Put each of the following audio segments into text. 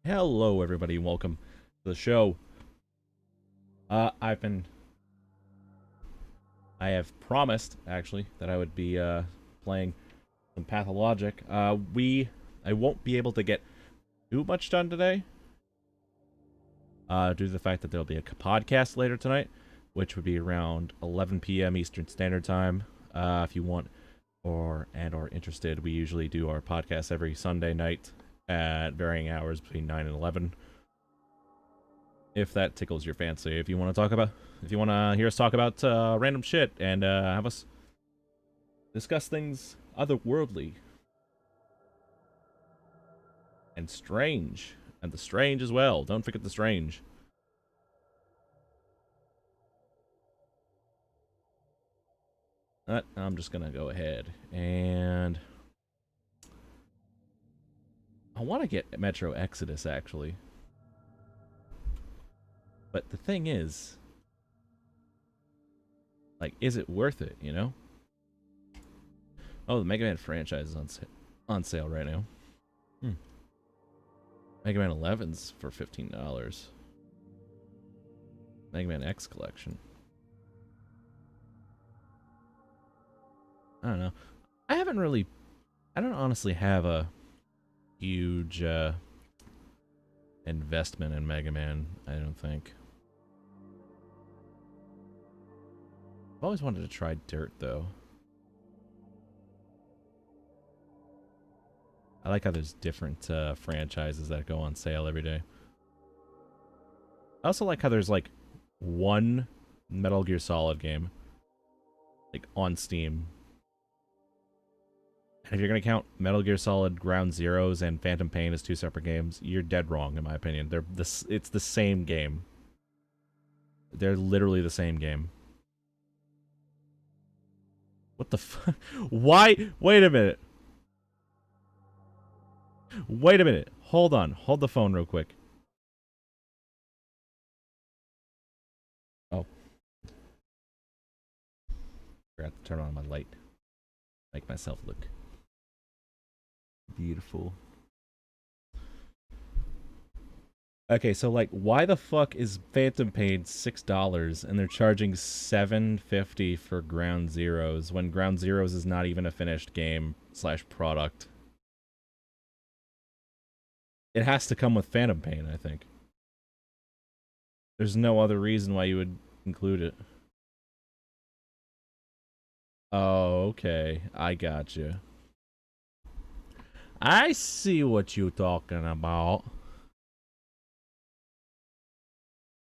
Hello, everybody, and welcome to the show. Uh, I've been, I have promised actually that I would be playing some Pathologic. I won't be able to get too much done today, due to the fact that there'll be a podcast later tonight, which would be around 11 p.m. Eastern Standard Time. If you want or interested, we usually do our podcast every Sunday night at varying hours between 9 and 11. If that tickles your fancy. If you want to hear us talk about random shit and have us discuss things otherworldly and strange, and the strange as well. Don't forget the strange. I'm just gonna go ahead and I want to get Metro Exodus actually, but the thing is, like, is it worth it? You know? Oh, the Mega Man franchise is on sale right now. Mega Man 11's for $15. Mega Man X collection. I don't know. I haven't really. I don't honestly have a huge investment in Mega Man. I don't think. I've always wanted to try Dirt though. I like how there's different franchises that go on sale every day. I also like how there's like one Metal Gear Solid game, like, on Steam. And if you're gonna count Metal Gear Solid Ground Zeroes and Phantom Pain as two separate games, you're dead wrong in my opinion. It's the same game. They're literally the same game. What the fuck? Why? Wait a minute. Wait a minute. Hold on. Hold the phone real quick. Oh. Forgot to turn on my light. Make myself look beautiful. Okay, so like, why the fuck is Phantom Pain $6 and they're charging $7.50 for Ground Zeroes when Ground Zeroes is not even a finished game slash product? It has to come with Phantom Pain, I think. There's no other reason why you would include it. Oh, okay. I gotcha. I see what you're talking about.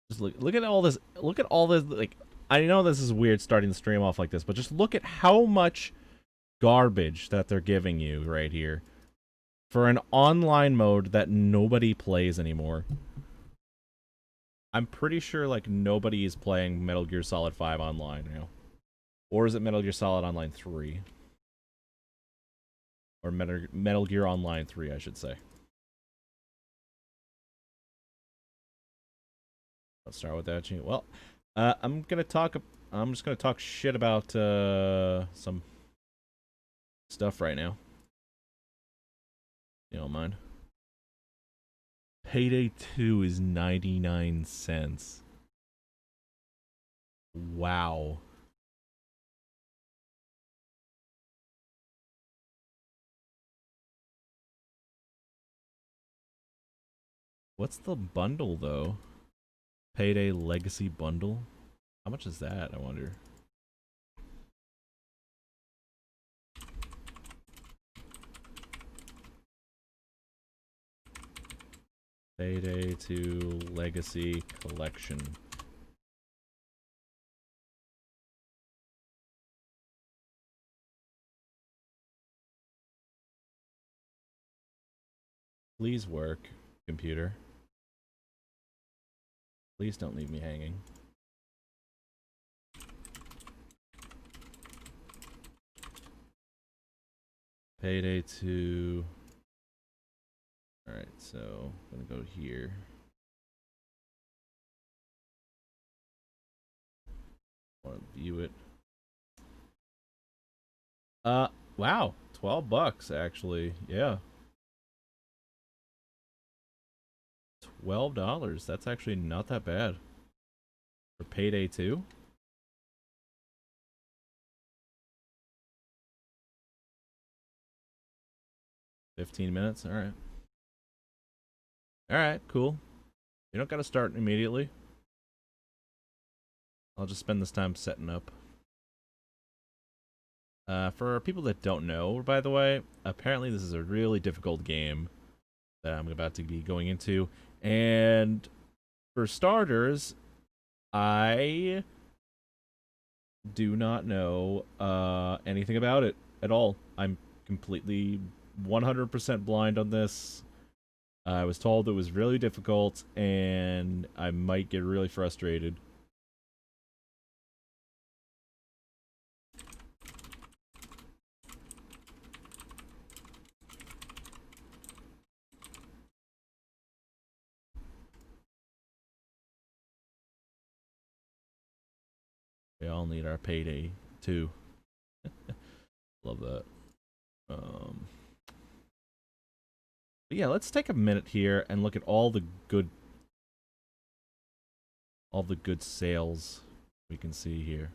Just look at all this. Look at all this. Like, I know this is weird starting the stream off like this, but just look at how much garbage that they're giving you right here for an online mode that nobody plays anymore. I'm pretty sure like nobody is playing Metal Gear Solid 5 online now. Or is it Metal Gear Solid Online 3? Or Metal Gear Online 3, I should say. Let's start with that. Well, I'm just gonna talk shit about some stuff right now. You don't mind. Payday 2 is 99 cents. Wow. What's the bundle though? Payday Legacy Bundle? How much is that, I wonder? Payday 2 Legacy Collection. Please work, computer. Please don't leave me hanging. Payday 2. Alright, so I'm gonna go here. I want to view it. Wow. $12 actually. Yeah. $12. That's actually not that bad. For Payday 2? 15 minutes? Alright. Alright, cool. You don't gotta start immediately. I'll just spend this time setting up. For people that don't know, by the way, apparently this is a really difficult game that I'm about to be going into. And for starters, I do not know anything about it at all. I'm completely 100% blind on this. I was told it was really difficult, and I might get really frustrated. We all need our Payday too. Love that. But yeah, let's take a minute here and look at all the good sales we can see here.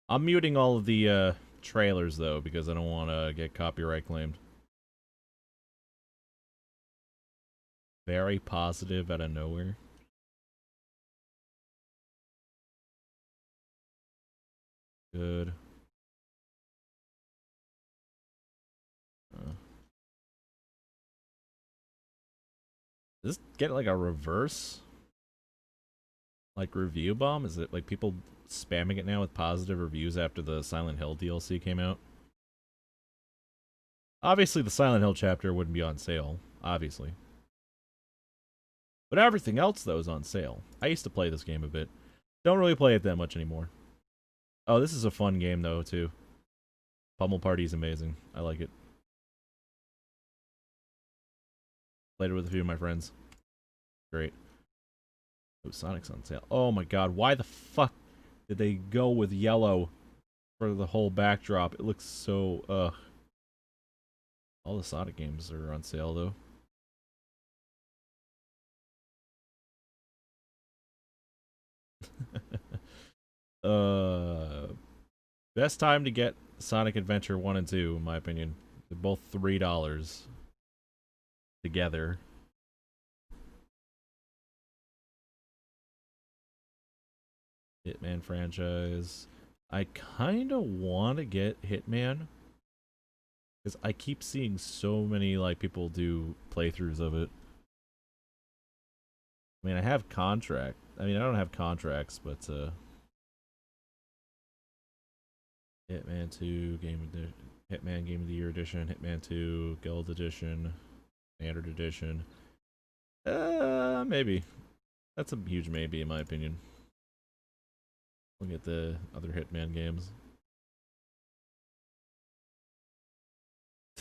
I'm muting all of the trailers though because I don't want to get copyright claimed. Very positive out of nowhere. Good. Does this get like a reverse like review bomb? Is it like people spamming it now with positive reviews after the Silent Hill DLC came out? Obviously the Silent Hill chapter wouldn't be on sale, obviously. But everything else though is on sale. I used to play this game a bit. Don't really play it that much anymore. Oh, this is a fun game though too. Pummel Party is amazing. I like it. Played it with a few of my friends. Great. Oh, Sonic's on sale. Oh my god, why the fuck did they go with yellow for the whole backdrop? It looks so, ugh. All the Sonic games are on sale though. Best time to get Sonic Adventure 1 and 2, in my opinion. They're both $3 together. Hitman franchise. I kind of want to get Hitman because I keep seeing so many like people do playthroughs of it. I mean, I have contract. I mean, I don't have contracts, but Hitman 2 Hitman Game of the Year edition, Hitman 2 Guild edition, Standard edition. Maybe. That's a huge maybe in my opinion. Look at the other Hitman games.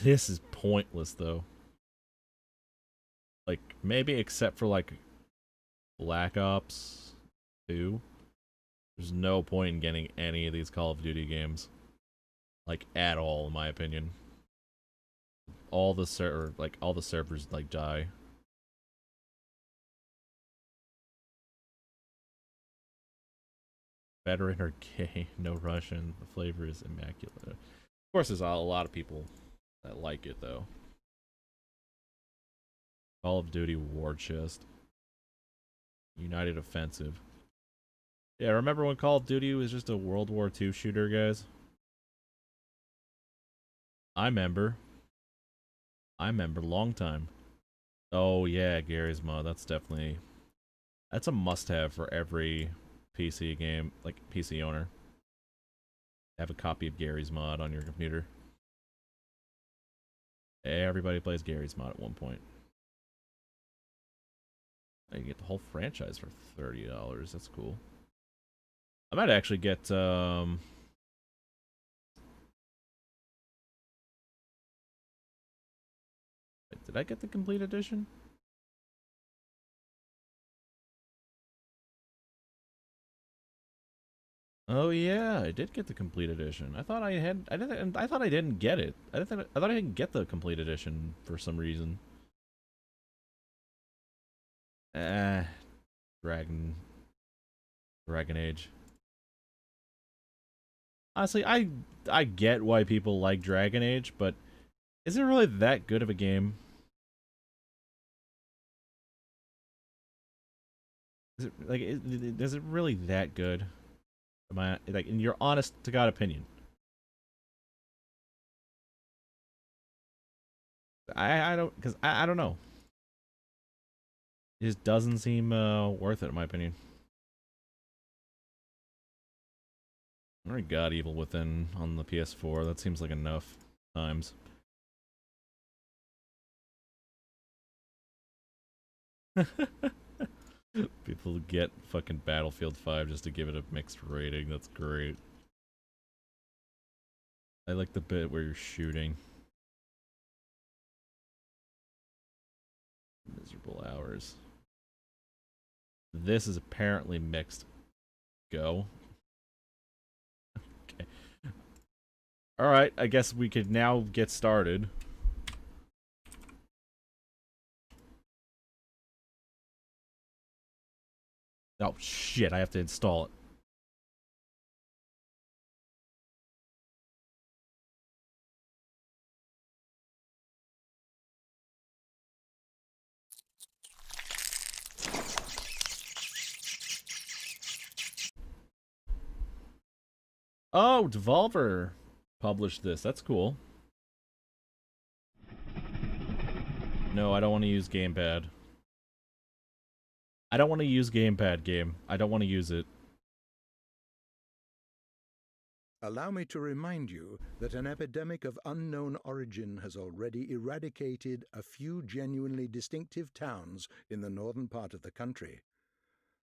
This is pointless though. Like maybe except for like Black Ops 2. There's no point in getting any of these Call of Duty games. Like at all in my opinion. All the servers like die. Veteran or gay, no Russian. The flavor is immaculate. Of course, there's a lot of people that like it though. Call of Duty War Chest. United Offensive. Yeah, remember when Call of Duty was just a World War II shooter, guys? I remember. Long time. Oh yeah, Gary's Mod. That's a must-have for every PC game, like PC owner. Have a copy of Gary's Mod on your computer. Everybody plays Gary's Mod at one point. You get the whole franchise for $30. That's cool. I might actually get did I get the complete edition? Oh yeah, I did get the complete edition. I thought I thought I didn't get it. I thought I didn't get the complete edition for some reason. Dragon Age. Honestly, I get why people like Dragon Age, but is it really that good of a game? Is it like is it really that good? Am I like in your honest to God opinion? I don't because I don't know. It just doesn't seem worth it in my opinion. I already got Evil Within on the PS4. That seems like enough times. People get fucking Battlefield 5 just to give it a mixed rating. That's great. I like the bit where you're shooting. Miserable hours. This is apparently mixed. Go. Okay. Alright, I guess we could now get started. Oh shit, I have to install it. Oh, Devolver published this. That's cool. No, I don't want to use Gamepad. I don't want to use Gamepad game. I don't want to use it. Allow me to remind you that an epidemic of unknown origin has already eradicated a few genuinely distinctive towns in the northern part of the country.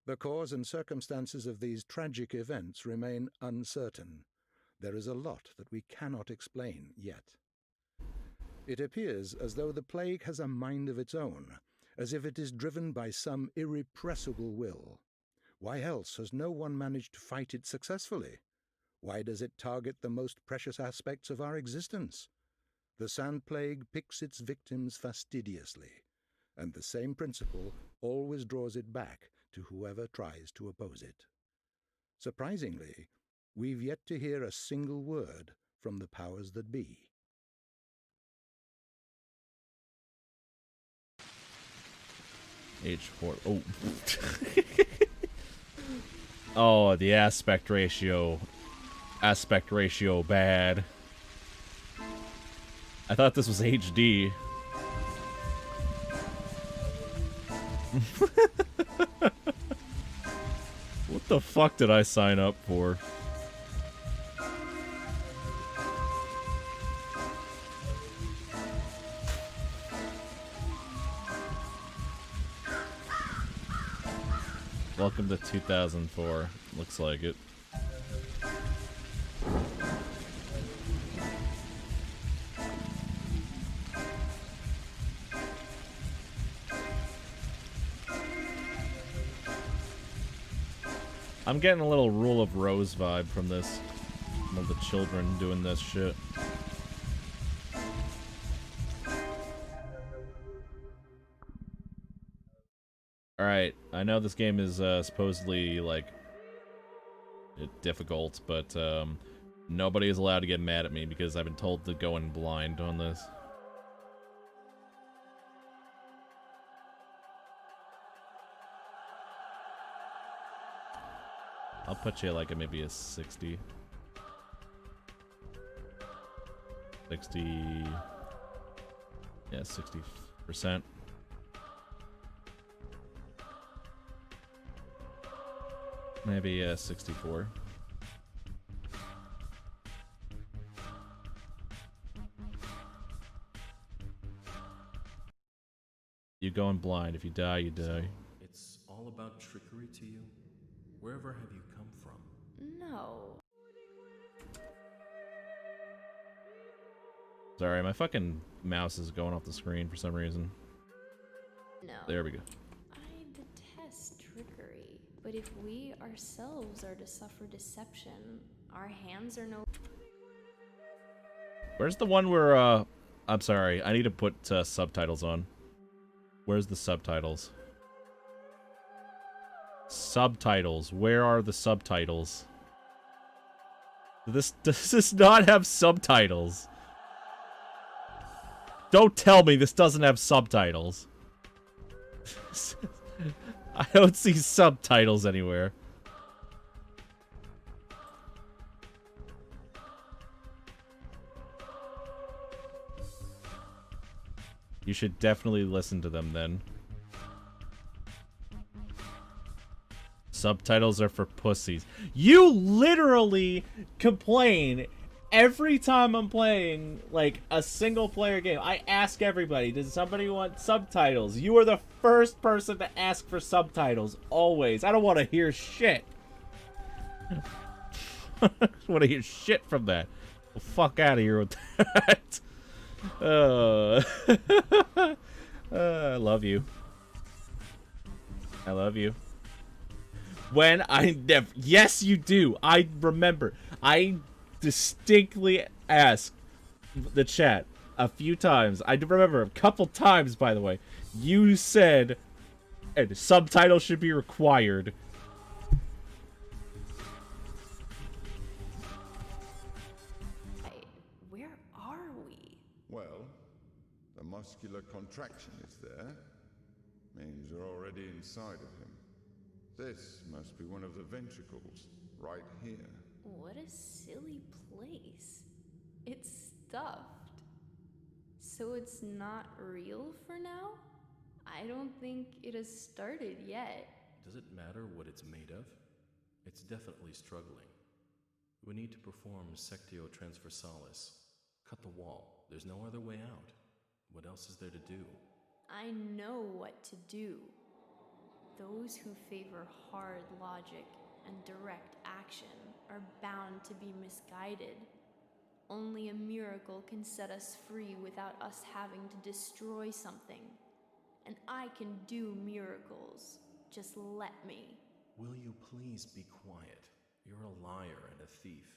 The cause and circumstances of these tragic events remain uncertain. There is a lot that we cannot explain yet. It appears as though the plague has a mind of its own, as if it is driven by some irrepressible will. Why else has no one managed to fight it successfully? Why does it target the most precious aspects of our existence? The sand plague picks its victims fastidiously, and the same principle always draws it back to whoever tries to oppose it. Surprisingly, we've yet to hear a single word from the powers that be. H4. Oh. Oh, the aspect ratio. Aspect ratio bad. I thought this was HD. What the fuck did I sign up for? Welcome to 2004. Looks like it. I'm getting a little Rule of Rose vibe from this. All the children doing this shit. Alright, I know this game is supposedly, like, difficult, but nobody is allowed to get mad at me because I've been told to go in blind on this. I'll put you like maybe a 60. 60. Yeah, 60%. Maybe 64. You going blind. If you die, you die. It's all about trickery to you? Wherever have you come from? No. Sorry, my fucking mouse is going off the screen for some reason. No. There we go. I detest trickery, but if we ourselves are to suffer deception, our hands are no... Where's the one where, I'm sorry, I need to put subtitles on. Where's the subtitles? Subtitles. Where are the subtitles? Does this not have subtitles? Don't tell me this doesn't have subtitles. I don't see subtitles anywhere. You should definitely listen to them then. Subtitles are for pussies. You literally complain every time I'm playing, like, a single-player game. I ask everybody, does somebody want subtitles? You are the first person to ask for subtitles, always. I don't want to hear shit. I don't want to hear shit from that. Well, fuck out of here with that. I love you. I love you. When I never... Yes, you do. I remember. I distinctly asked the chat a few times. I do remember a couple times, by the way. You said subtitles should be required. Where are we? Well, the muscular contraction is there. Means we're already inside of him. This must be one of the ventricles, right here. What a silly place. It's stuffed. So it's not real for now? I don't think it has started yet. Does it matter what it's made of? It's definitely struggling. We need to perform sectio transversalis. Cut the wall. There's no other way out. What else is there to do? I know what to do. Those who favor hard logic and direct action are bound to be misguided. Only a miracle can set us free without us having to destroy something. And I can do miracles. Just let me. Will you please be quiet? You're a liar and a thief.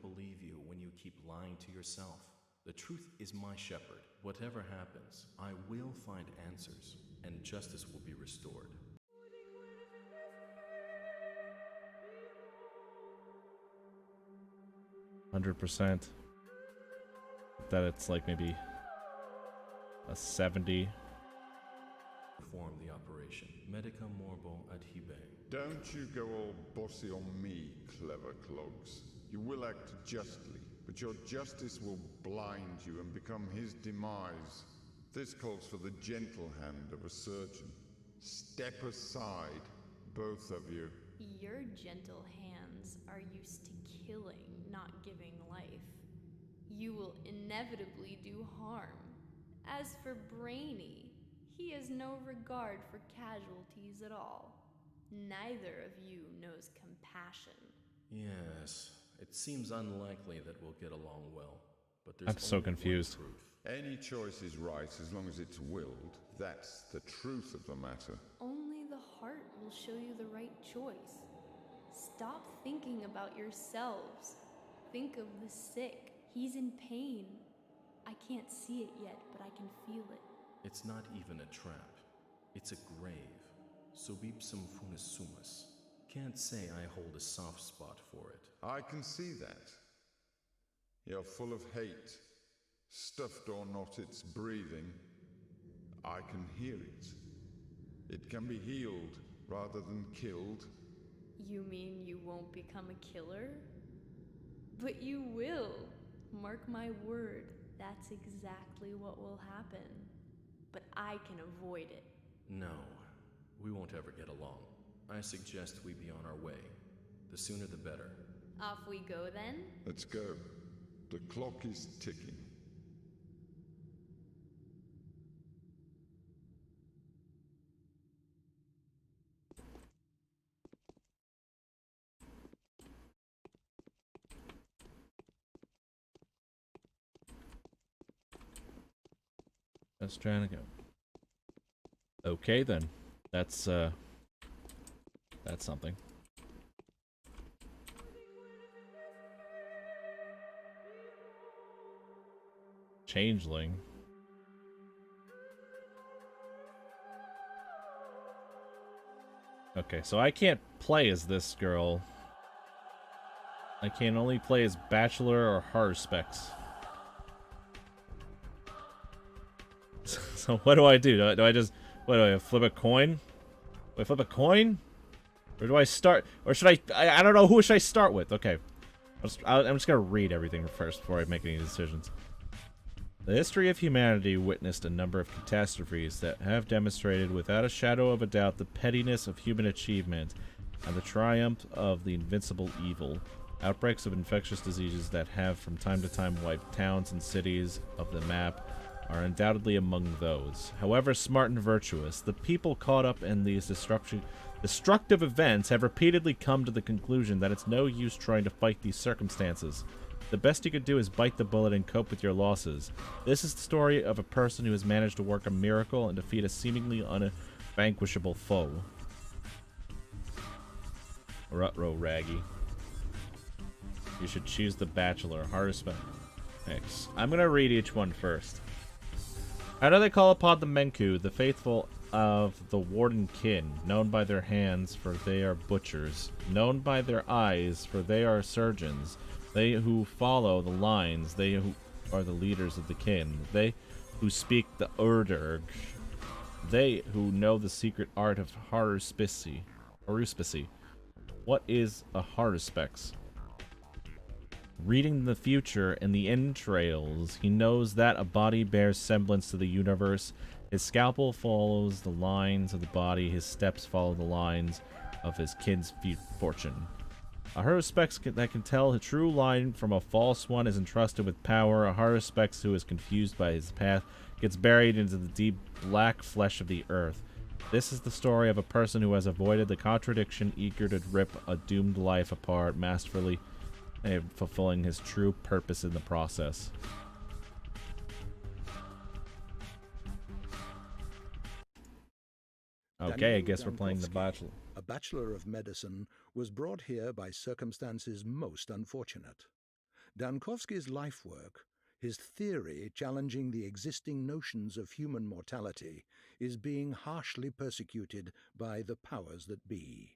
Believe you when you keep lying to yourself. The truth is my shepherd. Whatever happens, I will find answers, and justice will be restored. %. That it's like maybe a 70. Perform the operation. Medica morbo adhibe. Don't you go all bossy on me, clever clogs. You will act justly, but your justice will blind you and become his demise. This calls for the gentle hand of a surgeon. Step aside, both of you. Your gentle hands are used to killing, not giving life. You will inevitably do harm. As for Brainy, he has no regard for casualties at all. Neither of you knows compassion. Yes, it seems unlikely that we'll get along well, but there's I'm so only one confused. truth. Any choice is right as long as it's willed. That's the truth of the matter. Only the heart will show you the right choice. Stop thinking about yourselves. Think of the sick. He's in pain. I can't see it yet, but I can feel it. It's not even a trap. It's a grave. Subipsum funis sumus. Can't say I hold a soft spot for it. I can see that. You're full of hate. Stuffed or not, it's breathing. I can hear it. It can be healed rather than killed. You mean you won't become a killer? But you will. Mark my word, that's exactly what will happen. But I can avoid it. No, we won't ever get along. I suggest we be on our way. The sooner the better. Off we go then? Let's go. The clock is ticking. Just trying to go. Okay then. That's something. changeling. Okay, so I can't play as this girl. I can only play as Bachelor or Haruspex. So what do I do? Do I just... What, do I flip a coin? Do I flip a coin? Or do I start... Or should I don't know, who should I start with? Okay. I'm just gonna read everything first before I make any decisions. The history of humanity witnessed a number of catastrophes that have demonstrated without a shadow of a doubt the pettiness of human achievement and the triumph of the invincible evil. Outbreaks of infectious diseases that have from time to time wiped towns and cities of the map are undoubtedly among those. However smart and virtuous, the people caught up in these destructive events have repeatedly come to the conclusion that it's no use trying to fight these circumstances. The best you could do is bite the bullet and cope with your losses. This is the story of a person who has managed to work a miracle and defeat a seemingly unvanquishable foe. Ruh-roh, Raggy. You should choose the Bachelor. Hardest X. I'm gonna read each one first. How do they call upon the Menku, the faithful of the Warden kin, known by their hands, for they are butchers, known by their eyes, for they are surgeons, they who follow the lines, they who are the leaders of the kin, they who speak the Urdirg, they who know the secret art of haruspicy. What is a haruspex? Reading the future and the entrails, he knows that a body bears semblance to the universe. His scalpel follows the lines of the body, his steps follow the lines of his kin's fortune. A haruspex that can tell a true line from a false one is entrusted with power. A haruspex who is confused by his path gets buried into the deep black flesh of the earth. This is the story of a person who has avoided the contradiction, eager to rip a doomed life apart masterfully, and fulfilling his true purpose in the process. Okay, I guess we're playing the Bachelor. A bachelor of medicine was brought here by circumstances most unfortunate. Dankovsky's life work, his theory challenging the existing notions of human mortality, is being harshly persecuted by the powers that be.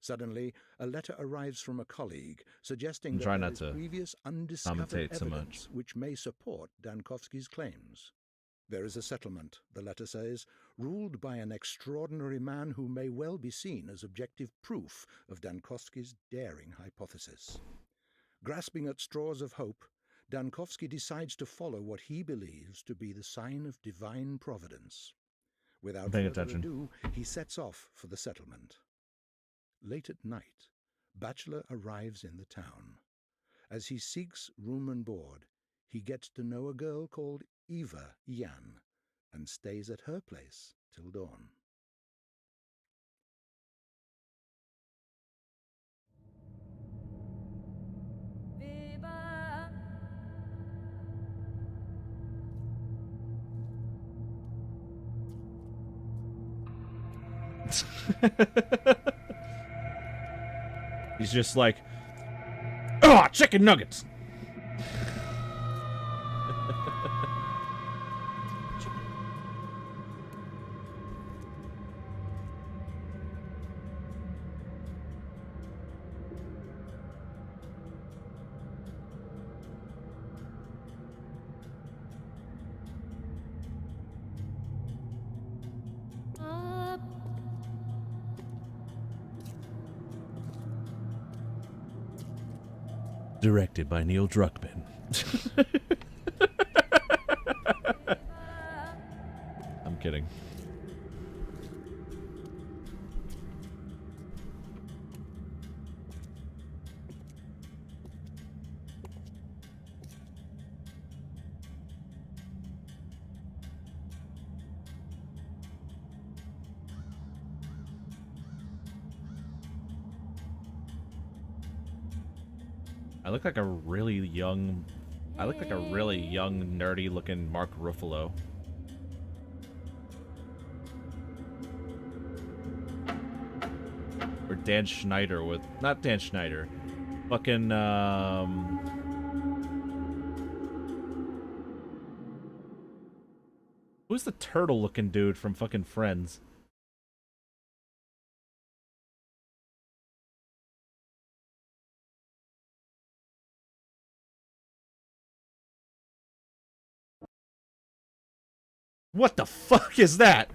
Suddenly, a letter arrives from a colleague suggesting that there is previous undiscovered evidence which may support Dankovsky's claims. There is a settlement, the letter says, ruled by an extraordinary man who may well be seen as objective proof of Dankovsky's daring hypothesis. Grasping at straws of hope, Dankovsky decides to follow what he believes to be the sign of divine providence. Without further ado, he sets off for the settlement. Late at night, Bachelor arrives in the town. As he seeks room and board, he gets to know a girl called Eva Yan and stays at her place till dawn. He's just like, oh, chicken nuggets. Directed by Neil Druckmann. I'm kidding. I look like a really young, nerdy looking Mark Ruffalo. Or Dan Schneider with, not Dan Schneider, fucking, Who's the turtle-looking dude from fucking Friends? What the fuck is that?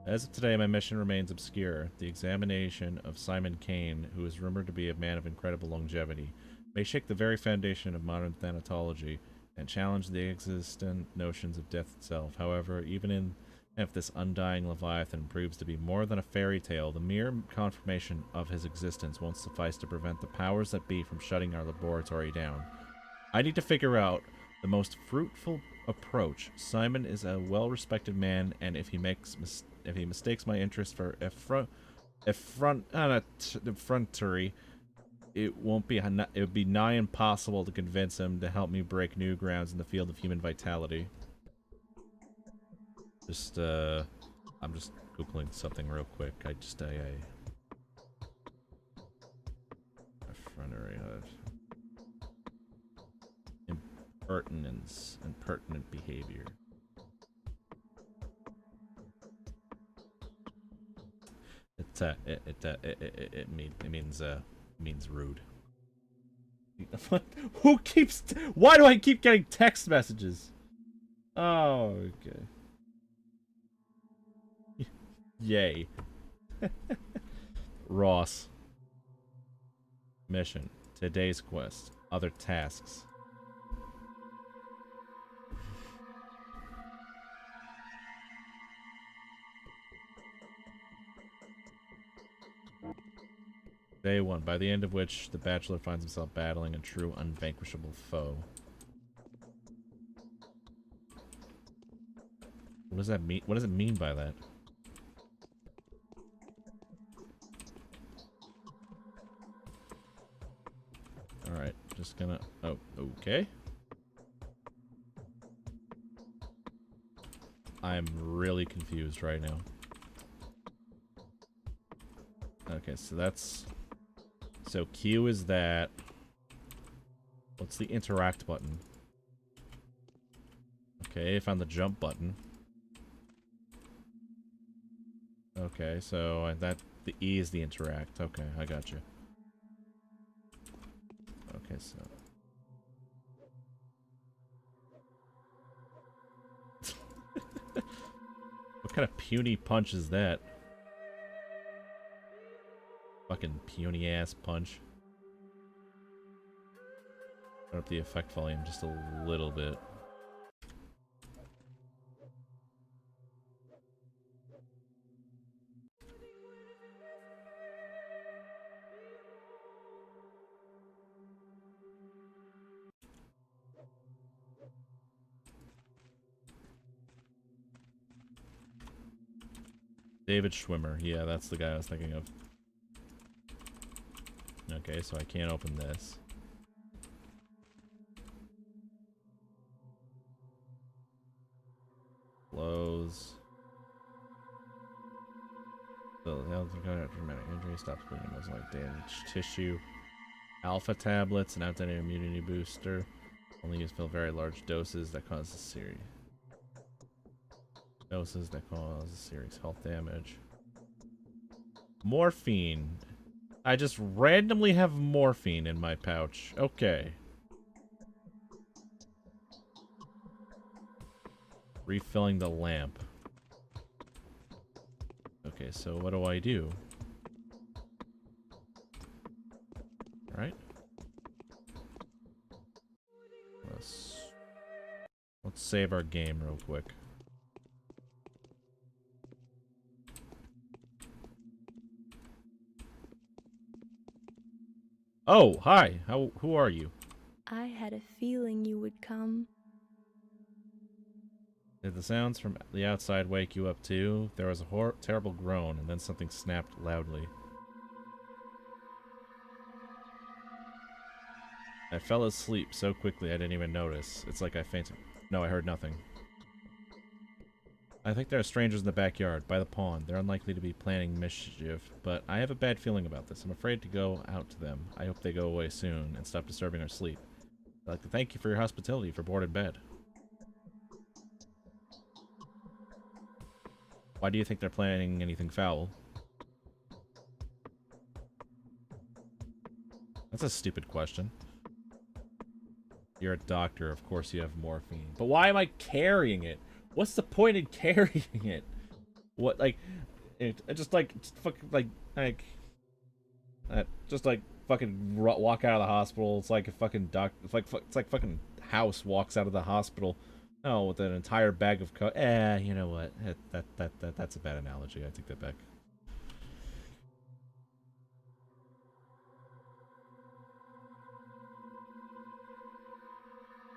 As of today, my mission remains obscure. The examination of Simon Kane, who is rumored to be a man of incredible longevity, may shake the very foundation of modern thanatology and challenge the existent notions of death itself. However, even if this undying Leviathan proves to be more than a fairy tale, the mere confirmation of his existence won't suffice to prevent the powers that be from shutting our laboratory down. I need to figure out the most fruitful approach. Simon is a well-respected man, and if he mistakes my interest for effrontery, it would be nigh impossible to convince him to help me break new grounds in the field of human vitality. I'm just googling something real quick. Effrontery, impertinence and pertinent behavior. It means rude. Who keeps? Why do I keep getting text messages? Oh, okay. Yay. Ross. Mission. Today's quest. Other tasks. Day 1, by the end of which the Bachelor finds himself battling a true unvanquishable foe. What does that mean? What does it mean by that? Alright, just gonna... Oh, okay. I'm really confused right now. Okay, so that's... So Q is that. What's the interact button? Okay, I found the jump button. Okay, so the E is the interact. Okay, I got you. Okay, so... What kind of puny punch is that? Fucking puny ass punch. Turn up the effect volume just a little bit. David Schwimmer. Yeah, that's the guy I was thinking of. Okay, so I can't open this. Close. So the health dramatic injury stops bleeding, most like damaged tissue. Alpha tablets, an outdated immunity booster. Only use fill very large doses that cause serious health damage. Morphine. I just randomly have morphine in my pouch. Okay. Refilling the lamp. Okay, so what do I do? Alright. Let's save our game real quick. Oh, hi. Who are you? I had a feeling you would come. Did the sounds from the outside wake you up too? There was a terrible groan, and then something snapped loudly. I fell asleep so quickly I didn't even notice. It's like I fainted. No, I heard nothing. I think there are strangers in the backyard, by the pond. They're unlikely to be planning mischief, but I have a bad feeling about this. I'm afraid to go out to them. I hope they go away soon and stop disturbing our sleep. I'd like to thank you for your hospitality for board and bed. Why do you think they're planning anything foul? That's a stupid question. You're a doctor, of course you have morphine. But why am I carrying it? What's the point in carrying it? What, like, just fucking, just like fucking walk out of the hospital. It's like a fucking it's like fucking House walks out of the hospital. Oh, with an entire bag of coke. You know what? That's a bad analogy. I take that back.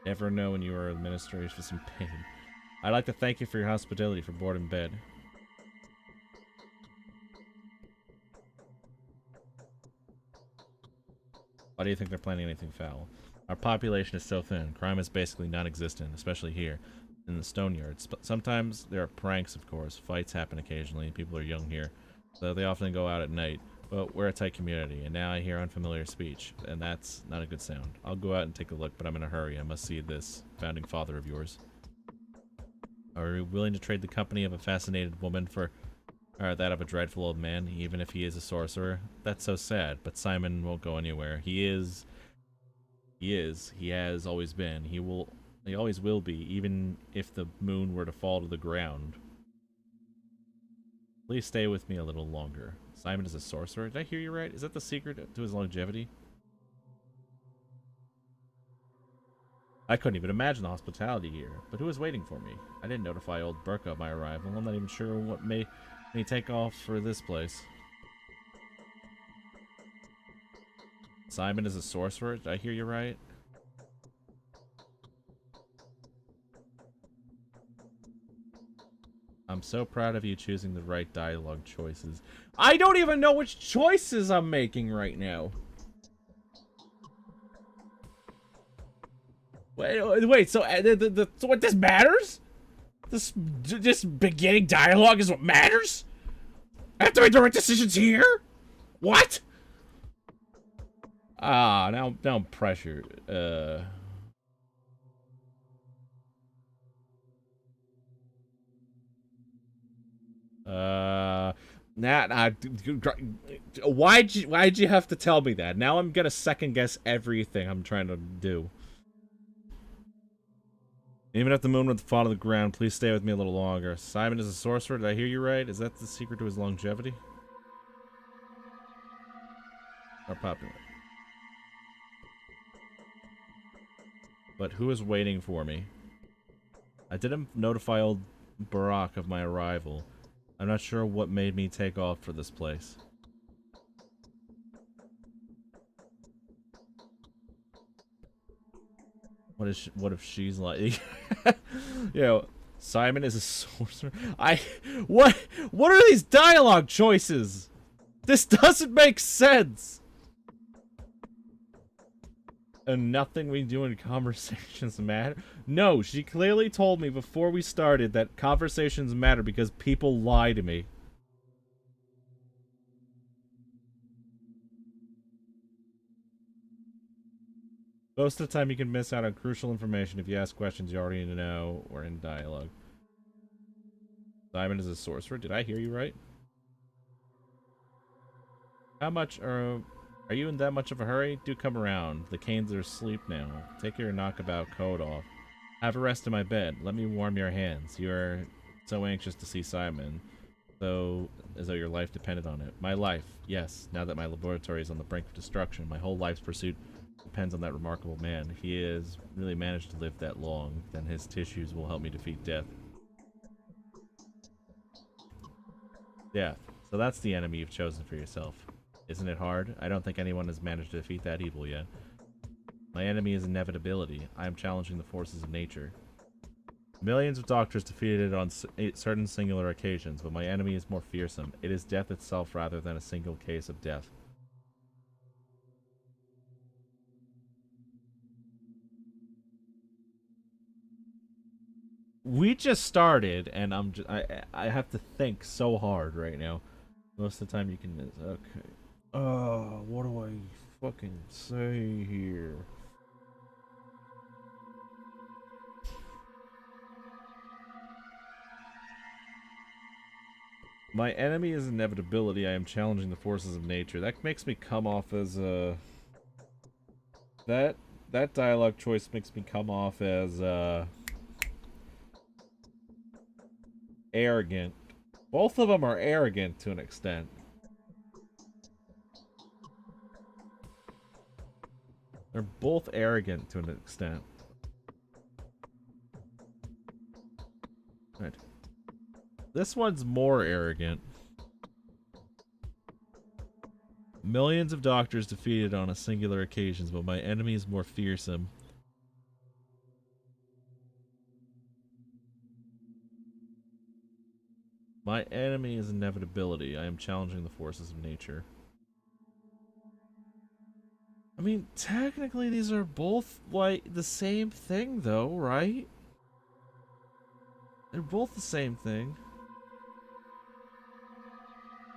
Never know when you are administering for some pain. I'd like to thank you for your hospitality for board and bed. Why do you think they're planning anything foul? Our population is so thin. Crime is basically non-existent, especially here in the Stone Yards. But sometimes there are pranks, of course. Fights happen occasionally. People are young here, so they often go out at night. But we're a tight community, and now I hear unfamiliar speech, and that's not a good sound. I'll go out and take a look, but I'm in a hurry. I must see this founding father of yours. Are you willing to trade the company of a fascinated woman for that of a dreadful old man, even if he is a sorcerer? That's so sad, but Simon won't go anywhere. He has always been. He always will be, even if the moon were to fall to the ground. Please stay with me a little longer. Simon is a sorcerer? Did I hear you right? Is that the secret to his longevity? I couldn't even imagine the hospitality here. But who is waiting for me? I didn't notify old Burka of my arrival. I'm not even sure what made me take off for this place. Simon is a sorcerer? Did I hear you right? I'm so proud of you choosing the right dialogue choices. I don't even know which choices I'm making right now. Wait, so so what, this matters? This beginning dialogue is what matters? I have to make the right decisions here? What? Now I'm pressured. Why'd you have to tell me that? Now I'm gonna second guess everything I'm trying to do. Even if the moon would fall to the ground, please stay with me a little longer. Simon is a sorcerer. Did I hear you right? Is that the secret to his longevity? Or popular? But who is waiting for me? I didn't notify old Barack of my arrival. I'm not sure what made me take off for this place. What if she's like, you know, Simon is a sorcerer? What are these dialogue choices? This doesn't make sense. And nothing we do in conversations matter? No, she clearly told me before we started that conversations matter because people lie to me. Most of the time you can miss out on crucial information if you ask questions you already know or in dialogue. Simon is a sorcerer. Did I hear you right? How much are you in that much of a hurry? Do come around. The canes are asleep now. Take your knockabout coat off. Have a rest in my bed. Let me warm your hands. You are so anxious to see Simon, as though your life depended on it. My life, yes. Now that my laboratory is on the brink of destruction, my whole life's pursuit depends on that remarkable man. He has really managed to live that long. Then his tissues will help me defeat death. Death. So that's the enemy you've chosen for yourself. Isn't it hard? I don't think anyone has managed to defeat that evil yet. My enemy is inevitability. I am challenging the forces of nature. Millions of doctors defeated it on certain singular occasions, but my enemy is more fearsome. It is death itself rather than a single case of death. We just started, and I have to think so hard right now. Most of the time you can miss. Okay. What do I fucking say here? My enemy is inevitability. I am challenging the forces of nature. That makes me come off as a... That dialogue choice makes me come off as arrogant. Both of them are arrogant to an extent. They're both arrogant to an extent. Right. This one's more arrogant. Millions of doctors defeated on a singular occasions, but my enemy is more fearsome. My enemy is inevitability. I am challenging the forces of nature. I mean, technically these are both, like, the same thing, though, right? They're both the same thing.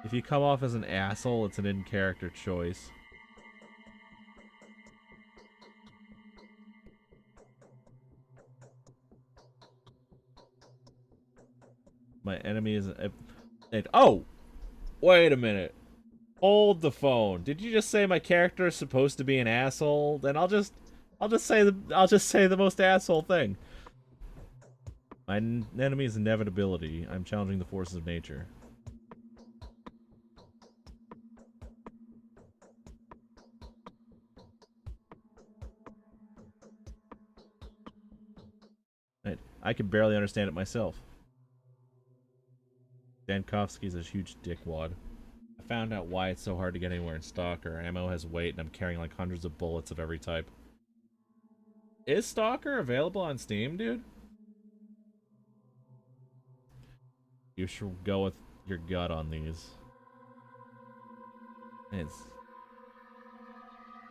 If you come off as an asshole, it's an in-character choice. My enemy is... Oh! Wait a minute. Hold the phone. Did you just say my character is supposed to be an asshole? Then I'll just say the most asshole thing. My enemy is inevitability. I'm challenging the forces of nature. I can barely understand it myself. Dankovsky's a huge dickwad. I found out why it's so hard to get anywhere in Stalker. Ammo has weight, and I'm carrying like hundreds of bullets of every type. Is Stalker available on Steam, dude? You should go with your gut on these.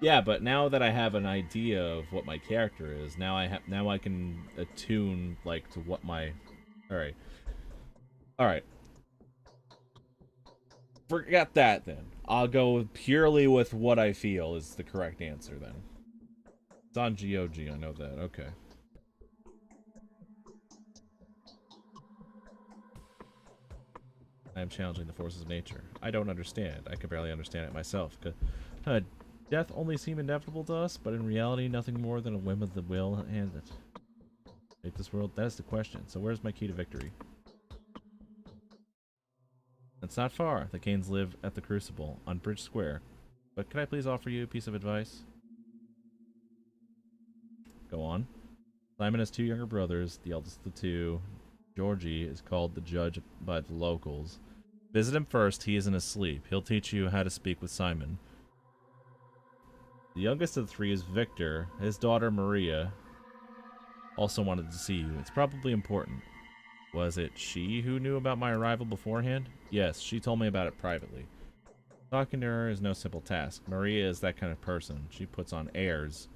Yeah, but now that I have an idea of what my character is, now I can attune like to what my... Alright. Alright. Forget that then. I'll go purely with what I feel is the correct answer then. It's on GOG, I know that. Okay. I am challenging the forces of nature. I don't understand. I can barely understand it myself. Death only seemed inevitable to us, but in reality, nothing more than a whim of the will and it. Make this world? That is the question. So where's my key to victory? It's not far. The Canes live at the Crucible, on Bridge Square. But can I please offer you a piece of advice? Go on. Simon has two younger brothers, the eldest of the two. Georgie is called the judge by the locals. Visit him first, he isn't asleep. He'll teach you how to speak with Simon. The youngest of the three is Victor. His daughter, Maria, also wanted to see you. It's probably important. Was it she who knew about my arrival beforehand? Yes, she told me about it privately. Talking to her is no simple task. Maria is that kind of person. She puts on airs.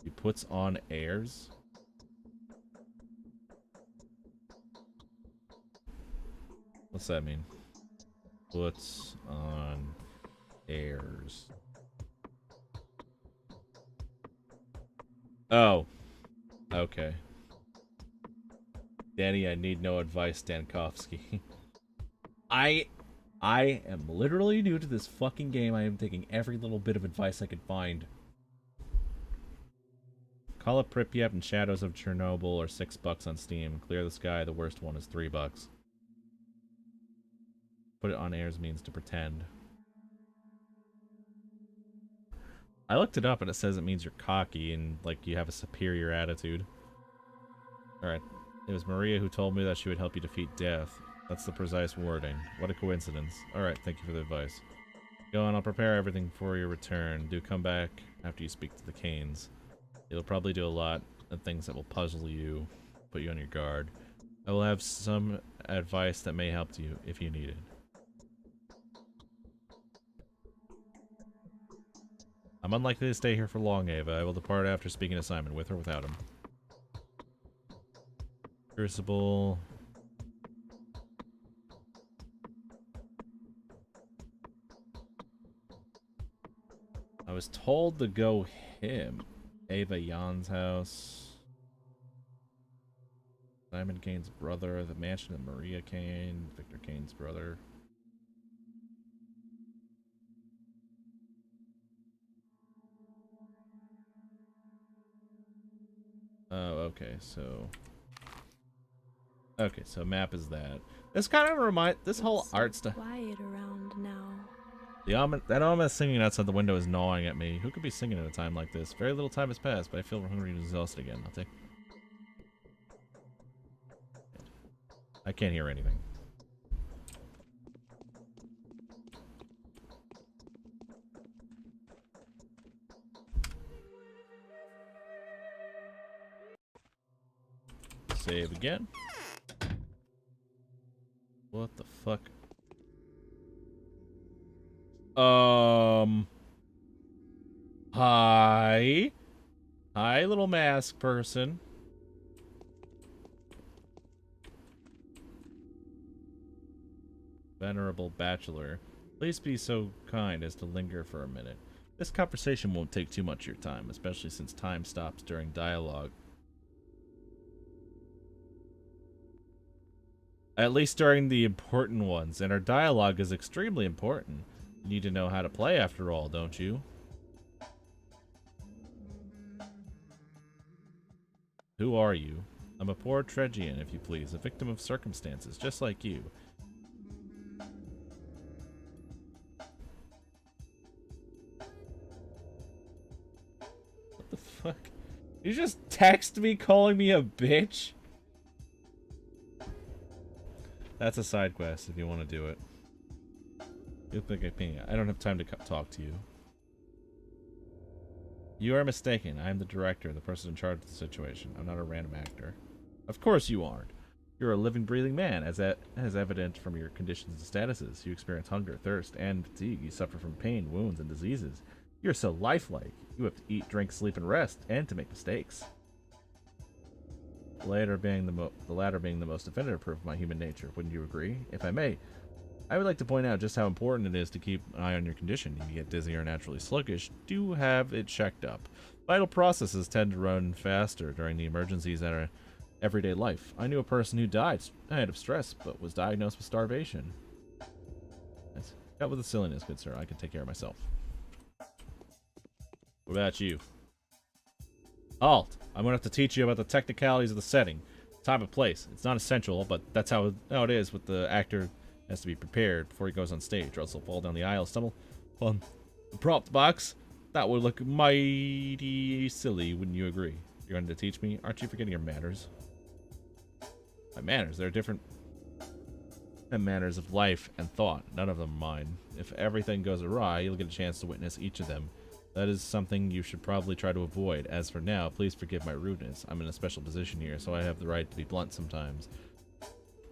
She puts on airs? What's that mean? Puts on airs. Oh. Okay. Danny, I need no advice, Dankovsky. I am literally new to this fucking game. I am taking every little bit of advice I could find. Call up Pripyat and Shadows of Chernobyl are $6 on Steam. Clear the Sky, the worst one, is $3. Put it on airs means to pretend. I looked it up and it says it means you're cocky and like you have a superior attitude. Alright. It was Maria who told me that she would help you defeat death. That's the precise wording. What a coincidence. Alright, thank you for the advice. Go on, I'll prepare everything for your return. Do come back after you speak to the Canes. It'll probably do a lot of things that will puzzle you, put you on your guard. I will have some advice that may help you if you need it. I'm unlikely to stay here for long, Ava. I will depart after speaking to Simon, with or without him. Crucible. I was told to go him. Ava Jan's house. Simon Kane's brother, the mansion of Maria Kane, Victor Kane's brother. Oh, okay, so... Okay, so map is that. This kind of this whole It's so art stuff. quiet around now. That ominous singing outside the window is gnawing at me. Who could be singing at a time like this? Very little time has passed, but I feel hungry and exhausted again. I'll take... I can't hear anything. Save again. What the fuck? Hi. Hi, little mask person. Venerable bachelor, please be so kind as to linger for a minute. This conversation won't take too much of your time, especially since time stops during dialogue. At least during the important ones, and our dialogue is extremely important. You need to know how to play after all, don't you? Who are you? I'm a poor Tregian, if you please, a victim of circumstances, just like you. What the fuck? You just text me calling me a bitch? That's a side quest if you want to do it. You think I don't have time to talk to you. You are mistaken. I am the director, the person in charge of the situation. I'm not a random actor. Of course you aren't. You're a living, breathing man, as evident from your conditions and statuses. You experience hunger, thirst, and fatigue. You suffer from pain, wounds, and diseases. You're so lifelike. You have to eat, drink, sleep, and rest, and to make mistakes. The latter being the most definitive proof of my human nature. Wouldn't you agree? If I may, I would like to point out just how important it is to keep an eye on your condition. If you get dizzy or naturally sluggish, do have it checked up. Vital processes tend to run faster during the emergencies that are everyday life. I knew a person who died of stress, but was diagnosed with starvation. Yes. Cut with the silliness, good sir. I can take care of myself. What about you? Halt! I'm gonna have to teach you about the technicalities of the setting. Time and place. It's not essential, but that's how it is with the actor. Has to be prepared before he goes on stage, or else he'll fall down the aisle, stumble on the prop box. That would look mighty silly, wouldn't you agree? You're going to teach me? Aren't you forgetting your manners? My manners? There are different manners of life and thought. None of them are mine. If everything goes awry, you'll get a chance to witness each of them. That is something you should probably try to avoid. As for now, please forgive my rudeness. I'm in a special position here, so I have the right to be blunt sometimes.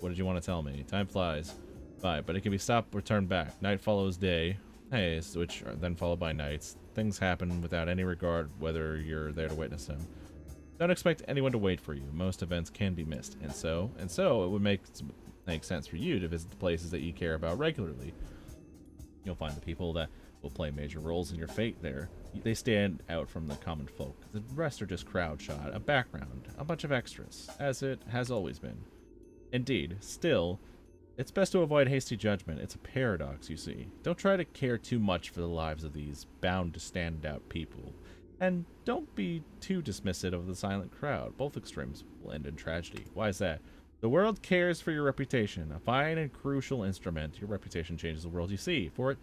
What did you want to tell me? Time flies by, but it can be stopped or turned back. Night follows day, days, which are then followed by nights. Things happen without any regard whether you're there to witness them. Don't expect anyone to wait for you. Most events can be missed, and so it would make sense for you to visit the places that you care about regularly. You'll find the people that will play major roles in your fate there. They stand out from the common folk. The rest are just crowd shot, a background, a bunch of extras, as it has always been. Indeed, still, it's best to avoid hasty judgment. It's a paradox, you see. Don't try to care too much for the lives of these bound to stand out people. And don't be too dismissive of the silent crowd. Both extremes will end in tragedy. Why is that? The world cares for your reputation, a fine and crucial instrument. Your reputation changes the world you see. For it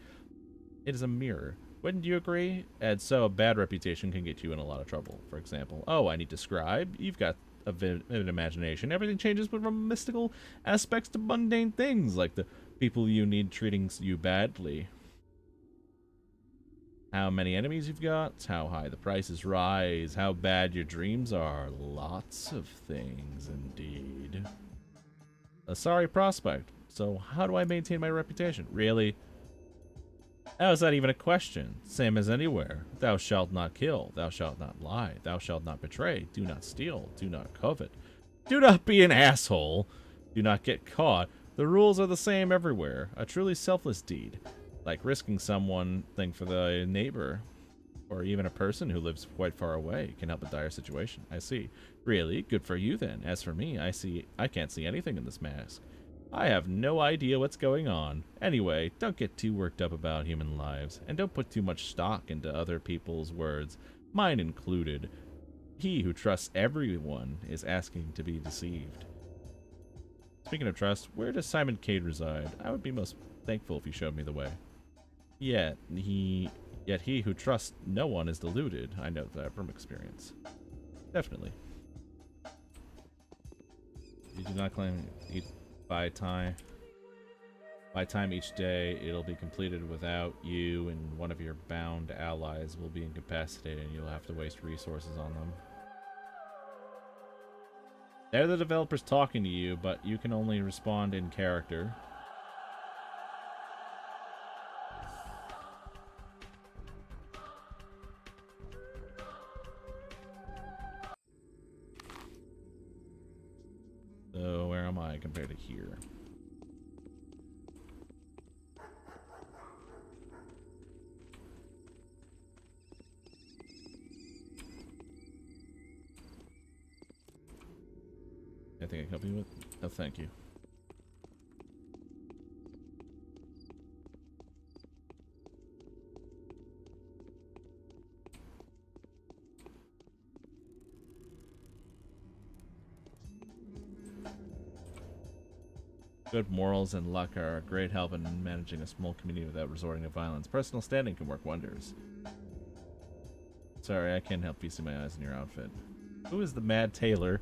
is a mirror. Wouldn't you agree? And so a bad reputation can get you in a lot of trouble. For example, oh, I need to scribe. You've got a vivid imagination. Everything changes from mystical aspects to mundane things, like the people you need treating you badly. How many enemies you've got, how high the prices rise, how bad your dreams are. Lots of things, indeed. A sorry prospect. So how do I maintain my reputation? Really? How is that even a question? Same as anywhere. Thou shalt not kill. Thou shalt not lie. Thou shalt not betray. Do not steal. Do not covet. Do not be an asshole. Do not get caught. The rules are the same everywhere. A truly selfless deed. Like risking something for the neighbor. Or even a person who lives quite far away can help a dire situation. I see. Really? Good for you then. As for me, I can't see anything in this mask. I have no idea what's going on. Anyway, don't get too worked up about human lives, and don't put too much stock into other people's words, mine included. He who trusts everyone is asking to be deceived. Speaking of trust, where does Simon Cade reside? I would be most thankful if you showed me the way. Yet he who trusts no one is deluded. I know that from experience. Definitely. You do not claim by time each day it'll be completed without you, and one of your bound allies will be incapacitated and you'll have to waste resources on them. They're the developers talking to you, but you can only respond in character. So where am I compared to here? Anything I can help you with? Oh, thank you. Good morals and luck are a great help in managing a small community without resorting to violence. Personal standing can work wonders. Sorry, I can't help you see my eyes in your outfit. Who is the Mad Tailor?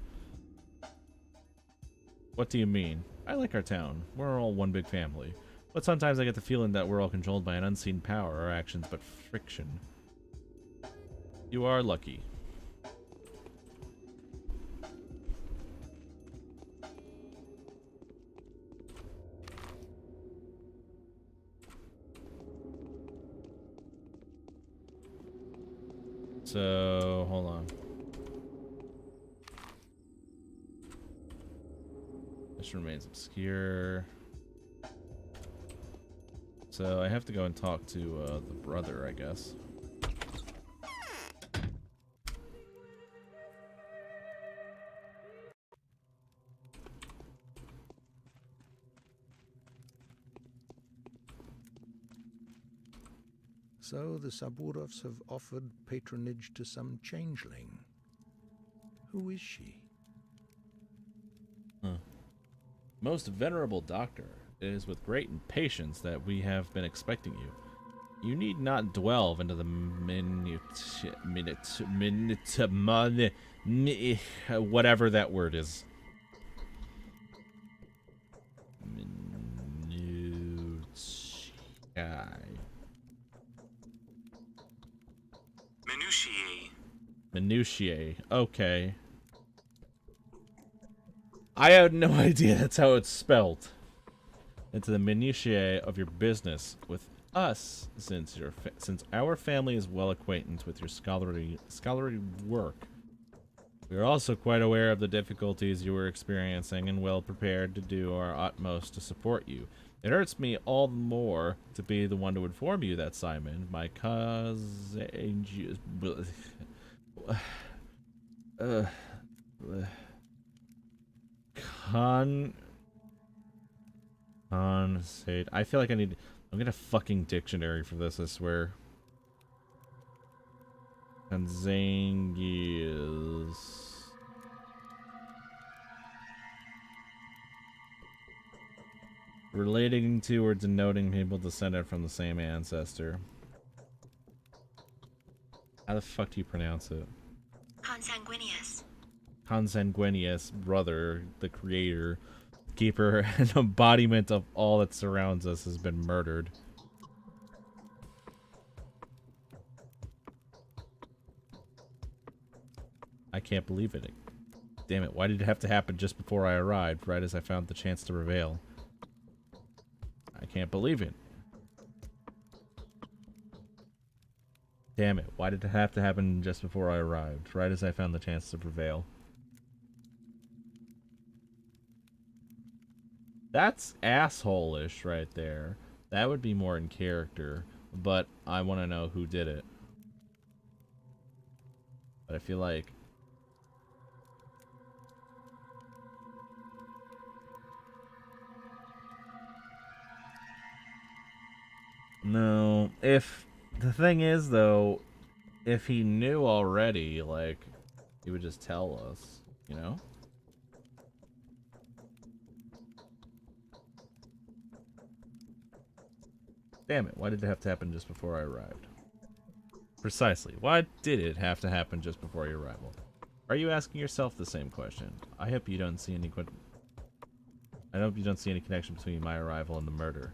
What do you mean? I like our town. We're all one big family. But sometimes I get the feeling that we're all controlled by an unseen power, our actions but friction. You are lucky. So, hold on. This remains obscure. So I have to go and talk to the brother, I guess. So the Saburovs have offered patronage to some changeling. Who is she? Most venerable doctor, it is with great impatience that we have been expecting you. You need not delve into the whatever that word is. Minutiae. Minutiae. Okay. I had no idea that's how it's spelled. Into the minutiae of your business with us, since our family is well acquainted with your scholarly work. We are also quite aware of the difficulties you were experiencing and well prepared to do our utmost to support you. It hurts me all the more to be the one to inform you that Simon, my cousin, I feel like I'm gonna fucking dictionary for this, I swear. Consanguineous. Relating to or denoting people descended from the same ancestor. How the fuck do you pronounce it? Consanguineous. Consanguineous, brother, the creator, keeper, and embodiment of all that surrounds us has been murdered. I can't believe it. Damn it, why did it have to happen just before I arrived, right as I found the chance to prevail? I can't believe it. Damn it, why did it have to happen just before I arrived, right as I found the chance to prevail? That's asshole-ish right there. That would be more in character, but I want to know who did it. But I feel like no, if the thing is though, if he knew already, like, he would just tell us, you know? Damn it, why did it have to happen just before I arrived? Precisely, why did it have to happen just before your arrival? Are you asking yourself the same question? I hope you don't see any connection between my arrival and the murder.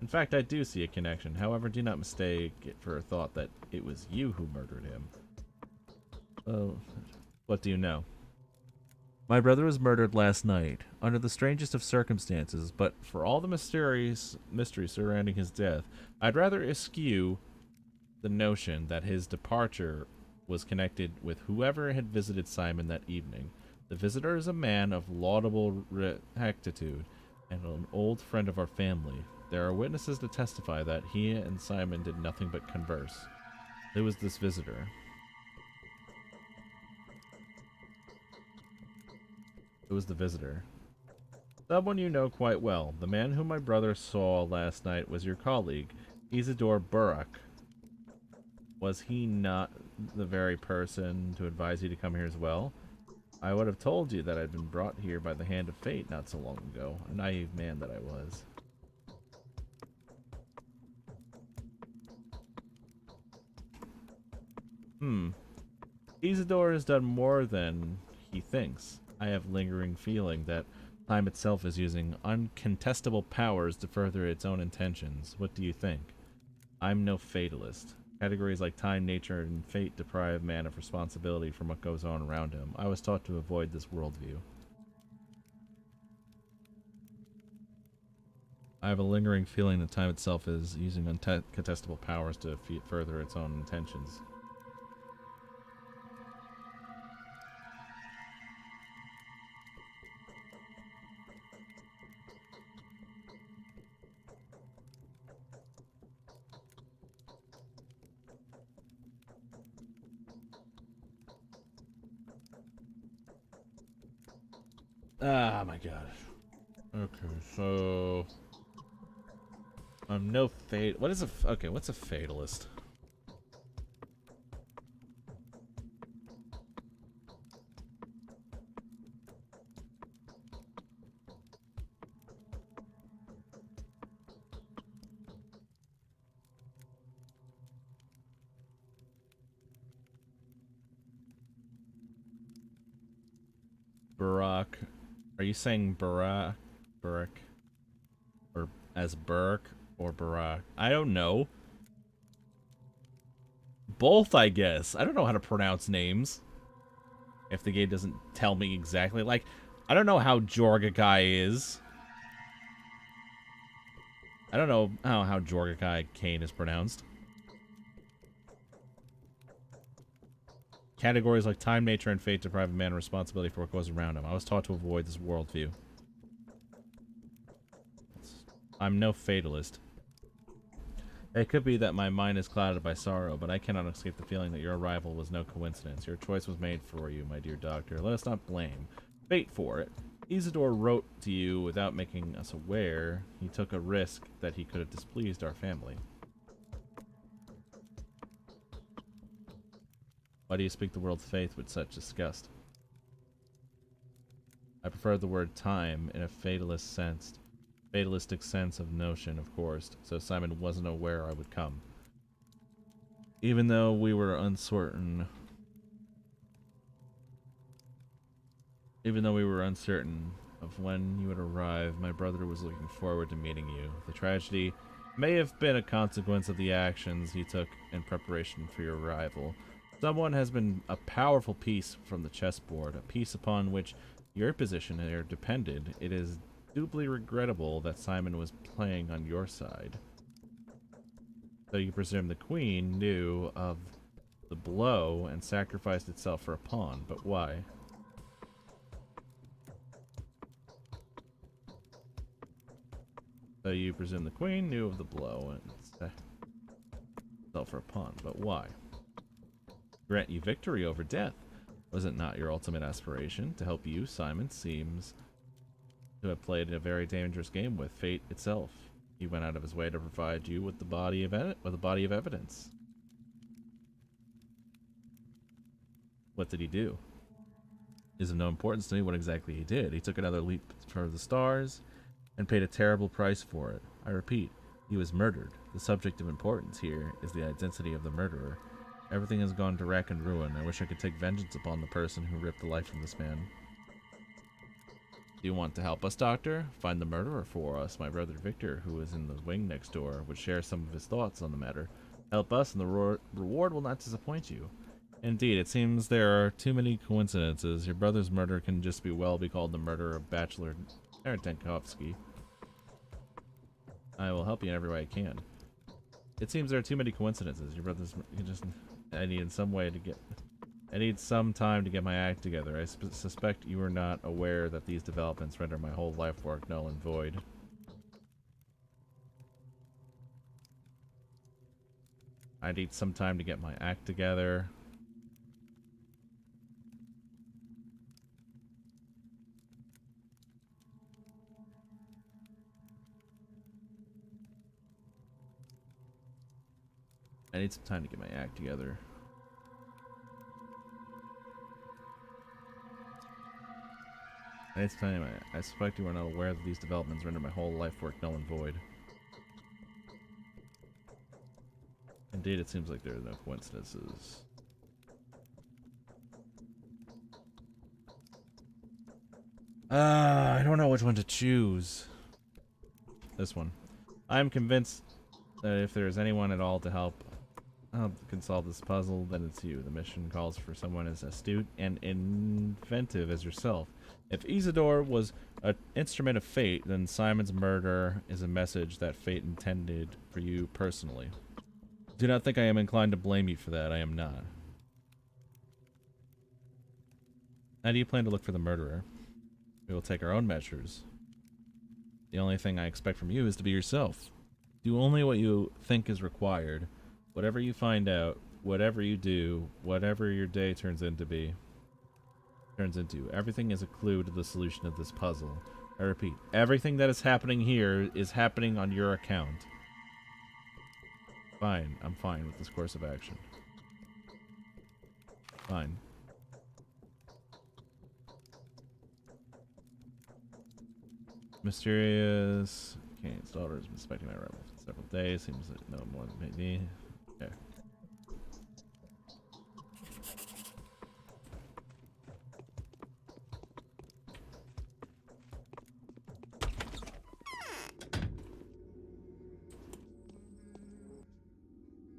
In fact, I do see a connection. However, do not mistake it for a thought that it was you who murdered him. Well, what do you know? My brother was murdered last night, under the strangest of circumstances, but for all the mystery surrounding his death, I'd rather eschew the notion that his departure was connected with whoever had visited Simon that evening. The visitor is a man of laudable rectitude and an old friend of our family. There are witnesses to testify that he and Simon did nothing but converse. Who was this visitor? Who was the visitor? Someone you know quite well. The man whom my brother saw last night was your colleague, Isidore Burrock. Was he not the very person to advise you to come here as well? I would have told you that I'd been brought here by the hand of fate not so long ago. A naive man that I was. Isidore has done more than he thinks. I have lingering feeling that time itself is using uncontestable powers to further its own intentions. What do you think? I'm no fatalist. Categories like time, nature, and fate deprive man of responsibility for what goes on around him. I was taught to avoid this worldview. I have a lingering feeling that time itself is using uncontestable powers to further its own intentions. Ah, my God. Okay, so I'm no fate. What is a okay? What's a fatalist? Barack. Are you saying Barack, or as Burke or Barack? I don't know. Both, I guess. I don't know how to pronounce names. If the game doesn't tell me exactly, like, I don't know how Jorgakai is. I don't know how Jorgakai Kane is pronounced. Categories like time, nature, and fate deprive a man of responsibility for what goes around him. I was taught to avoid this worldview. I'm no fatalist. It could be that my mind is clouded by sorrow, but I cannot escape the feeling that your arrival was no coincidence. Your choice was made for you, my dear doctor. Let us not blame fate for it. Isidore wrote to you without making us aware. He took a risk that he could have displeased our family. Why do you speak the world's faith with such disgust? I prefer the word time in a fatalistic sense of notion, of course, so Simon wasn't aware I would come. Even though we were uncertain of when you would arrive, my brother was looking forward to meeting you. The tragedy may have been a consequence of the actions he took in preparation for your arrival. Someone has been a powerful piece from the chessboard, a piece upon which your position here depended. It is doubly regrettable that Simon was playing on your side. So you presume the queen knew of the blow and sacrificed itself for a pawn, but why? So you presume the queen knew of the blow and itself for a pawn, but why? grant you victory over death. Was it not your ultimate aspiration to help you? Simon seems to have played a very dangerous game with fate itself. He went out of his way to provide you with the body of evidence. What did he do? Is of no importance to me what exactly he did. He took another leap for the stars and paid a terrible price for it. I repeat, he was murdered. The subject of importance here is the identity of the murderer. Everything has gone to wreck and ruin. I wish I could take vengeance upon the person who ripped the life from this man. Do you want to help us, Doctor? Find the murderer for us. My brother Victor, who is in the wing next door, would share some of his thoughts on the matter. Help us, and the reward will not disappoint you. Indeed, it seems there are too many coincidences. Your brother's murder can just be called the murder of Bachelor Erentenkovsky. I will help you in every way I can. It seems there are too many coincidences. Your brother's... I need some time to get my act together. I suspect you are not aware that these developments render my whole life work null and void. I need some time to get my act together. I need some time to get my act together. I suspect you are not aware that these developments render my whole life work null and void. Indeed, it seems like there are no coincidences. I don't know which one to choose. This one. I am convinced that if there is anyone at all to help can solve this puzzle, then it's you. The mission calls for someone as astute and inventive as yourself. If Isidore was an instrument of fate, then Simon's murder is a message that fate intended for you personally. Do not think I am inclined to blame you for that. I am not. How do you plan to look for the murderer? We will take our own measures. The only thing I expect from you is to be yourself. Do only what you think is required. Whatever you find out, whatever you do, whatever your day turns into, everything is a clue to the solution of this puzzle. I repeat, everything that is happening here is happening on your account. Fine, I'm fine with this course of action. Fine. Mysterious. Kane's daughter has been suspecting my arrival for several days. Seems that no more than me. Okay.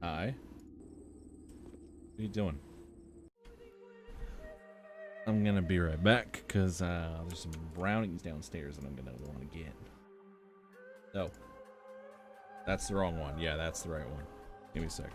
Hi. What are you doing? I'm gonna be right back because there's some brownies downstairs that I'm gonna want to get. Oh, that's the wrong one. Yeah, that's the right one. Give me a second.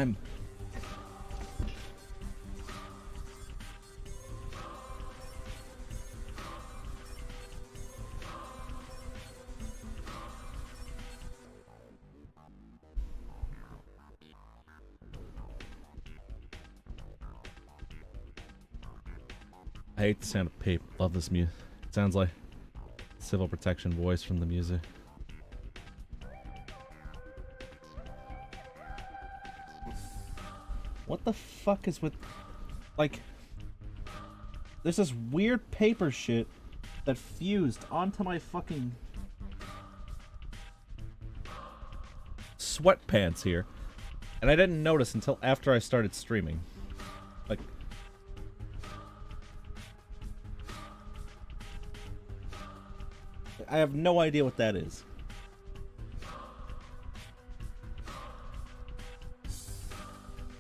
I'm... I hate the sound of paper. Love this music. It sounds like civil protection voice from the music. What the fuck is with... Like... There's this weird paper shit that fused onto my fucking... sweatpants here. And I didn't notice until after I started streaming. Like... I have no idea what that is.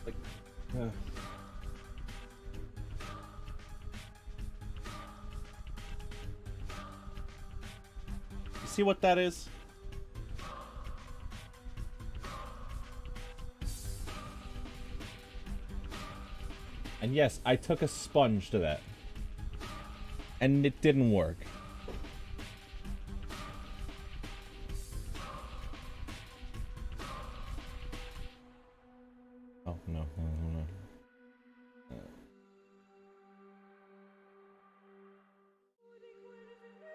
Like, you see what that is? And yes, I took a sponge to that. And it didn't work. Oh, no.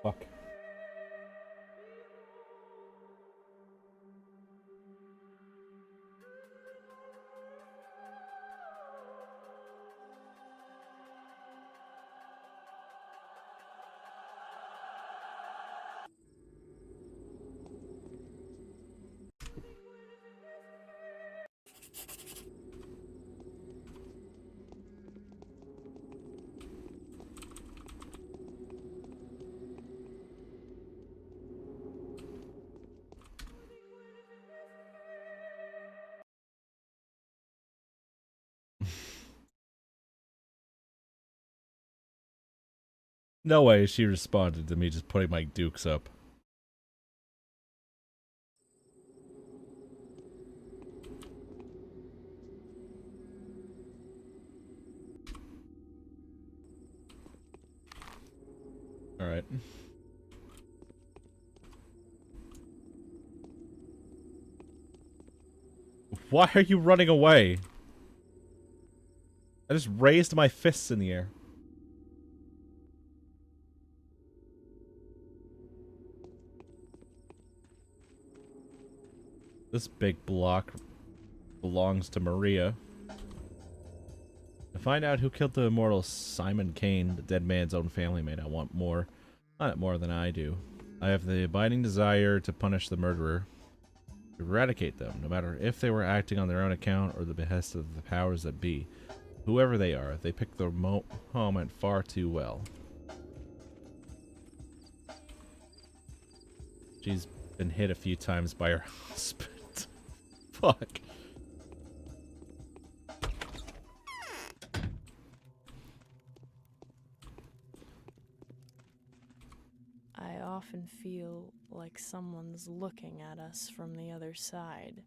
Fuck. No way she responded to me just putting my dukes up. Alright. Why are you running away? I just raised my fists in the air. This big block belongs to Maria. To find out who killed the immortal Simon Kane, the dead man's own family may not want more. Not more than I do. I have the abiding desire to punish the murderer. Eradicate them, no matter if they were acting on their own account or the behest of the powers that be. Whoever they are, they picked their moment far too well. She's been hit a few times by her husband. Fuck. I often feel like someone's looking at us from the other side.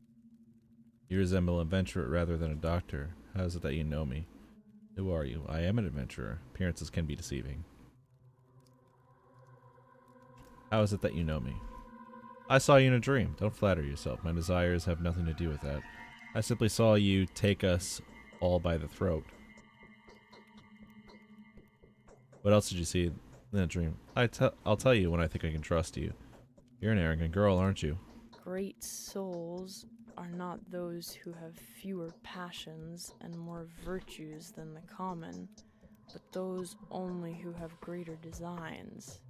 You resemble an adventurer rather than a doctor. How is it that you know me? Who are you? I am an adventurer. Appearances can be deceiving. How is it that you know me? I saw you in a dream. Don't flatter yourself. My desires have nothing to do with that. I simply saw you take us all by the throat. What else did you see in a dream? I'll tell you when I think I can trust you. You're an arrogant girl, aren't you? Great souls are not those who have fewer passions and more virtues than the common, but those only who have greater designs.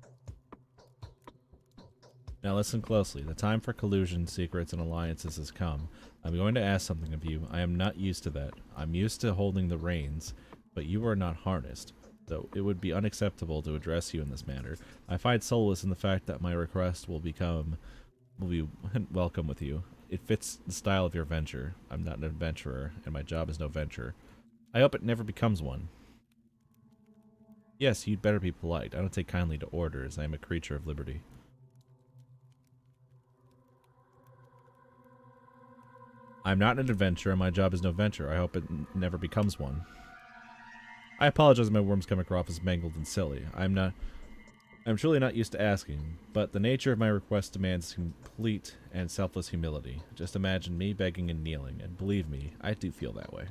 Now listen closely. The time for collusion, secrets, and alliances has come. I'm going to ask something of you. I am not used to that. I'm used to holding the reins, but you are not harnessed. Though it would be unacceptable to address you in this manner. I find solace in the fact that my request will be welcome with you. It fits the style of your venture. I'm not an adventurer, and my job is no venture. I hope it never becomes one. Yes, you'd better be polite. I don't take kindly to orders. I am a creature of liberty. I'm not an adventurer, and my job is no venture. I hope it never becomes one. I apologize if my words come across as mangled and silly. I'm truly not used to asking, but the nature of my request demands complete and selfless humility. Just imagine me begging and kneeling, and believe me, I do feel that way.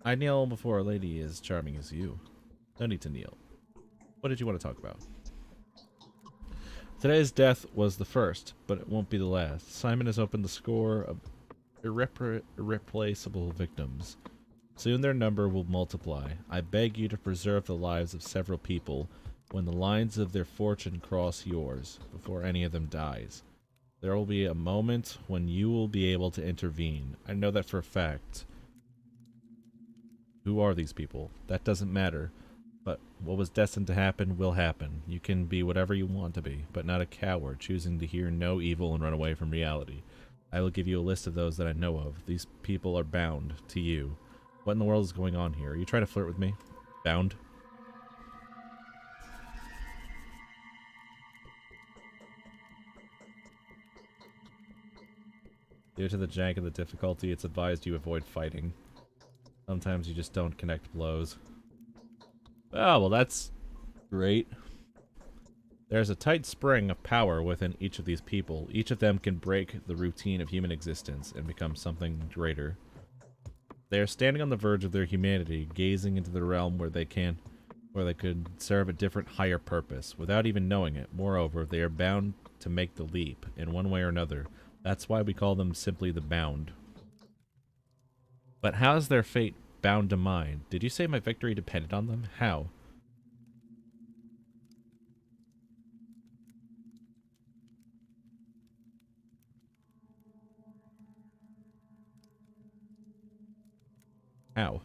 I kneel before a lady as charming as you. No need to kneel. What did you want to talk about? Today's death was the first, but it won't be the last. Simon has opened the score of irreplaceable victims. Soon their number will multiply. I beg you to preserve the lives of several people when the lines of their fortune cross yours, before any of them dies. There will be a moment when you will be able to intervene. I know that for a fact. Who are these people? That doesn't matter. But what was destined to happen will happen. You can be whatever you want to be, but not a coward choosing to hear no evil and run away from reality. I will give you a list of those that I know of. These people are bound to you. What in the world is going on here? Are you trying to flirt with me? Bound? Due to the jank and the difficulty, it's advised you avoid fighting. Sometimes you just don't connect blows. Oh, well that's great. There's a tight spring of power within each of these people. Each of them can break the routine of human existence and become something greater. They are standing on the verge of their humanity, gazing into the realm where they could serve a different, higher purpose, without even knowing it. Moreover, they are bound to make the leap, in one way or another. That's why we call them simply the Bound. But how is their fate bound to mine? Did you say my victory depended on them? How? How?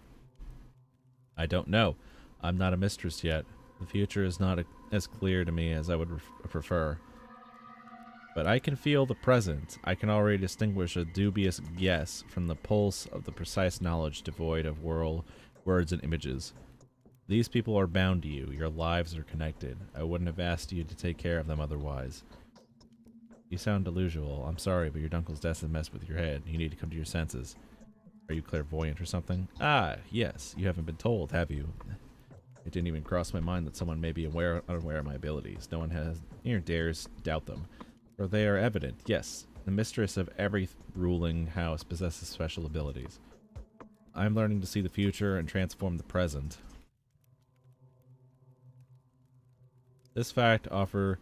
I don't know. I'm not a mistress yet. The future is not as clear to me as I would prefer. But I can feel the present. I can already distinguish a dubious guess from the pulse of the precise knowledge devoid of words and images. These people are bound to you. Your lives are connected. I wouldn't have asked you to take care of them otherwise. You sound delusional. I'm sorry, but your uncle's death has messed with your head. You need to come to your senses. Are you clairvoyant or something? Ah, yes. You haven't been told, have you? It didn't even cross my mind that someone may be unaware of my abilities. No one dares doubt them. For they are evident, yes. The mistress of every ruling house possesses special abilities. I'm learning to see the future and transform the present. This fact offers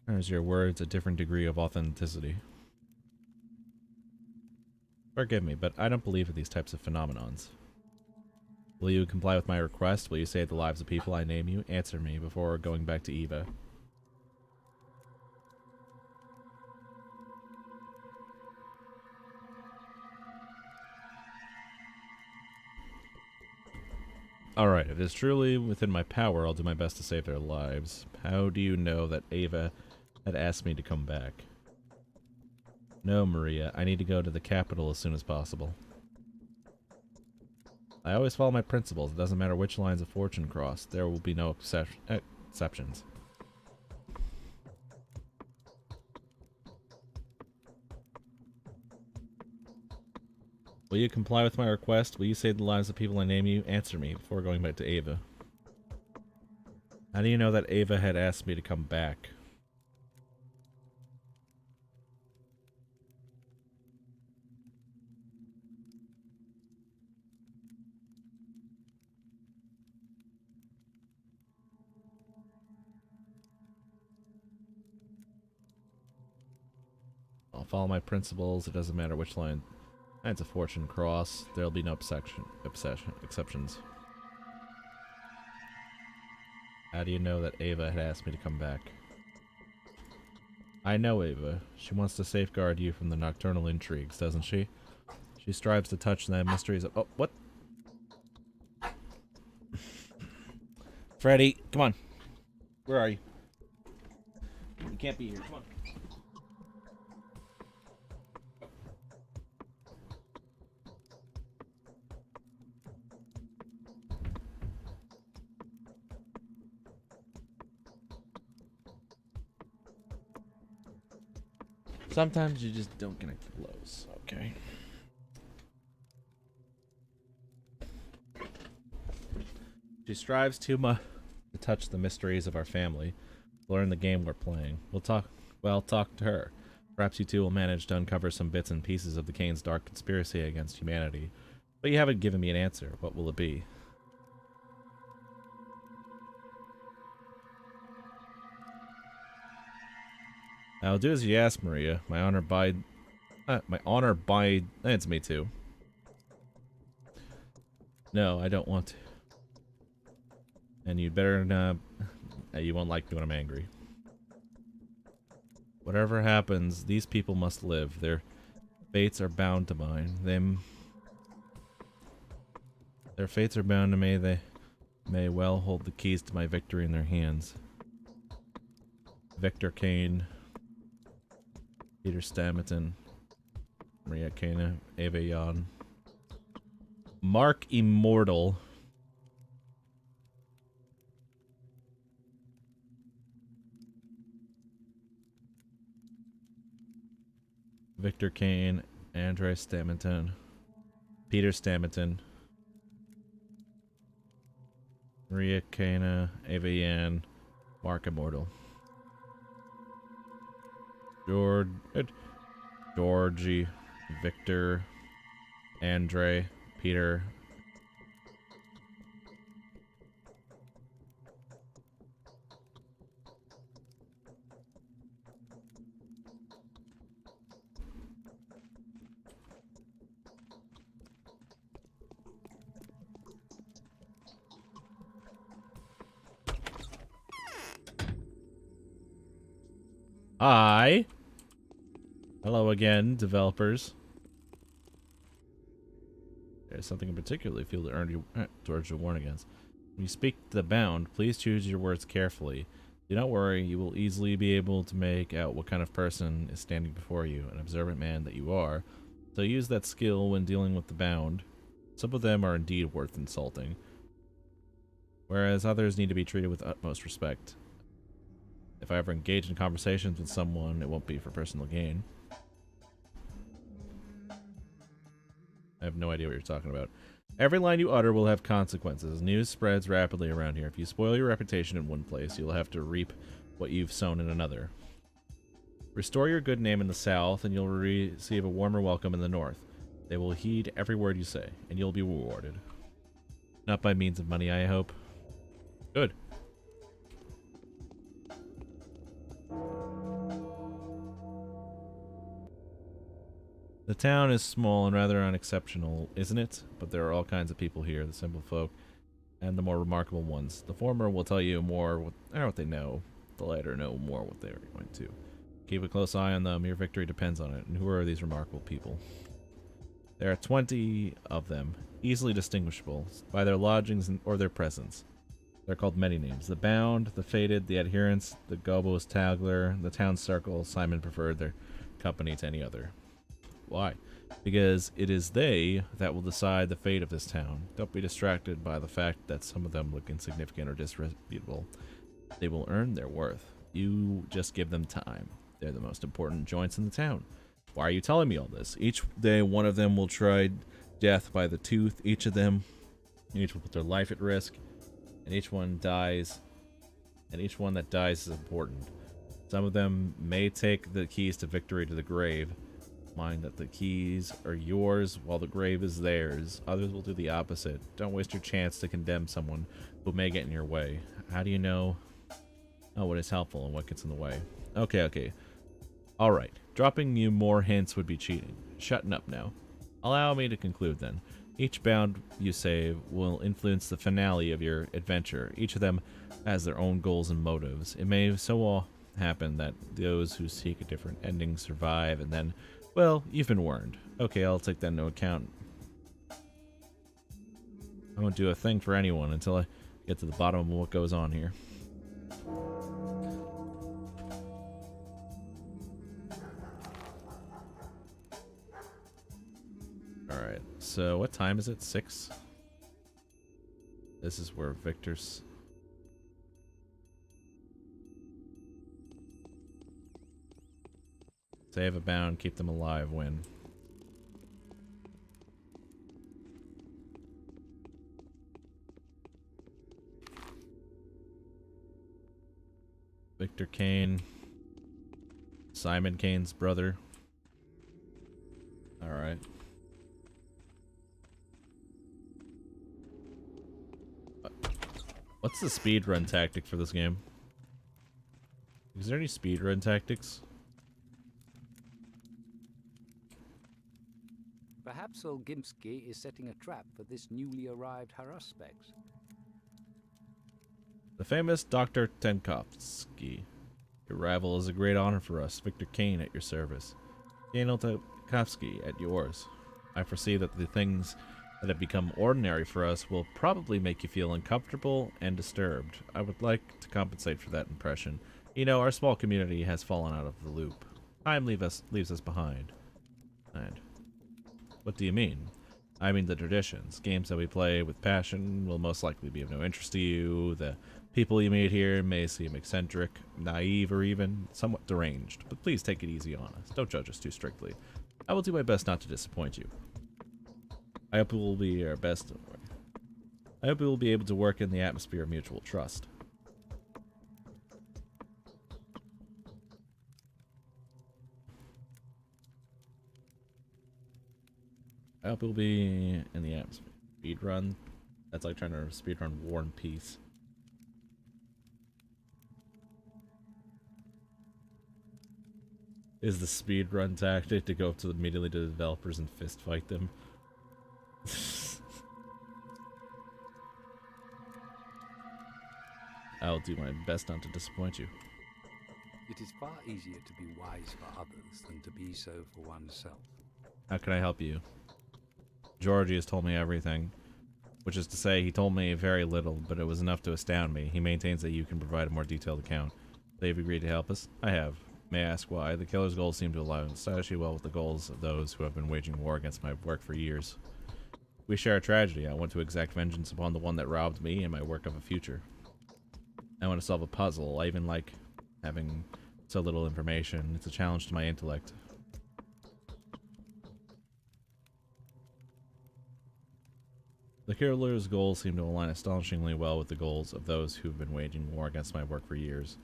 your words a different degree of authenticity. Forgive me, but I don't believe in these types of phenomenons. Will you comply with my request? Will you save the lives of people I name you? Answer me before going back to Eva. Alright, if it is truly within my power, I'll do my best to save their lives. How do you know that Ava had asked me to come back? No, Maria, I need to go to the capital as soon as possible. I always follow my principles. It doesn't matter which lines of fortune cross. There will be no exceptions. Will you comply with my request? Will you save the lives of people I name you? Answer me before going back to Ava. How do you know that Ava had asked me to come back? I'll follow my principles. It doesn't matter which lines of fortune cross. There'll be no exceptions. How do you know that Ava had asked me to come back? I know Ava. She wants to safeguard you from the nocturnal intrigues, doesn't she? She strives to touch the mysteries of— oh, what? Freddy, come on. Where are you? You can't be here. Come on. Sometimes you just don't connect the blows. Okay. She strives too much to touch the mysteries of our family, learn the game we're playing. Talk to her. Perhaps you two will manage to uncover some bits and pieces of the Kane's dark conspiracy against humanity. But you haven't given me an answer. What will it be? I'll do as you ask, Maria. My honor bides me too. No, I don't want to. And you'd better you won't like me when I'm angry. Whatever happens, these people must live. Their fates are bound to mine. Their fates are bound to me. They may well hold the keys to my victory in their hands. Victor Kane, Peter Stammerton, Maria Kana, Ava Jan, Mark Immortal, Victor Kane, Andre Stammerton, Peter Stammerton, Maria Kana, Ava Yan, Mark Immortal. Georgie, Victor, Andre, Peter. Hi. Hello again, developers. There's something in particular you feel to earn towards your warn against. When you speak to the bound, please choose your words carefully. Do not worry, you will easily be able to make out what kind of person is standing before you, an observant man that you are. So use that skill when dealing with the bound. Some of them are indeed worth insulting, whereas others need to be treated with utmost respect. If I ever engage in conversations with someone, it won't be for personal gain. I have no idea what you're talking about. Every line you utter will have consequences. News spreads rapidly around here. If you spoil your reputation in one place, you'll have to reap what you've sown in another. Restore your good name in the south, and you'll receive a warmer welcome in the north. They will heed every word you say, and you'll be rewarded. Not by means of money, I hope. Good. The town is small and rather unexceptional, isn't it? But there are all kinds of people here, the simple folk and the more remarkable ones. The former will tell you more what they know. The latter know more what they are going to. Keep a close eye on them. Your victory depends on it. And who are these remarkable people? There are 20 of them, easily distinguishable by their lodgings or their presence. They're called many names. The Bound, the Fated, the Adherents, the Gobos Tagler, the Town Circle. Simon preferred their company to any other. Why? Because it is they that will decide the fate of this town. Don't be distracted by the fact that some of them look insignificant or disreputable. They will earn their worth. You just give them time. They're the most important joints in the town. Why are you telling me all this? Each day one of them will try death by the tooth. Each will put their life at risk. And each one dies. And each one that dies is important. Some of them may take the keys to victory to the grave. Mind that the keys are yours while the grave is theirs. Others will do the opposite. Don't waste your chance to condemn someone who may get in your way. How do you know what is helpful and what gets in the way? Okay. Alright. Dropping you more hints would be cheating. Shutting up now. Allow me to conclude then. Each bound you save will influence the finale of your adventure. Each of them has their own goals and motives. It may so happen that those who seek a different ending survive and then, well, you've been warned. Okay, I'll take that into account. I won't do a thing for anyone until I get to the bottom of what goes on here. Alright, so what time is it? 6? This is where Victor's... Save a bound, keep them alive, win. Victor Kane. Simon Kane's brother. Alright. What's the speedrun tactic for this game? Is there any speedrun tactics? Perhaps old Gimsky is setting a trap for this newly arrived Haruspect. The famous Dr. Tenkovsky. Your arrival is a great honor for us. Victor Kane at your service. Daniel Tenkovsky at yours. I foresee that the things that have become ordinary for us will probably make you feel uncomfortable and disturbed. I would like to compensate for that impression. You know, our small community has fallen out of the loop. Time leaves us behind. And what do you mean? I mean the traditions. Games that we play with passion will most likely be of no interest to you. The people you meet here may seem eccentric, naive, or even somewhat deranged. But please take it easy on us. Don't judge us too strictly. I will do my best not to disappoint you. I hope we will be our best. I hope we will be able to work in the atmosphere of mutual trust. I hope we'll be in the atmosphere. Speedrun? That's like trying to speedrun War and Peace. Is the speedrun tactic to go up to immediately to the developers and fist fight them? I'll do my best not to disappoint you. It is far easier to be wise for others than to be so for oneself. How can I help you? Georgie has told me everything. Which is to say, he told me very little, but it was enough to astound me. He maintains that you can provide a more detailed account. They've agreed to help us? I have. May I ask why? The killer's goals seem to align especially well with the goals of those who have been waging war against my work for years. We share a tragedy. I want to exact vengeance upon the one that robbed me and my work of a future. I want to solve a puzzle. I even like having so little information. It's a challenge to my intellect. The killer's goals seem to align astonishingly well with the goals of those who've been waging war against my work for years.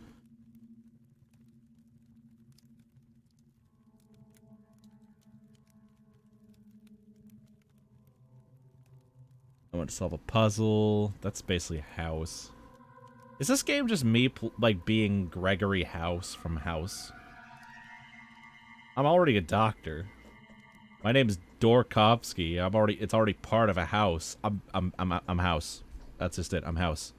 I want to solve a puzzle. That's basically House. Is this game just me, like, being Gregory House from House? I'm already a doctor. My name's Dorkovsky. It's already part of a house. I'm House. That's just it. I'm House.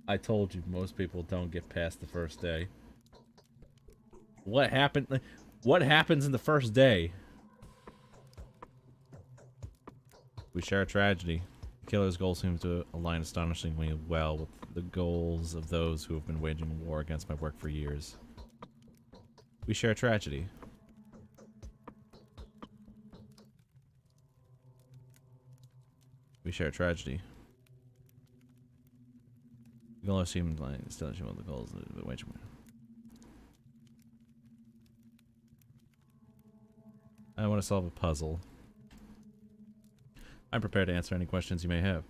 I told you most people don't get past the first day. What happened? What happens in the first day? We share a tragedy. The killer's goals seem to align astonishingly well with the goals of those who have been waging war against my work for years. We share a tragedy. We share a tragedy. The goal seems like astonishing with the goals of the waging war. I want to solve a puzzle. I'm prepared to answer any questions you may have.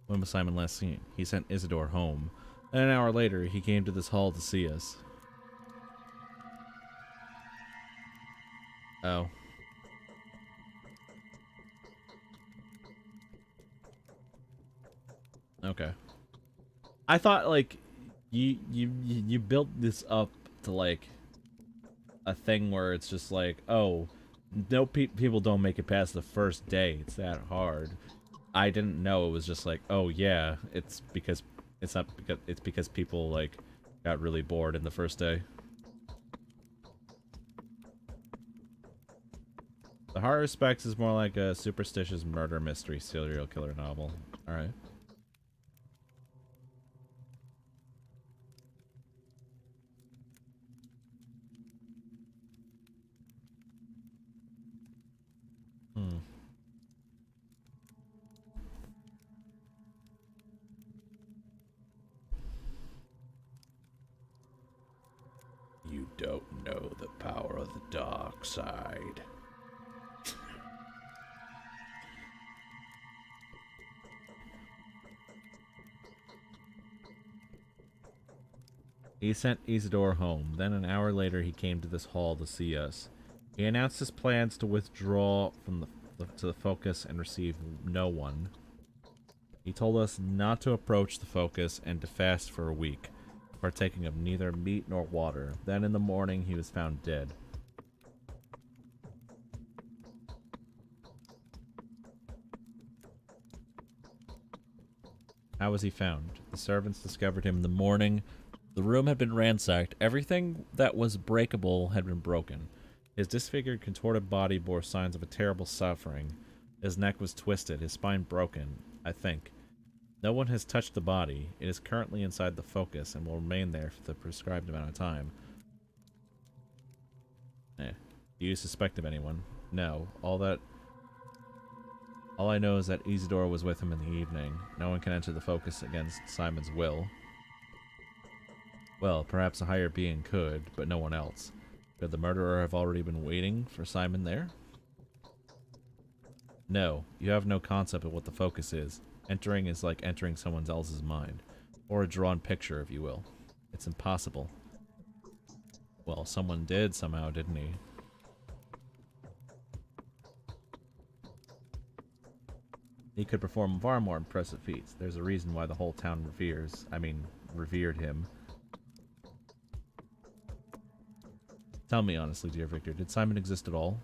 When was Simon last seen? He sent Isidore home. And an hour later, he came to this hall to see us. Oh. Okay. I thought, like, you built this up to, like, a thing where it's just like, oh, no people don't make it past the first day. It's that hard. I didn't know it was just like, oh yeah, it's because people like got really bored in the first day. The Horror Specs is more like a superstitious murder mystery serial killer novel. All right. don't know the power of the dark side. He sent Isidore home. Then an hour later he came to this hall to see us. He announced his plans to withdraw from to the focus and receive no one. He told us not to approach the focus and to fast for a week, partaking of neither meat nor water. Then in the morning he was found dead. How was he found? The servants discovered him in the morning. The room had been ransacked. Everything that was breakable had been broken. His disfigured, contorted body bore signs of a terrible suffering. His neck was twisted, his spine broken, I think. No one has touched the body. It is currently inside the focus and will remain there for the prescribed amount of time. Do you suspect of anyone? No. All I know is that Isidore was with him in the evening. No one can enter the focus against Simon's will. Well, perhaps a higher being could, but no one else. Could the murderer have already been waiting for Simon there? No, you have no concept of what the focus is. Entering is like entering someone else's mind. Or a drawn picture, if you will. It's impossible. Well, someone did somehow, didn't he? He could perform far more impressive feats. There's a reason why the whole town revered him. Tell me honestly, dear Victor, did Simon exist at all?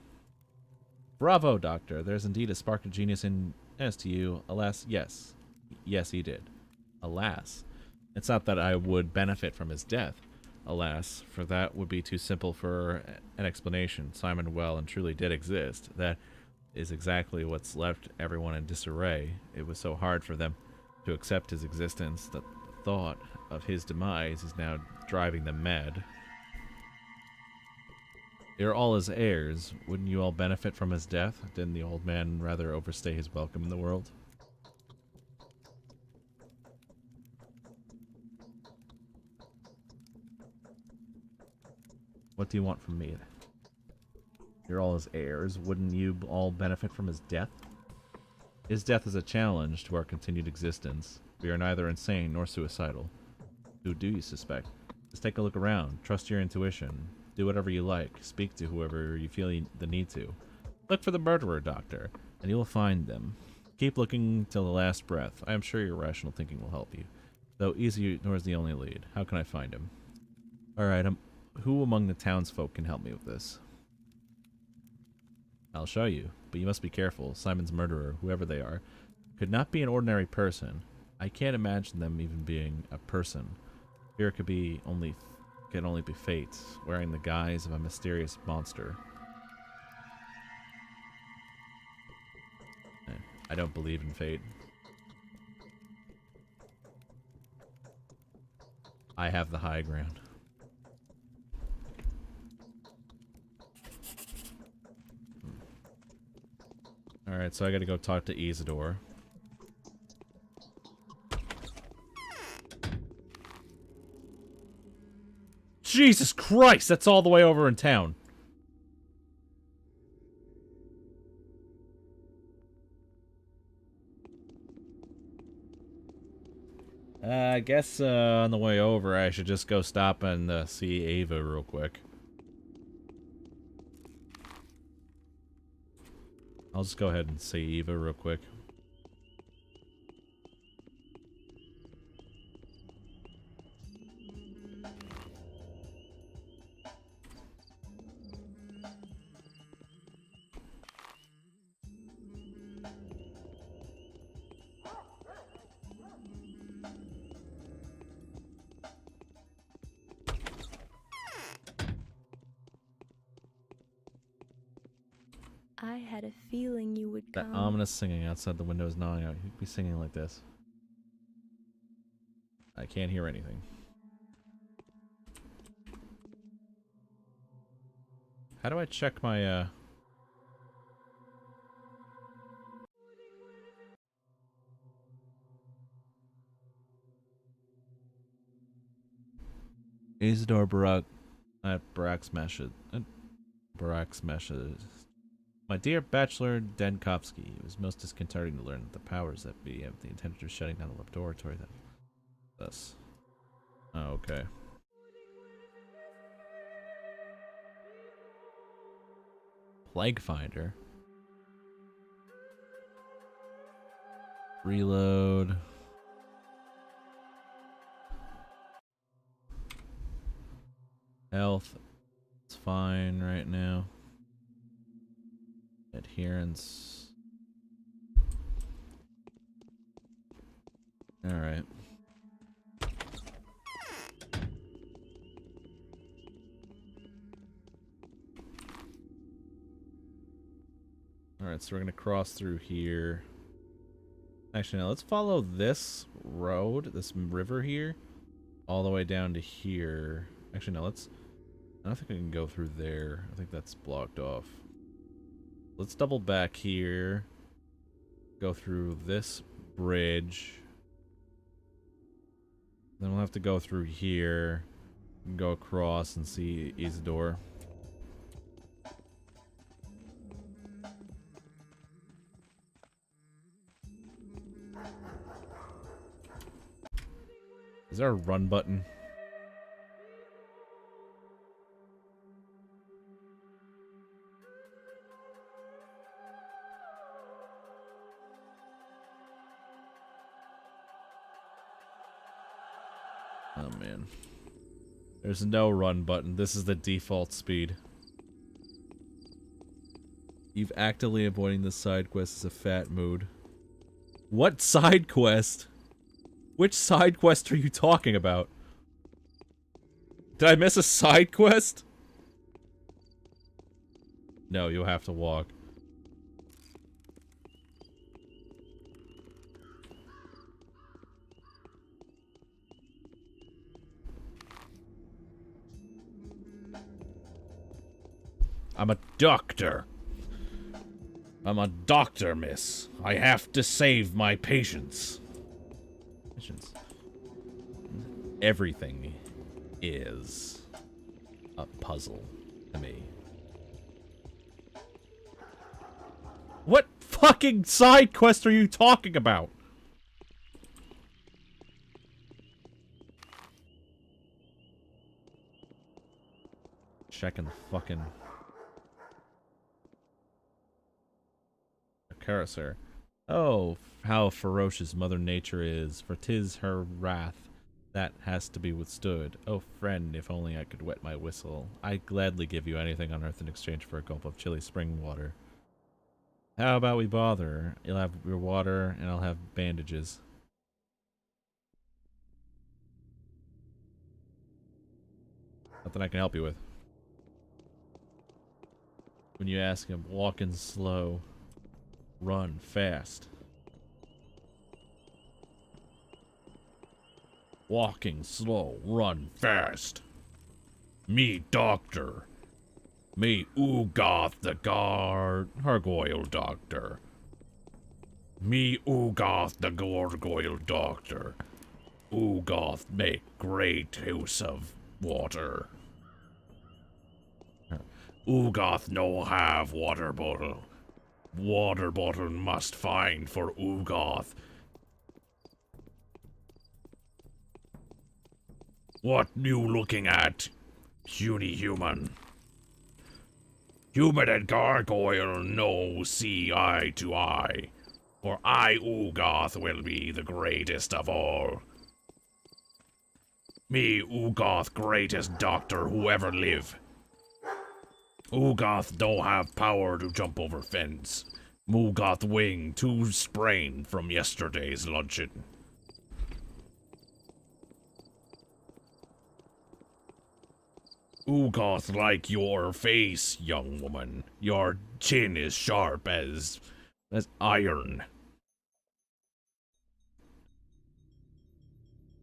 Bravo, Doctor. There's indeed a spark of genius in as to you. Alas, yes. Yes, he did. Alas. It's not that I would benefit from his death. Alas, for that would be too simple for an explanation. Simon well and truly did exist. That is exactly what's left everyone in disarray. It was so hard for them to accept his existence that the thought of his demise is now driving them mad. You're all his heirs. Wouldn't you all benefit from his death? Didn't the old man rather overstay his welcome in the world? What do you want from me? You're all his heirs. Wouldn't you all benefit from his death? His death is a challenge to our continued existence. We are neither insane nor suicidal. Who do you suspect? Just take a look around. Trust your intuition. Do whatever you like. Speak to whoever you feel the need to. Look for the murderer, Doctor, and you will find them. Keep looking till the last breath. I am sure your rational thinking will help you. Though Isidore is the only lead. How can I find him? Alright, who among the townsfolk can help me with this? I'll show you, but you must be careful. Simon's murderer, whoever they are, could not be an ordinary person. I can't imagine them even being a person. Here could only be fate, wearing the guise of a mysterious monster. I don't believe in fate. I have the high ground. Alright, so I gotta go talk to Isidore. Jesus Christ, that's all the way over in town. I guess on the way over I should just go stop and see Ava real quick. I'll just go ahead and see Eva real quick. I had a feeling you would That come. ominous singing outside the window is gnawing out. You'd be singing like this. I can't hear anything. How do I check my, Isidore Barak At My dear Bachelor Denkovsky, it was most disconcerting to learn that the powers that be have the intention of shutting down the laboratory that us. Oh, okay. Plague Finder. Reload. Health. It's fine right now. Adherence. Alright. Alright, so we're gonna cross through here. Actually, now let's follow this road, this river here, all the way down to here. Actually, no, I don't think I can go through there. I think that's blocked off. Let's double back here. Go through this bridge. Then we'll have to go through here. And go across and see Isidore. Is there a run button? Oh man. There's no run button. This is the default speed. You've actively avoiding this side quest is a fat mood. What side quest? Which side quest are you talking about? Did I miss a side quest? No, you'll have to walk. I'm a doctor. I'm a doctor, miss. I have to save my patients. Everything is a puzzle to me. What fucking side quest are you talking about? Checking the fucking cursor. Oh, how ferocious Mother Nature is, for 'tis her wrath that has to be withstood. Oh, friend, if only I could wet my whistle. I'd gladly give you anything on earth in exchange for a gulp of chilly spring water. How about we bother? You'll have your water, and I'll have bandages. Nothing I can help you with. When you ask him, walking slow, run fast. Walking slow, run fast. Me doctor. Me Ugoth the gargoyle doctor. Me Ugoth the gargoyle doctor. Ugoth make great use of water. Ugoth no have water bottle. Water bottle must find for Ugoth. What you looking at, puny human? Human and gargoyle no see eye to eye, for I, Ugoth, will be the greatest of all. Me, Ugoth, greatest doctor who ever live. Ugoth don't have power to jump over fence. Ugoth wing too sprained from yesterday's luncheon. Ugoth like your face, young woman. Your chin is sharp as iron.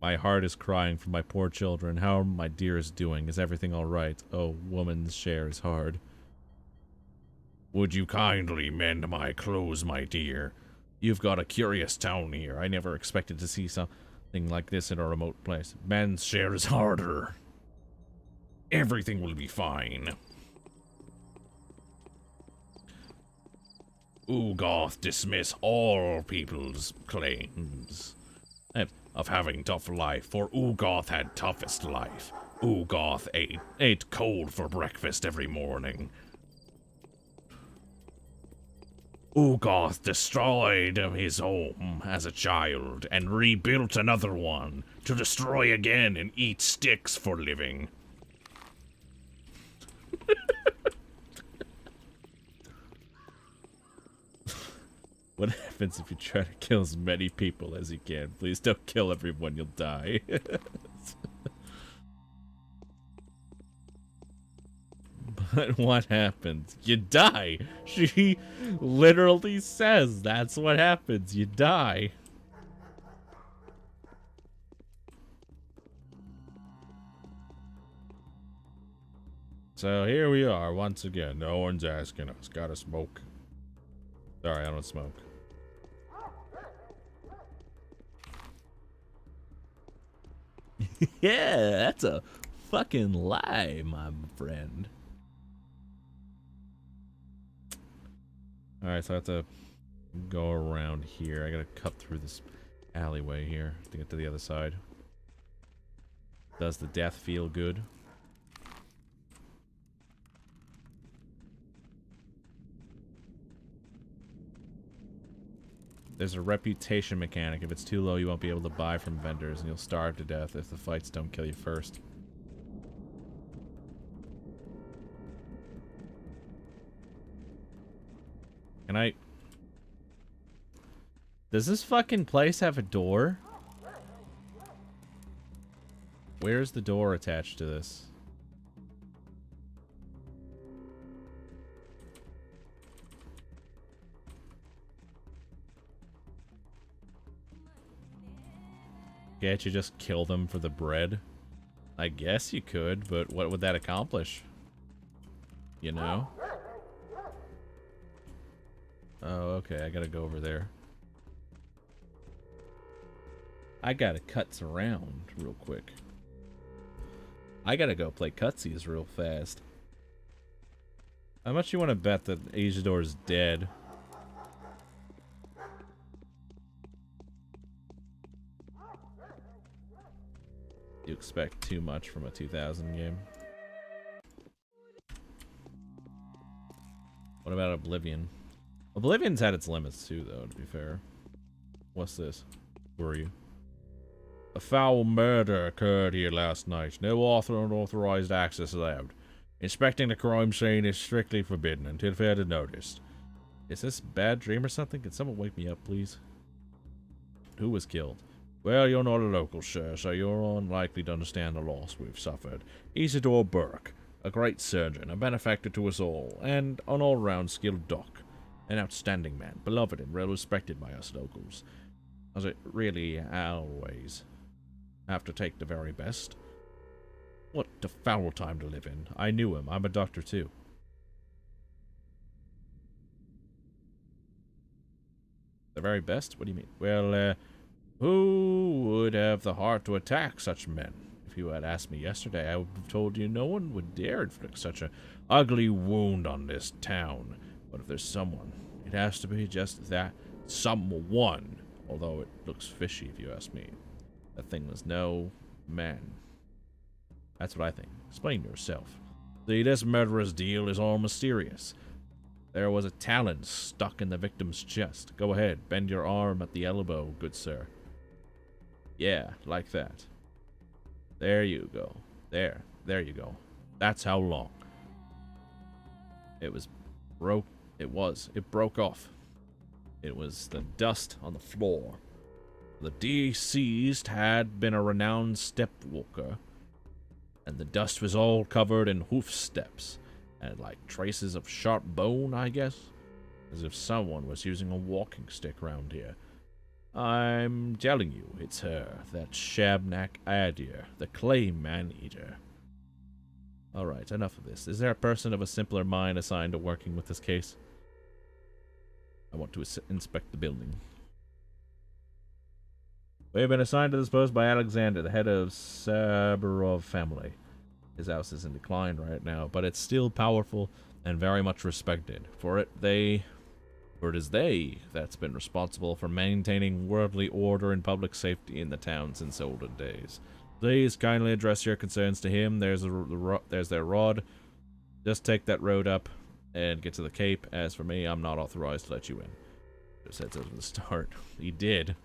My heart is crying for my poor children. How are my dearest doing? Is everything all right? Oh, woman's share is hard. Would you kindly mend my clothes, my dear? You've got a curious town here. I never expected to see something like this in a remote place. Man's share is harder. Everything will be fine. Ugoth dismiss all people's claims of having tough life, for Ugoth had toughest life. Ugoth ate cold for breakfast every morning. Ugoth destroyed his home as a child and rebuilt another one to destroy again and eat sticks for living. What happens if you try to kill as many people as you can? Please don't kill everyone, you'll die. But what happens? You die. She literally says that's what happens. You die. So here we are once again. No one's asking us. Gotta smoke. Sorry, I don't smoke. Yeah, that's a fucking lie, my friend. Alright, so I have to go around here. I gotta cut through this alleyway here to get to the other side. Does the death feel good? There's a reputation mechanic. If it's too low, you won't be able to buy from vendors, and you'll starve to death if the fights don't kill you first. Can I... Does this fucking place have a door? Where's the door attached to this? Can't you just kill them for the bread? I guess you could, but what would that accomplish? You know? Oh, okay, I gotta go over there. I gotta cuts around real quick. I gotta go play cutsies real fast. How much you want to bet that Isidor's dead? You expect too much from a 2000 game. What about Oblivion? Oblivion's had its limits too, though, to be fair. What's this? Who are you? A foul murder occurred here last night. No unauthorized access allowed. Inspecting the crime scene is strictly forbidden until further notice. Is this a bad dream or something? Can someone wake me up, please? Who was killed? Well, you're not a local, sir, so you're unlikely to understand the loss we've suffered. Isidore Burke, a great surgeon, a benefactor to us all, and an all-round skilled doc. An outstanding man, beloved and well respected by us locals. As it really always have to take the very best. What a foul time to live in. I knew him. I'm a doctor, too. The very best? What do you mean? Well, who would have the heart to attack such men? If you had asked me yesterday, I would have told you no one would dare inflict such an ugly wound on this town. But if there's someone, it has to be just that someone. Although it looks fishy if you ask me. That thing was no man. That's what I think. Explain yourself. See, this murderer's deal is all mysterious. There was a talon stuck in the victim's chest. Go ahead, bend your arm at the elbow, good sir. Yeah, like that. There you go. There you go. That's how long. It broke off. It was the dust on the floor. The deceased had been a renowned step walker, and the dust was all covered in hoof steps, and like traces of sharp bone, I guess, as if someone was using a walking stick around here. I'm telling you, it's her, that Shabnak Adir, the clay man-eater. Alright, enough of this. Is there a person of a simpler mind assigned to working with this case? I want to inspect the building. We have been assigned to this post by Alexander, the head of Saburov family. His house is in decline right now, but it's still powerful and very much respected. For it is they that's been responsible for maintaining worldly order and public safety in the town since olden days. Please kindly address your concerns to him. There's their rod. Just take that road up and get to the Cape. As for me, I'm not authorized to let you in. Just said so from the start. He did.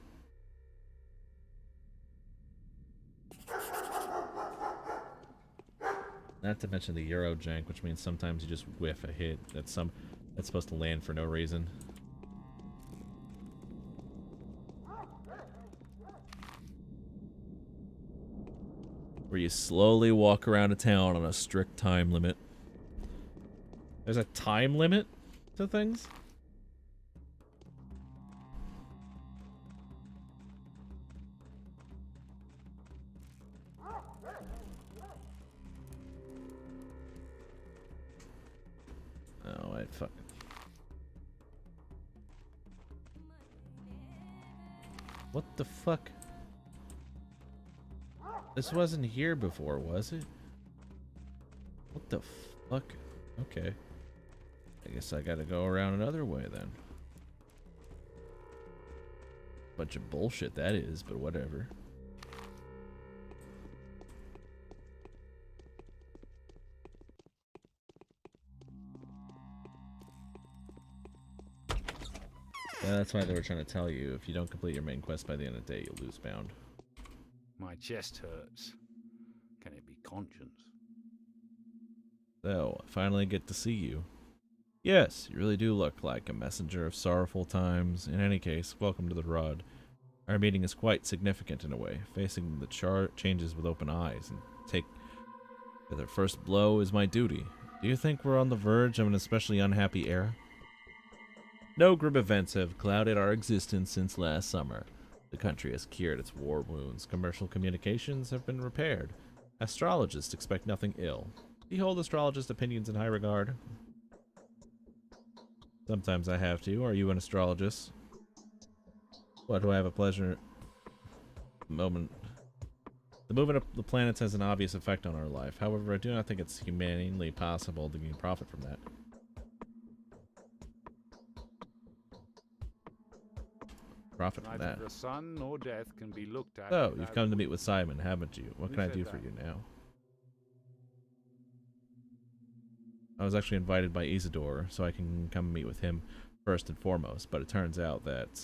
Not to mention the Euro jank, which means sometimes you just whiff a hit that's supposed to land for no reason. Where you slowly walk around a town on a strict time limit. There's a time limit to things? Oh, I fucking... What the fuck? This wasn't here before, was it? What the fuck? Okay. I guess I gotta go around another way then. Bunch of bullshit that is, but whatever. Yeah, that's why they were trying to tell you, if you don't complete your main quest by the end of the day, you'll lose bound. My chest hurts. Can it be conscience? So, I finally get to see you. Yes, you really do look like a messenger of sorrowful times. In any case, welcome to the Rod. Our meeting is quite significant in a way. Facing the changes with open eyes and take their first blow is my duty. Do you think we're on the verge of an especially unhappy era? No grim events have clouded our existence since last summer. The country has cured its war wounds. Commercial communications have been repaired. Astrologists expect nothing ill. Do you hold astrologist opinions in high regard? Sometimes I have to. Are you an astrologist? What, do I have a pleasure moment? The movement of the planets has an obvious effect on our life. However, I do not think it's humanely possible to gain profit from that. Profit from that. Neither the sun nor death can be looked at. So, you've come to meet with Simon, haven't you? What can I do for you now? I was actually invited by Isidore, so I can come meet with him first and foremost, but it turns out that...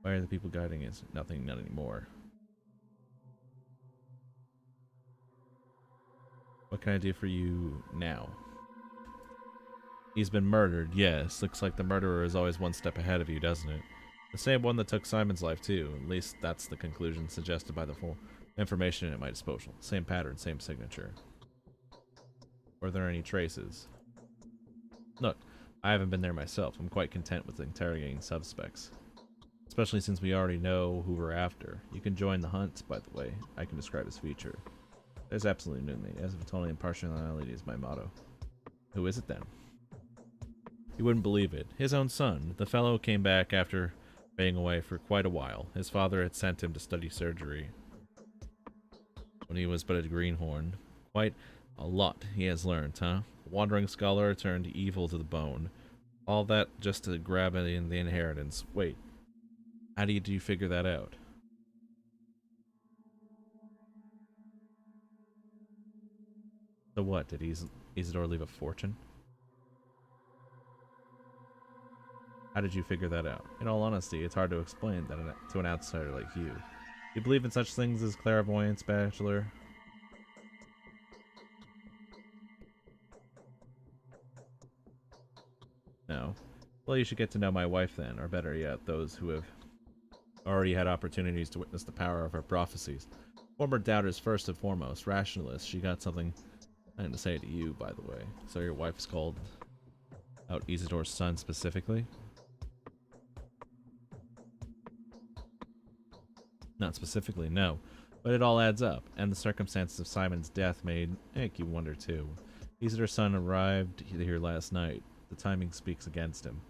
Why are the people guiding us? Nothing, not anymore. What can I do for you now? He's been murdered, yes. Looks like the murderer is always one step ahead of you, doesn't it? The same one that took Simon's life, too. At least that's the conclusion suggested by the full information at my disposal. Same pattern, same signature. Were there any traces? Look, I haven't been there myself. I'm quite content with interrogating suspects. Especially since we already know who we're after. You can join the hunt, by the way. I can describe his feature. There's absolutely nothing. As if totally impartiality is my motto. Who is it then? You wouldn't believe it. His own son. The fellow came back after being away for quite a while. His father had sent him to study surgery when he was but a greenhorn. Quite a lot he has learned, huh? A wandering scholar turned evil to the bone. All that just to grab in the inheritance. Wait. How do you figure that out? So what? Did Isidore leave a fortune? How did you figure that out? In all honesty, it's hard to explain that to an outsider like you. You believe in such things as clairvoyance, bachelor? No. Well, you should get to know my wife then, or better yet, those who have already had opportunities to witness the power of her prophecies. Former doubters first and foremost, rationalists. She got something to say to you, by the way. So your wife's called out Isidore's son specifically? Not specifically, no. But it all adds up, and the circumstances of Simon's death make you wonder too. Isidore's son arrived here last night. The timing speaks against him.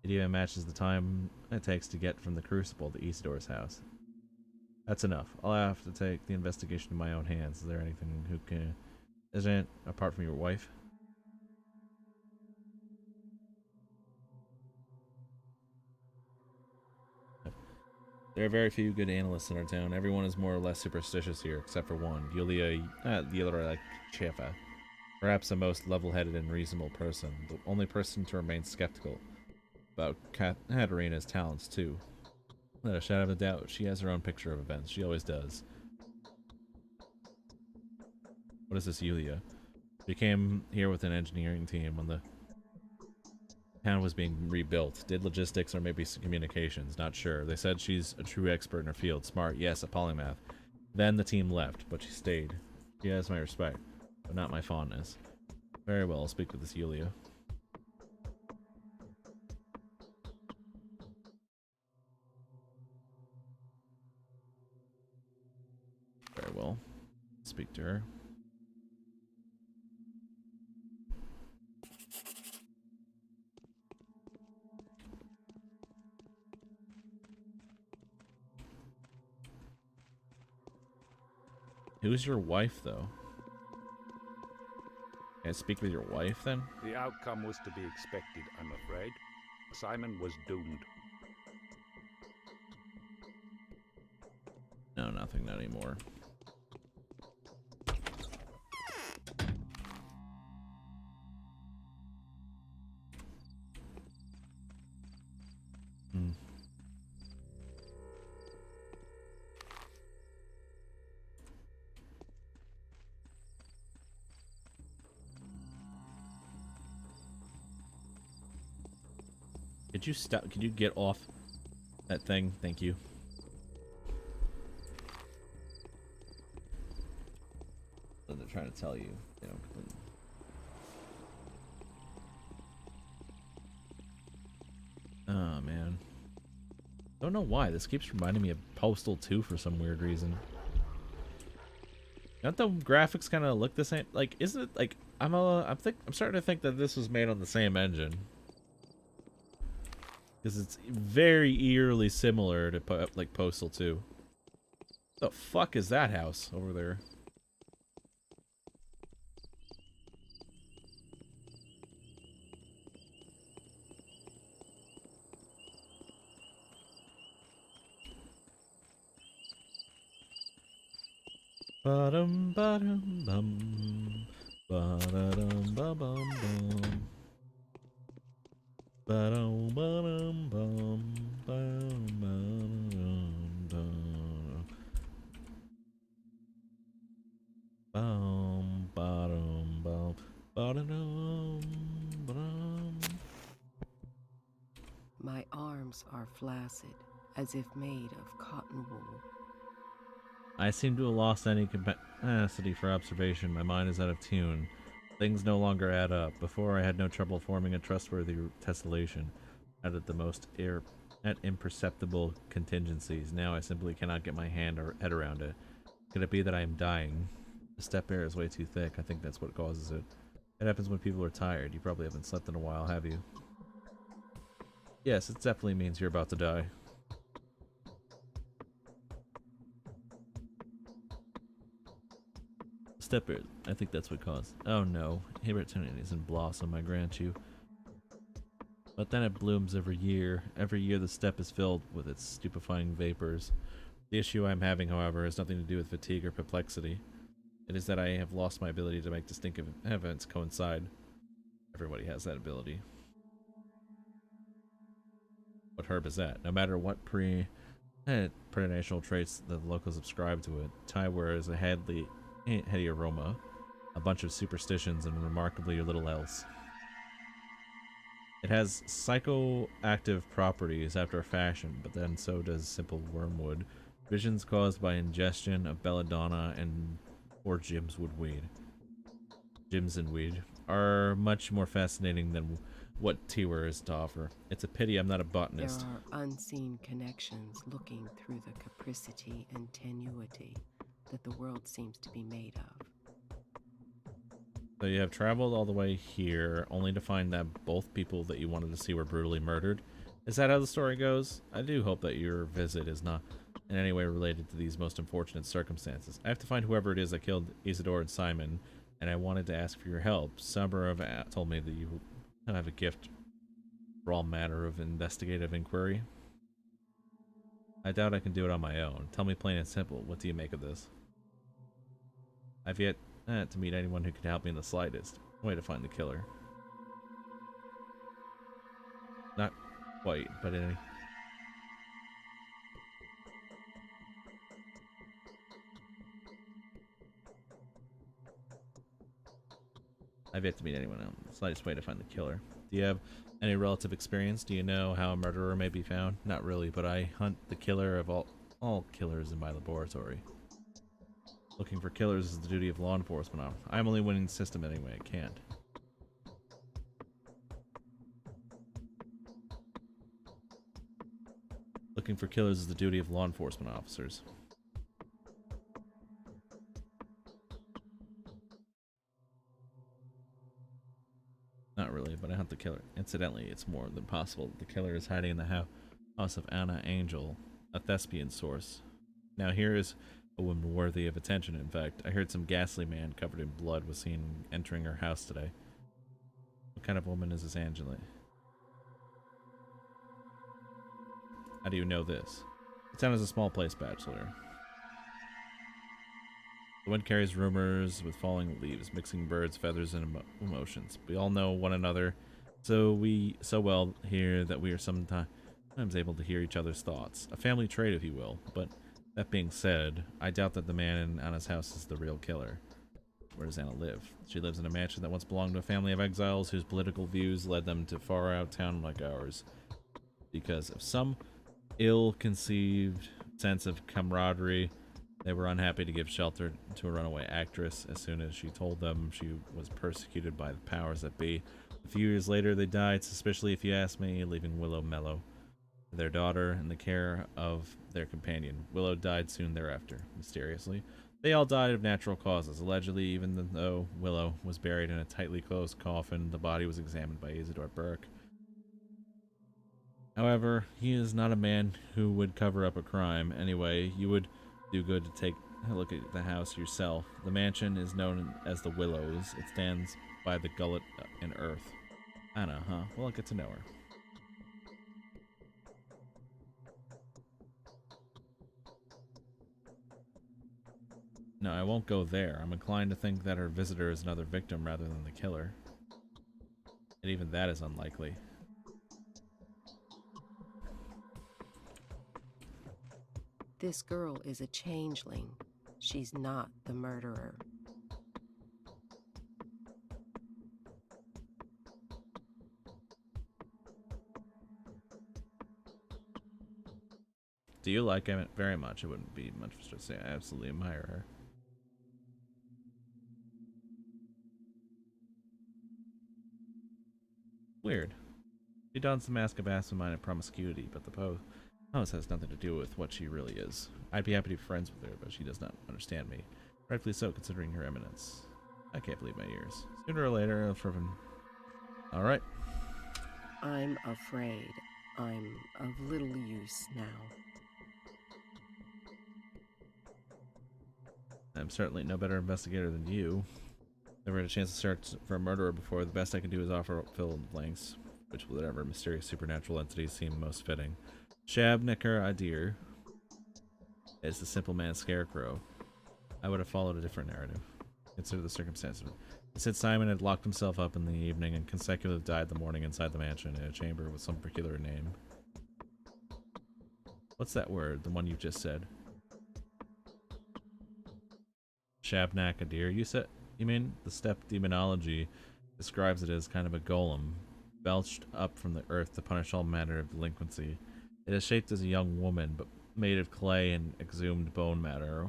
It even matches the time it takes to get from the Crucible to Isidore's house. That's enough. I'll have to take the investigation in my own hands. Is there anything who can... Isn't apart from your wife? There are very few good analysts in our town. Everyone is more or less superstitious here, except for one, Yulia, the other like Chefa. Perhaps the most level-headed and reasonable person, the only person to remain skeptical about Katarina's talents, too. Without a shadow of a doubt, she has her own picture of events. She always does. What is this, Yulia? She came here with an engineering team when the town was being rebuilt. Did logistics or maybe communications, not sure. They said she's a true expert in her field. Smart, yes, a polymath. Then the team left, but she stayed. She has my respect, but not my fondness. Very well, I'll speak with this Yulia. Very well. Speak to her. Who's your wife, though? Can I speak with your wife, then? The outcome was to be expected, I'm afraid. Simon was doomed. No, nothing, not anymore. Could you stop? Could you get off that thing? Thank you. What they're trying to tell you, you know, completely. Oh man, don't know why this keeps reminding me of Postal 2 for some weird reason. Don't the graphics kind of look the same? Like, isn't it like I'm starting to think that this was made on the same engine. Because it's very eerily similar to like Postal 2. The fuck is that house over there? Ba-dum ba-dum bum. Ba-da-dum ba-bum bum. Ba-dum ba-dum bum. Ba-dum ba-dum dum. Bum ba-dum bum. Ba-da-dum ba-dum. My arms are flaccid, as if made of cotton wool. I seem to have lost any capacity for observation. My mind is out of tune. Things no longer add up. Before, I had no trouble forming a trustworthy tessellation out of the most imperceptible contingencies. Now I simply cannot get my head around it. Could it be that I am dying? The step air is way too thick. I think that's what causes it. It happens when people are tired. You probably haven't slept in a while, have you? Yes, it definitely means you're about to die. Stepper, I think that's what caused. Oh no, opportunities in blossom, I grant you. But then it blooms every year. Every year the steppe is filled with its stupefying vapors. The issue I'm having, however, has nothing to do with fatigue or perplexity. It is that I have lost my ability to make distinctive events coincide. Everybody has that ability. What herb is that? No matter what prenatal traits the locals ascribe to it, Thai wears a heady aroma, a bunch of superstitions, and remarkably little else. It has psychoactive properties after a fashion, but then so does simple wormwood. Visions caused by ingestion of belladonna or Jim's weed are much more fascinating than what Tiwar is to offer. It's a pity I'm not a botanist. There are unseen connections looking through the capricity and tenuity that the world seems to be made of. So you have traveled all the way here, only to find that both people that you wanted to see were brutally murdered. Is that how the story goes? I do hope that your visit is in any way related to these most unfortunate circumstances. I have to find whoever it is that killed Isidore and Simon, and I wanted to ask for your help. Summer told me that you have a gift for all manner of investigative inquiry. I doubt I can do it on my own. Tell me plain and simple, what do you make of this? I've yet to meet anyone who can help me in the slightest. Way to find the killer. Not quite, but any... I've yet to meet anyone else. The slightest way to find the killer. Do you have any relative experience? Do you know how a murderer may be found? Not really, but I hunt the killer of all killers in my laboratory. Looking for killers is the duty of law enforcement. I'm only winning the system any way I can. Looking for killers is the duty of law enforcement officers. Not really, but I hunt the killer. Incidentally, it's more than possible that the killer is hiding in the house of Anna Angel, a thespian source. Now here is a woman worthy of attention. In fact, I heard some ghastly man covered in blood was seen entering her house today. What kind of woman is this Angela? How do you know this? The town is a small place, bachelor. The wind carries rumors with falling leaves, mixing birds, feathers, and emotions. We all know one another so well here that we are sometimes able to hear each other's thoughts. A family trait, if you will. But that being said, I doubt that the man in Anna's house is the real killer. Where does Anna live? She lives in a mansion that once belonged to a family of exiles whose political views led them to far out town like ours. Because of some ill-conceived sense of camaraderie, they were unhappy to give shelter to a runaway actress as soon as she told them she was persecuted by the powers that be. A few years later, they died, suspiciously if you ask me, leaving Willow Mellow, their daughter, in the care of their companion. Willow died soon thereafter, mysteriously. They all died of natural causes. Allegedly, even though Willow was buried in a tightly closed coffin, the body was examined by Isidore Burke. However, he is not a man who would cover up a crime. Anyway, you would do good to take a look at the house yourself. The mansion is known as the Willows. It stands by the gullet in earth. Anna, huh? Well, I'll get to know her. No, I won't go there. I'm inclined to think that her visitor is another victim rather than the killer. And even that is unlikely. This girl is a changeling. She's not the murderer. Do you like him very much? It wouldn't be much to say I absolutely admire her. Weird. She dons the mask of absent-minded promiscuity, but the pose has nothing to do with what she really is. I'd be happy to be friends with her, but she does not understand me. Rightfully so, considering her eminence. I can't believe my ears. Sooner or later, I'll friggin'... Alright. I'm afraid I'm of little use now. I'm certainly no better investigator than you. Never had a chance to search for a murderer before. The best I can do is offer fill in the blanks, which whatever mysterious supernatural entities seem most fitting. Shabnicker Adir is the simple man Scarecrow. I would have followed a different narrative. Consider the circumstances. He said Simon had locked himself up in the evening and consecutively died the morning inside the mansion in a chamber with some peculiar name. What's that word? The one you just said. Shabnakadir, you mean? The step demonology describes it as kind of a golem, belched up from the earth to punish all manner of delinquency. It is shaped as a young woman, but made of clay and exhumed bone matter.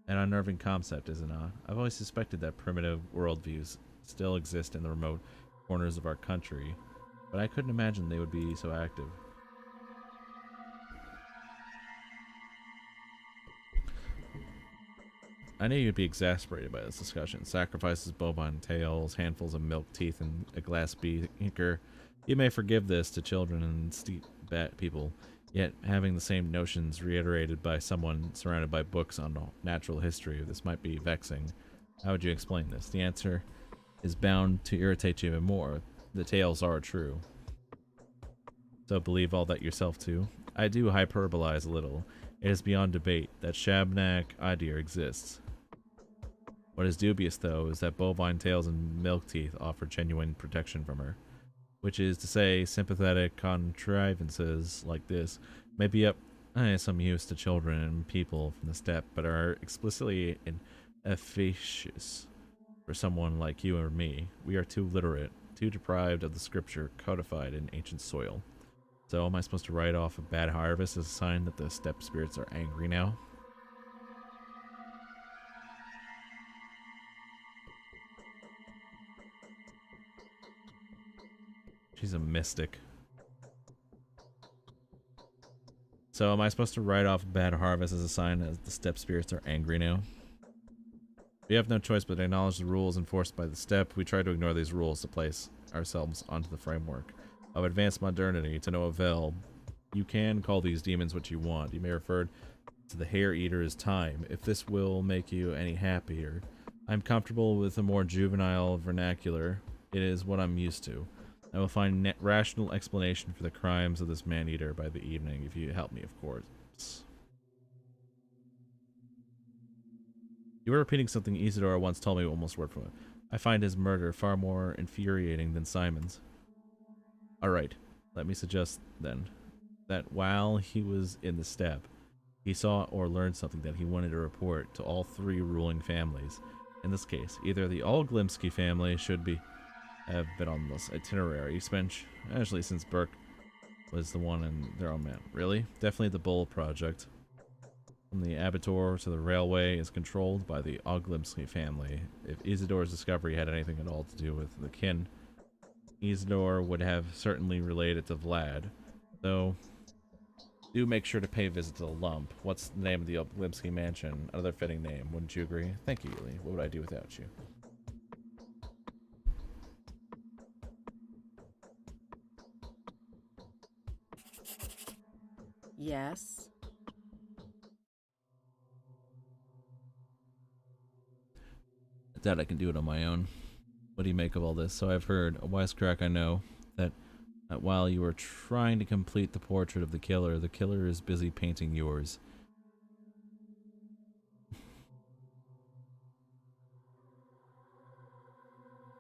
An unnerving concept, is it not? I've always suspected that primitive worldviews still exist in the remote corners of our country, but I couldn't imagine they would be so active. I knew you'd be exasperated by this discussion. Sacrifices, bovine tails, handfuls of milk teeth, and a glass beaker. You may forgive this to children and steep people. Yet, having the same notions reiterated by someone surrounded by books on natural history, this might be vexing. How would you explain this? The answer is bound to irritate you even more. The tales are true. So believe all that yourself too. I do hyperbolize a little. It is beyond debate that Shabnak idea exists. What is dubious, though, is that bovine tails and milk teeth offer genuine protection from her. Which is to say, sympathetic contrivances like this may be of some use to children and people from the steppe, but are explicitly inefficacious for someone like you or me. We are too literate, too deprived of the scripture codified in ancient soil. So am I supposed to write off a bad harvest as a sign that the steppe spirits are angry now? She's a mystic. So am I supposed to write off a bad harvest as a sign that the steppe spirits are angry now? We have no choice but to acknowledge the rules enforced by the steppe. We try to ignore these rules to place ourselves onto the framework of advanced modernity to no avail. You can call these demons what you want. You may refer to the hair eater as time, if this will make you any happier. I'm comfortable with a more juvenile vernacular. It is what I'm used to. I will find rational explanation for the crimes of this man-eater by the evening, if you help me, of course. You were repeating something Isidore once told me almost word for word. I find his murder far more infuriating than Simon's. Alright, let me suggest, then, that while he was in the steppe, he saw or learned something that he wanted to report to all three ruling families. In this case, either the All-Glimsky family should have been on this itinerary, especially since Burke was the one in their own man. Really? Definitely the Bull Project. From the abattoir to the railway is controlled by the Oglimsky family. If Isidore's discovery had anything at all to do with the kin, Isidore would have certainly related to Vlad. So, do make sure to pay a visit to the lump. What's the name of the Oglimsky mansion? Another fitting name, wouldn't you agree? Thank you, Yuli. What would I do without you? Yes. I doubt I can do it on my own. What do you make of all this? So I've heard, a wisecrack I know, that while you are trying to complete the portrait of the killer is busy painting yours.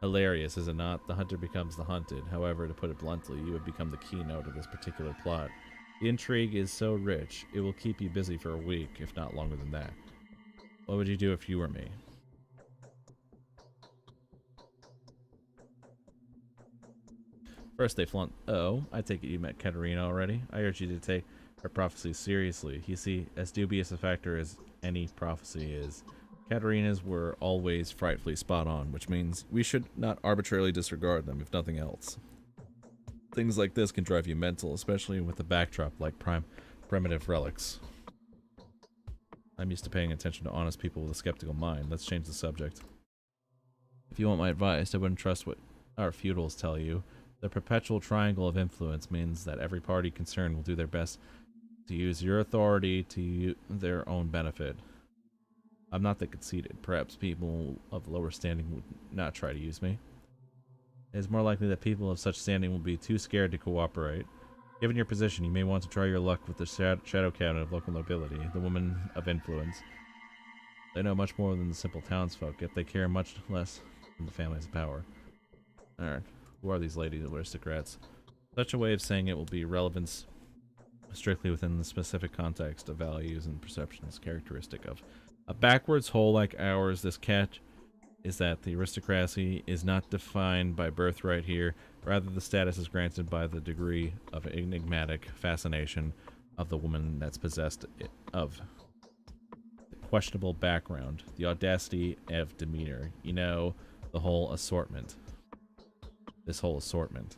Hilarious, is it not? The hunter becomes the hunted. However, to put it bluntly, you would become the keynote of this particular plot. The intrigue is so rich, it will keep you busy for a week, if not longer than that. What would you do if you were me? First they flaunt. Oh, I take it you met Katerina already. I urge you to take her prophecy seriously. You see, as dubious a factor as any prophecy is, Katerina's were always frightfully spot on, which means we should not arbitrarily disregard them, if nothing else. Things like this can drive you mental, especially with a backdrop like primitive relics. I'm used to paying attention to honest people with a skeptical mind. Let's change the subject. If you want my advice, I wouldn't trust what our feudals tell you. The perpetual triangle of influence means that every party concerned will do their best to use your authority to their own benefit. I'm not that conceited. Perhaps people of lower standing would not try to use me. It is more likely that people of such standing will be too scared to cooperate. Given your position, you may want to try your luck with the shadow cabinet of local nobility, the women of influence. They know much more than the simple townsfolk, yet they care much less than the families of power. Alright, who are these ladies aristocrats? Such a way of saying it will be relevance strictly within the specific context of values and perceptions characteristic of a backwards whole like ours. This catch is that the aristocracy is not defined by birthright here, rather the status is granted by the degree of enigmatic fascination of the woman that's possessed of questionable background, the audacity of demeanor, you know, the whole assortment. This whole assortment.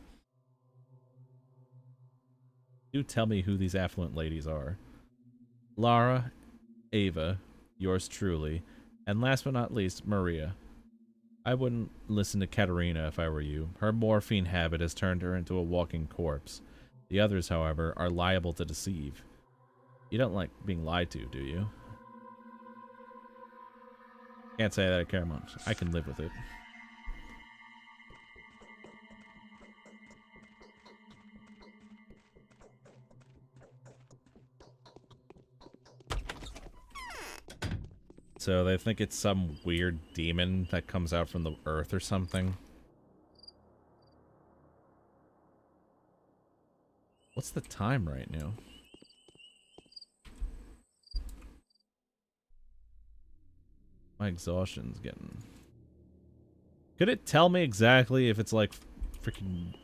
Do tell me who these affluent ladies are. Lara, Ava, yours truly, and last but not least, Maria. I wouldn't listen to Katerina if I were you. Her morphine habit has turned her into a walking corpse. The others, however, are liable to deceive. You don't like being lied to, do you? Can't say that I care much. I can live with it. So they think it's some weird demon that comes out from the earth or something. What's the time right now? My exhaustion's getting... Could it tell me exactly if it's like freaking...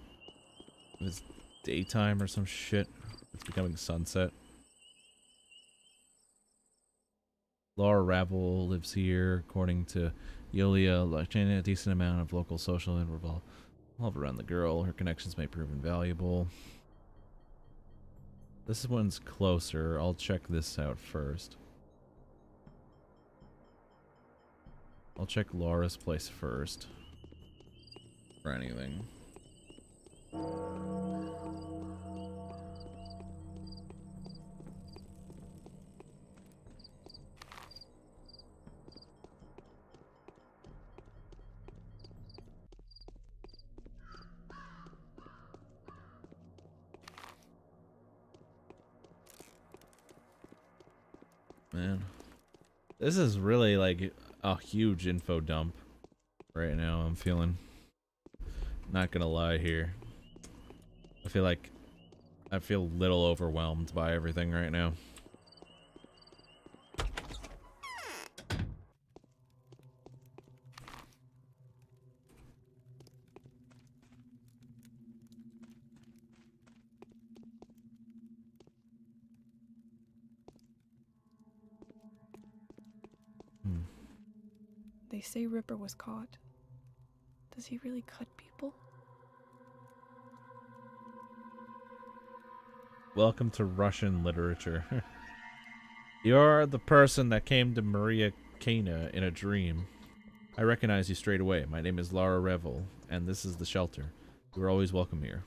If it's daytime or some shit? It's becoming sunset. Laura Ravel lives here, according to Yulia, like a decent amount of local social interval. Love around the girl. Her connections may prove invaluable. This one's closer. I'll check this out first. I'll check Laura's place first. For anything. Man. This is really like a huge info dump right now, I'm feeling. Not gonna lie here. I feel a little overwhelmed by everything right now. They say Ripper was caught. Does he really cut people? Welcome to Russian literature. You're the person that came to Maria Kana in a dream. I recognize you straight away. My name is Lara Revel, and this is the shelter. You are always welcome here.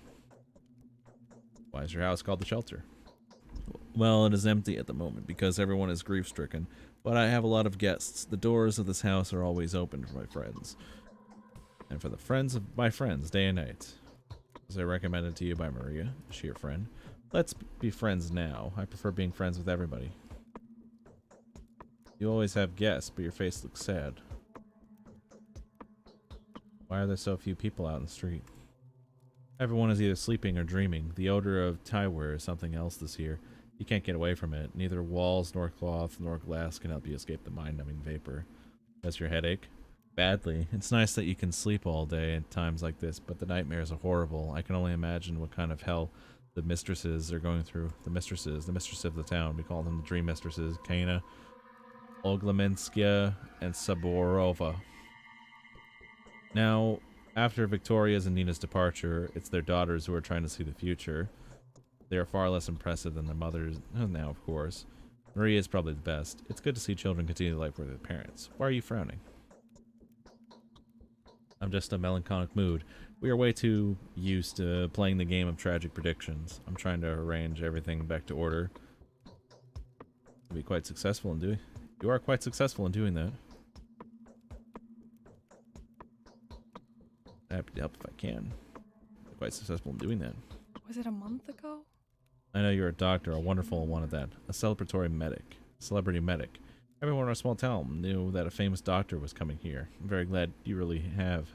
Why is your house called the shelter? Well, it is empty at the moment because everyone is grief-stricken, but I have a lot of guests. The doors of this house are always open for my friends. And for the friends of my friends, day and night. As I recommended to you by Maria, is she your friend? Let's be friends now. I prefer being friends with everybody. You always have guests, but your face looks sad. Why are there so few people out in the street? Everyone is either sleeping or dreaming. The odor of tyware is something else this year. You can't get away from it. Neither walls, nor cloth, nor glass can help you escape the mind-numbing vapor. Does your headache? Badly. It's nice that you can sleep all day at times like this, but the nightmares are horrible. I can only imagine what kind of hell the mistresses are going through. The mistress of the town. We call them the dream mistresses. Kana, Oglemenskaya, and Saborova. Now, after Victoria's and Nina's departure, it's their daughters who are trying to see the future. They are far less impressive than their mothers now, of course. Maria is probably the best. It's good to see children continue life with their parents. Why are you frowning? I'm just in a melancholic mood. We are way too used to playing the game of tragic predictions. I'm trying to arrange everything back to order. You are quite successful in doing that. Happy to help if I can. Quite successful in doing that. Was it a month ago? I know you're a doctor, a wonderful one at that. A celebratory medic. Celebrity medic. Everyone in our small town knew that a famous doctor was coming here. I'm very glad you really have.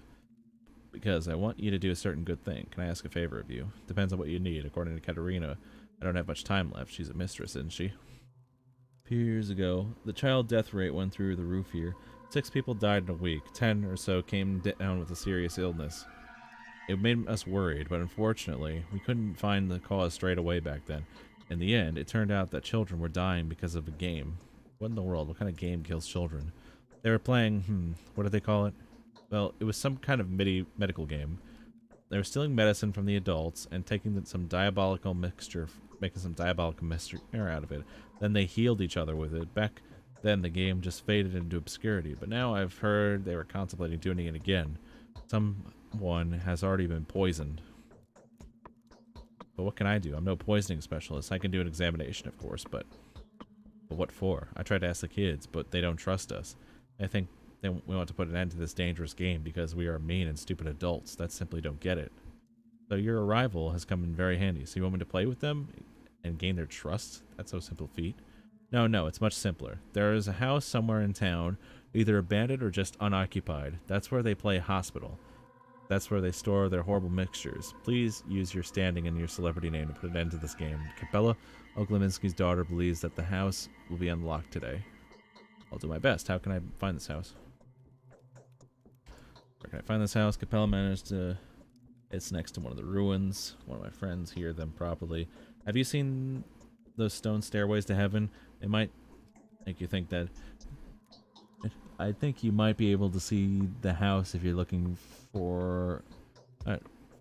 Because I want you to do a certain good thing. Can I ask a favor of you? Depends on what you need. According to Katerina, I don't have much time left. She's a mistress, isn't she? A few years ago, the child death rate went through the roof here. 6 people died in a week. 10 or so came down with a serious illness. It made us worried, but unfortunately, we couldn't find the cause straight away back then. In the end, it turned out that children were dying because of a game. What in the world? What kind of game kills children? They were playing, what do they call it? Well, it was some kind of medical game. They were stealing medicine from the adults and taking some diabolical mixture, making some diabolical mixture out of it. Then they healed each other with it. Back then, the game just faded into obscurity, but now I've heard they were contemplating doing it again. Someone has already been poisoned. But what can I do? I'm no poisoning specialist. I can do an examination, of course, but what for? I tried to ask the kids, but they don't trust us. I think we want to put an end to this dangerous game because we are mean and stupid adults that simply don't get it. So your arrival has come in very handy. So you want me to play with them and gain their trust? That's no simple feat. No, it's much simpler. There is a house somewhere in town, either abandoned or just unoccupied. That's where they play hospital. That's where they store their horrible mixtures. Please use your standing and your celebrity name to put an end to this game. Capella Ogleminski's daughter believes that the house will be unlocked today. I'll do my best. How can I find this house? Where can I find this house? Capella managed to... It's next to one of the ruins. One of my friends hear them properly. Have you seen those stone stairways to heaven? It might make you think that... I think you might be able to see the house if you're looking for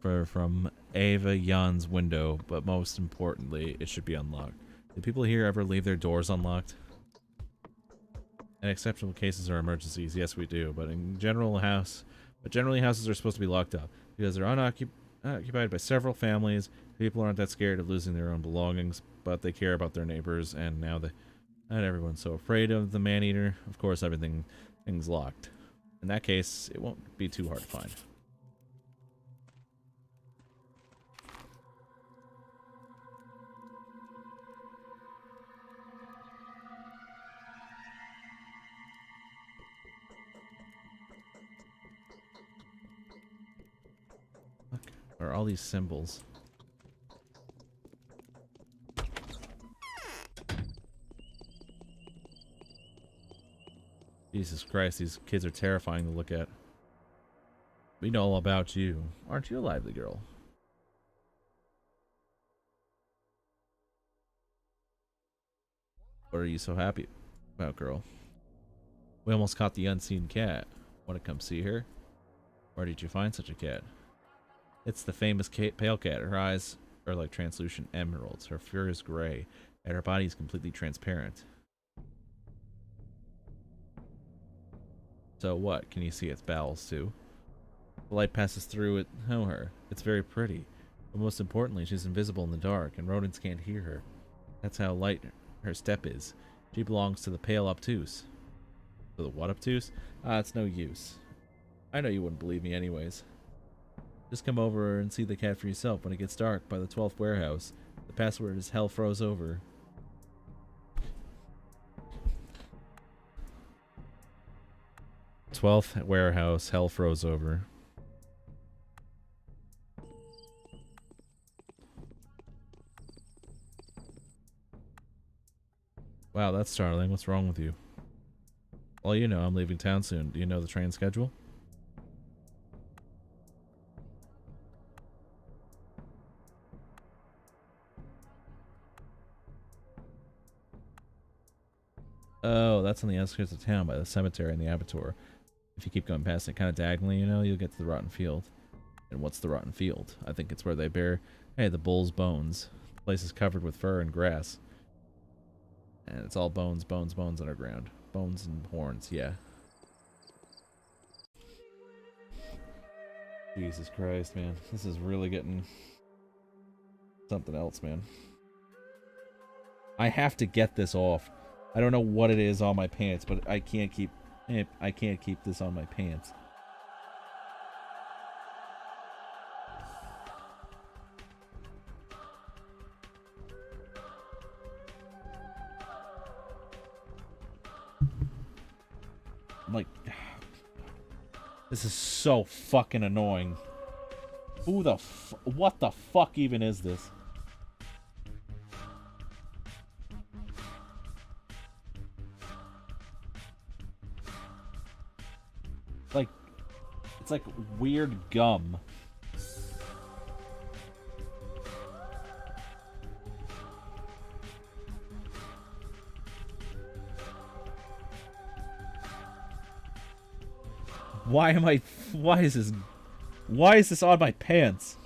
from Ava Jan's window, but most importantly, it should be unlocked. Do people here ever leave their doors unlocked? In exceptional cases or emergencies, yes we do, but generally houses are supposed to be locked up because they're occupied by several families. People aren't that scared of losing their own belongings, but they care about their neighbors, and now not everyone's so afraid of the man-eater. Of course, everything's locked. In that case, it won't be too hard to find. Okay. What are all these symbols? Jesus Christ, these kids are terrifying to look at. We know all about you. Aren't you a lively girl? What are you so happy about, girl? We almost caught the unseen cat. Want to come see her? Where did you find such a cat? It's the famous pale cat. Her eyes are like translucent emeralds. Her fur is gray, and her body is completely transparent. So what? Can you see its bowels too? The light passes through it. Oh, her. It's very pretty. But most importantly, she's invisible in the dark, and rodents can't hear her. That's how light her step is. She belongs to the pale obtuse. To the what obtuse? It's no use. I know you wouldn't believe me anyways. Just come over and see the cat for yourself when it gets dark by the 12th warehouse. The password is hell froze over. '12th warehouse, hell froze over. Wow, that's startling. What's wrong with you? Well, you know, I'm leaving town soon. Do you know the train schedule? Oh, that's on the outskirts of town by the cemetery and the abattoir. If you keep going past it kind of diagonally, you know, you'll get to the rotten field. And what's the rotten field? I think it's where they bear, hey, the bull's bones. The place is covered with fur and grass. And it's all bones, bones, bones underground. Bones and horns, yeah. Jesus Christ, man. This is really getting something else, man. I have to get this off. I don't know what it is on my pants, but I can't keep this on my pants. I'm like, this is so fucking annoying. What the fuck even is this? It's like weird gum. Why is this on my pants?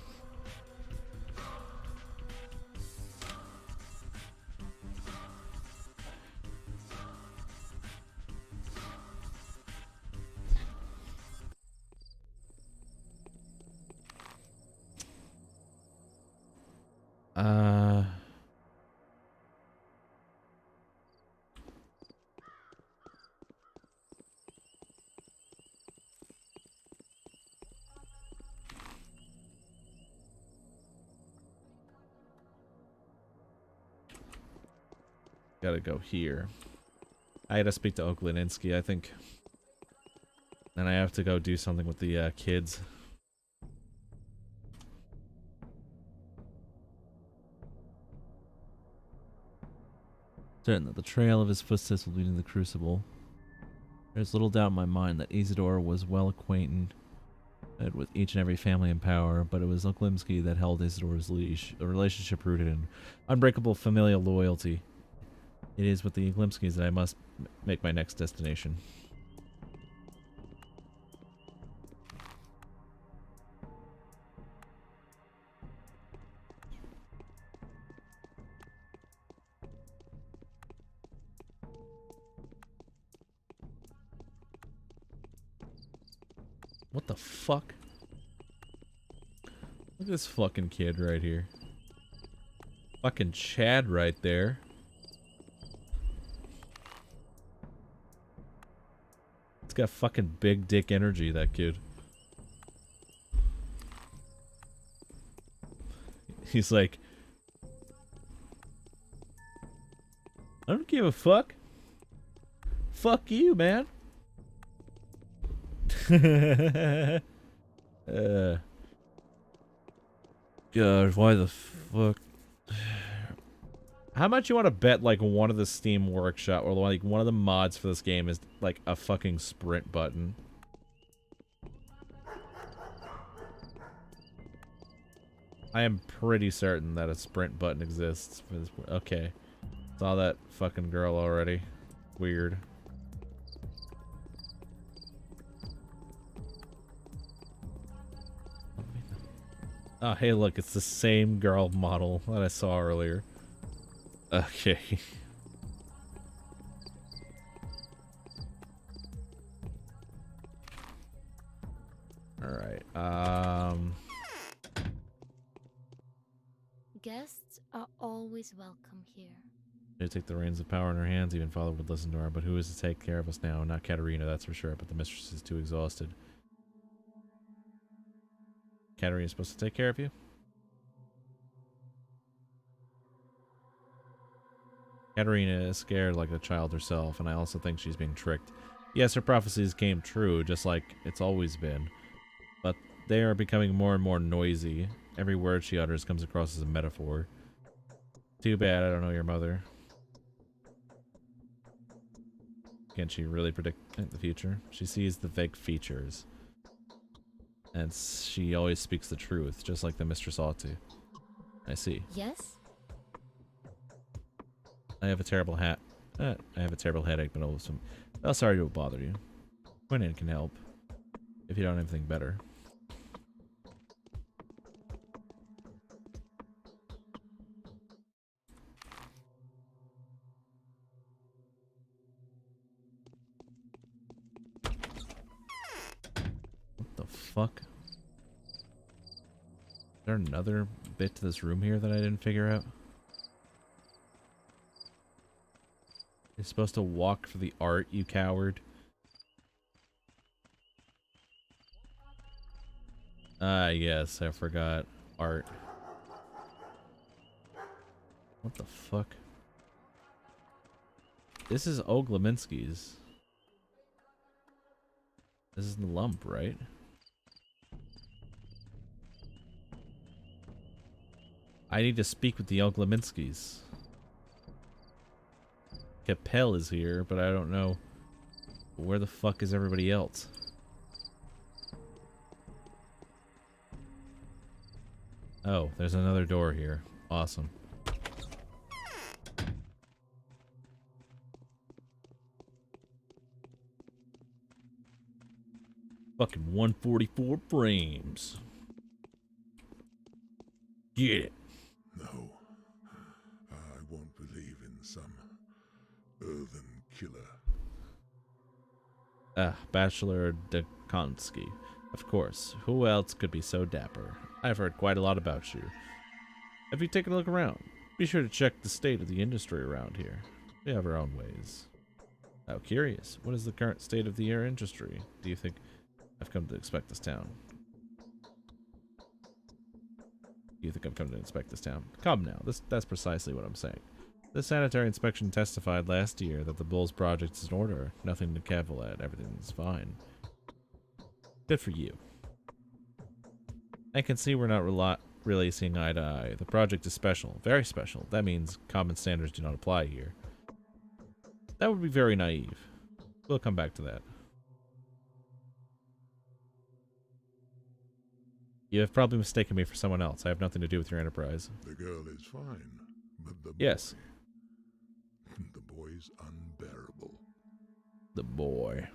Gotta go here. I gotta speak to Ogleninsky, I think. And I have to go do something with the kids. Certain that the trail of his footsteps will lead to the crucible. There's little doubt in my mind that Isidore was well acquainted with each and every family in power, but it was Oklimsky that held Isidore's leash, a relationship rooted in unbreakable familial loyalty. It is with the Oklimskys that I must make my next destination. What the fuck? Look at this fucking kid right here. Fucking Chad right there. It's got fucking big dick energy, that kid. He's like, I don't give a fuck. Fuck you, man. God, why the fuck? How much you want to bet like one of the Steam Workshop or like one of the mods for this game is like a fucking sprint button? I am pretty certain that a sprint button exists for this. Okay. Saw that fucking girl already. Weird. Oh, hey, look, it's the same girl model that I saw earlier. Okay. Alright, Guests are always welcome here. She take the reins of power in her hands. Even Father would listen to her, but who is to take care of us now? Not Katerina, that's for sure, but the mistress is too exhausted. Katerina's supposed to take care of you? Katerina is scared like a child herself, and I also think she's being tricked. Yes, her prophecies came true, just like it's always been. But they are becoming more and more noisy. Every word she utters comes across as a metaphor. Too bad I don't know your mother. Can she really predict the future? She sees the vague features. And she always speaks the truth, just like the mistress ought to. I see. Yes? I have a terrible I have a terrible headache, but oh, sorry to bother you. Quinn can help. If you don't have anything better. What the fuck? Is there another bit to this room here that I didn't figure out? You're supposed to walk for the art, you coward. Ah, yes, I forgot. Art. What the fuck? This is Ogleminsky's. This is the lump, right? I need to speak with the Ogleminskys. Capel is here, but I don't know where the fuck is everybody else. Oh, there's another door here. Awesome. Fucking 144 frames. Get it. No, I won't believe in some earthen killer. Bachelor Dekonsky. Of course. Who else could be so dapper? I've heard quite a lot about you. Have you taken a look around? Be sure to check the state of the industry around here. We have our own ways. How curious. What is the current state of the air industry? Do you think I've come to expect this town? Do you think I've come to inspect this town? Come now. That's precisely what I'm saying. The sanitary inspection testified last year that the Bulls project is in order. Nothing to cavil at. Everything's fine. Good for you. I can see we're not really seeing eye to eye. The project is special. Very special. That means common standards do not apply here. That would be very naive. We'll come back to that. You have probably mistaken me for someone else. I have nothing to do with your enterprise. The girl is fine, but the yes. boy, the boy's unbearable. The boy.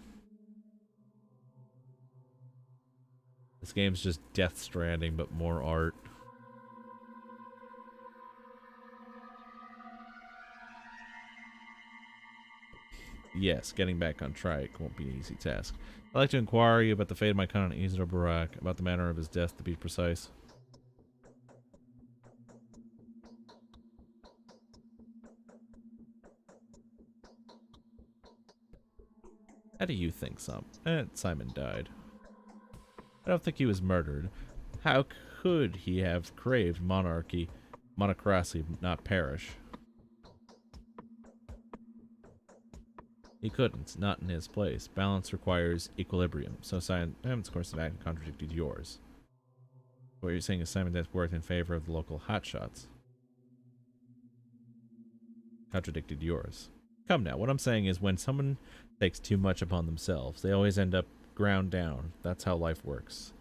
This game's just Death Stranding, but more art. Yes, getting back on track won't be an easy task. I'd like to inquire you about the fate of my cousin Isidore Barak, about the manner of his death, to be precise. How do you think Simon died? I don't think he was murdered. How could he have craved monocracy, not perish? He couldn't, not in his place. Balance requires equilibrium, so Simon's course of action contradicted yours. What you're saying is Simon's death worked in favor of the local hotshots. Contradicted yours. Come now, what I'm saying is when someone takes too much upon themselves, they always end up ground down. That's how life works.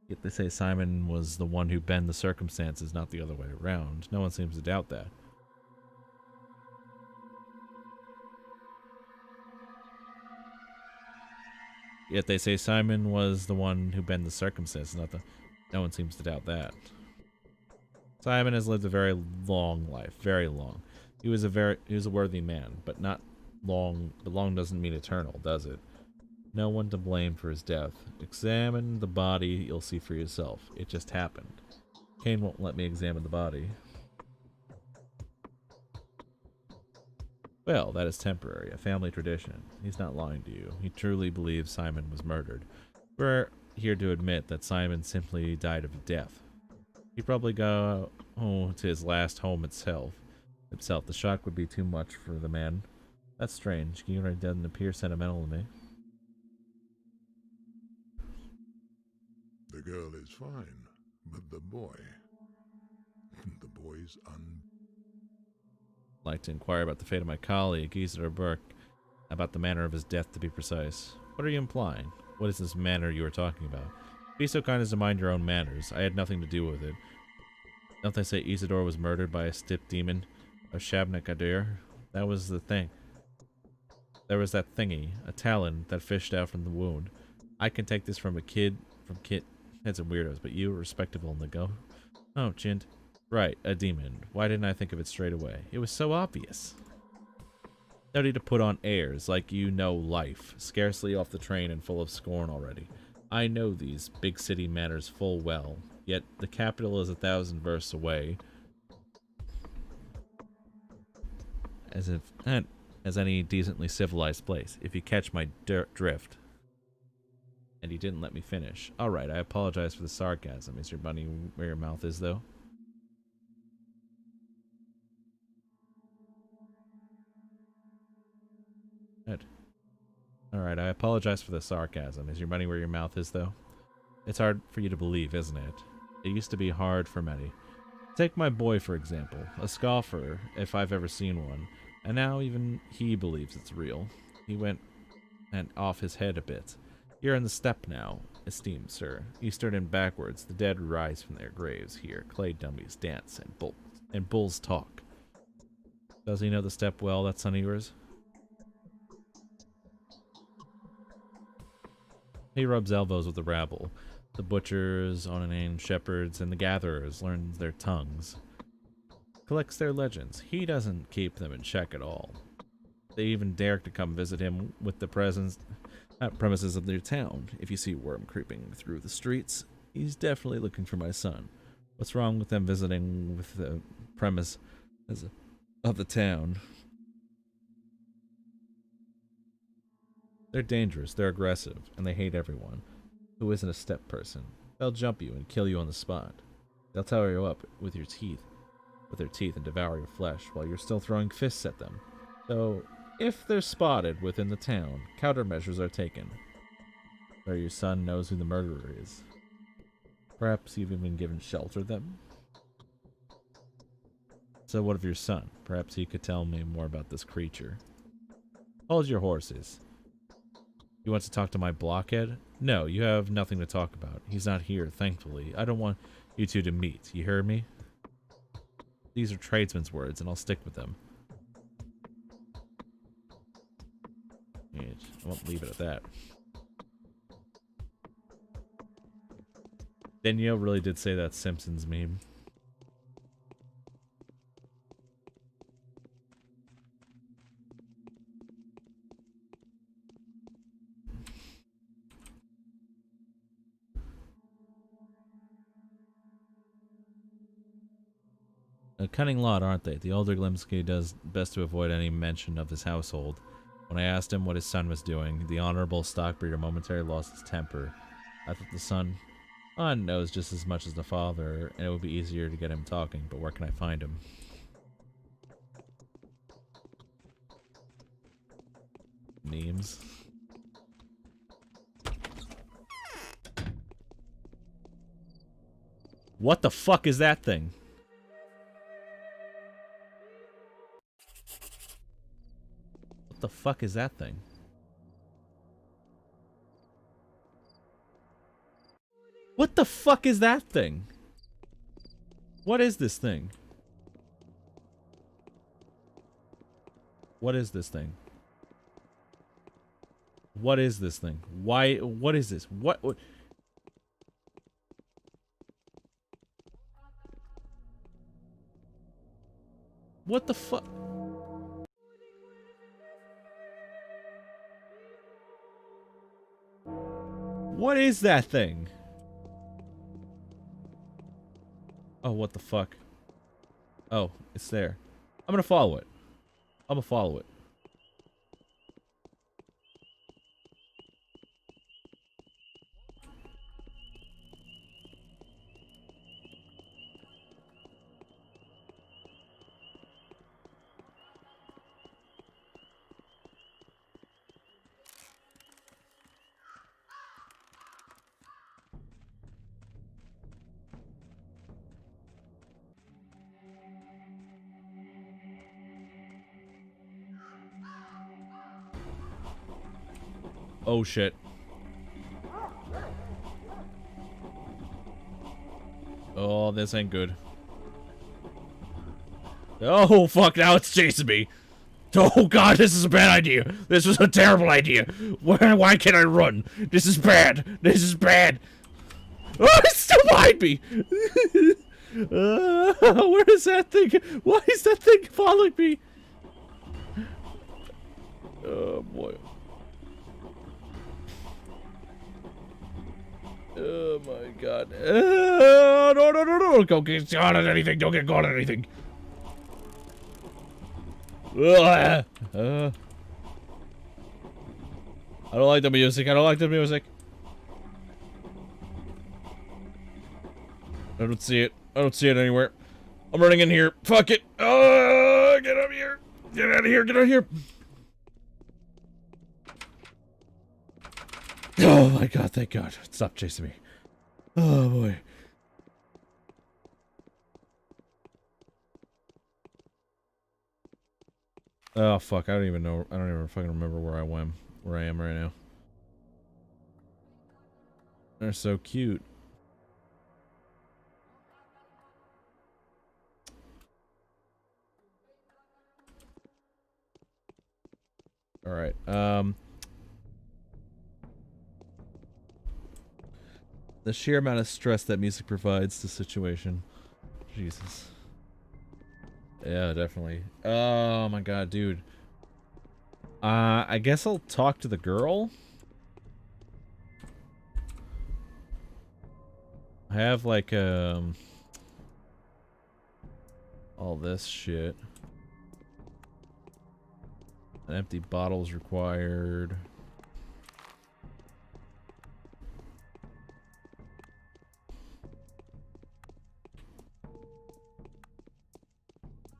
Yet they say Simon was the one who bent the circumstances, not the other way around. No one seems to doubt that. Yet they say Simon was the one who bent the circumstances, not the... No one seems to doubt that. Simon has lived a very long life, very long. He was a worthy man, but not long. But long doesn't mean eternal, does it? No one to blame for his death. Examine the body, you'll see for yourself. It just happened. Kane won't let me examine the body. Well, that is temporary, a family tradition. He's not lying to you. He truly believes Simon was murdered. We're here to admit that Simon simply died of death. He'd probably go to his last home himself. The shock would be too much for the man. That's strange. Guillermo doesn't appear sentimental to me. The girl is fine, but the boy's I'd like to inquire about the fate of my colleague, Isidore Burke, about the manner of his death, to be precise. What are you implying? What is this manner you are talking about? Be so kind as to mind your own manners. I had nothing to do with it. Don't they say Isidore was murdered by a stip demon of Shabnakadir? That was the thing. There was that thingy, a talon that fished out from the wound. I can take this from kids and weirdos, but you were respectable, Nigo. Oh, Jint. Right, a demon. Why didn't I think of it straight away? It was so obvious. No need to put on airs, like you know life, scarcely off the train and full of scorn already. I know these big city matters full well, yet the capital is 1,000 versts away. As any decently civilized place, if you catch my drift. And he didn't let me finish. Alright, I apologize for the sarcasm. Is your bunny where your mouth is, though? Good. Alright, I apologize for the sarcasm. Is your money where your mouth is, though? It's hard for you to believe, isn't it? It used to be hard for many. Take my boy, for example. A scoffer, if I've ever seen one. And now even he believes it's real. He went off his head a bit. You're in the steppe now, esteemed sir. Eastern and backwards, the dead rise from their graves here. Clay dummies dance, and bulls talk. Does he know the steppe well, that son of yours? He rubs elbows with the rabble. The butchers, unnamed shepherds, and the gatherers learns their tongues. Collects their legends. He doesn't keep them in check at all. They even dare to come visit him with the premises of their town. If you see Worm creeping through the streets, he's definitely looking for my son. What's wrong with them visiting with the premise of the town? They're dangerous, they're aggressive, and they hate everyone who isn't a steppe person. They'll jump you and kill you on the spot. They'll tear you up with your teeth. with their teeth and devour your flesh while you're still throwing fists at them. So, if they're spotted within the town, countermeasures are taken. Or your son knows who the murderer is. Perhaps you've even given shelter them? So what of your son? Perhaps he could tell me more about this creature. Hold your horses. You want to talk to my blockhead? No, you have nothing to talk about. He's not here, thankfully. I don't want you two to meet. You heard me? These are tradesmen's words, and I'll stick with them. I won't leave it at that. Danielle really did say that Simpsons meme. A cunning lot, aren't they? The older Glimsky does best to avoid any mention of his household. When I asked him what his son was doing, the honorable stockbreeder momentarily lost his temper. I thought the son knows just as much as the father, and it would be easier to get him talking, but where can I find him? Memes. What the fuck is that thing? What the fuck is that thing? What the fuck is that thing? What is this thing? What is this thing? What is this thing? Why? What is this? What? What the fuck? What is that thing? Oh, what the fuck? Oh, it's there. I'm gonna follow it. I'm gonna follow it. Oh shit. Oh, this ain't good. Oh fuck, now it's chasing me. Oh god, this is a bad idea. This is a terrible idea. Why can't I run? This is bad. This is bad. Oh, it's still behind me. Where is that thing? Why is that thing following me? Oh boy. Oh my god. No, no, no, no. Don't get caught on anything. Don't get caught on anything. I don't like the music. I don't like the music. I don't see it. I don't see it anywhere. I'm running in here. Fuck it. Oh, get out of here. Get out of here. Get out of here. Oh my god, thank god. Stop chasing me. Oh boy. Oh fuck, I don't even know. I don't even fucking remember where I went. Where I am right now. They're so cute. Alright, the sheer amount of stress that music provides to the situation. Jesus. Yeah, definitely. Oh my god, dude. I guess I'll talk to the girl. I have like all this shit. An empty bottle's required.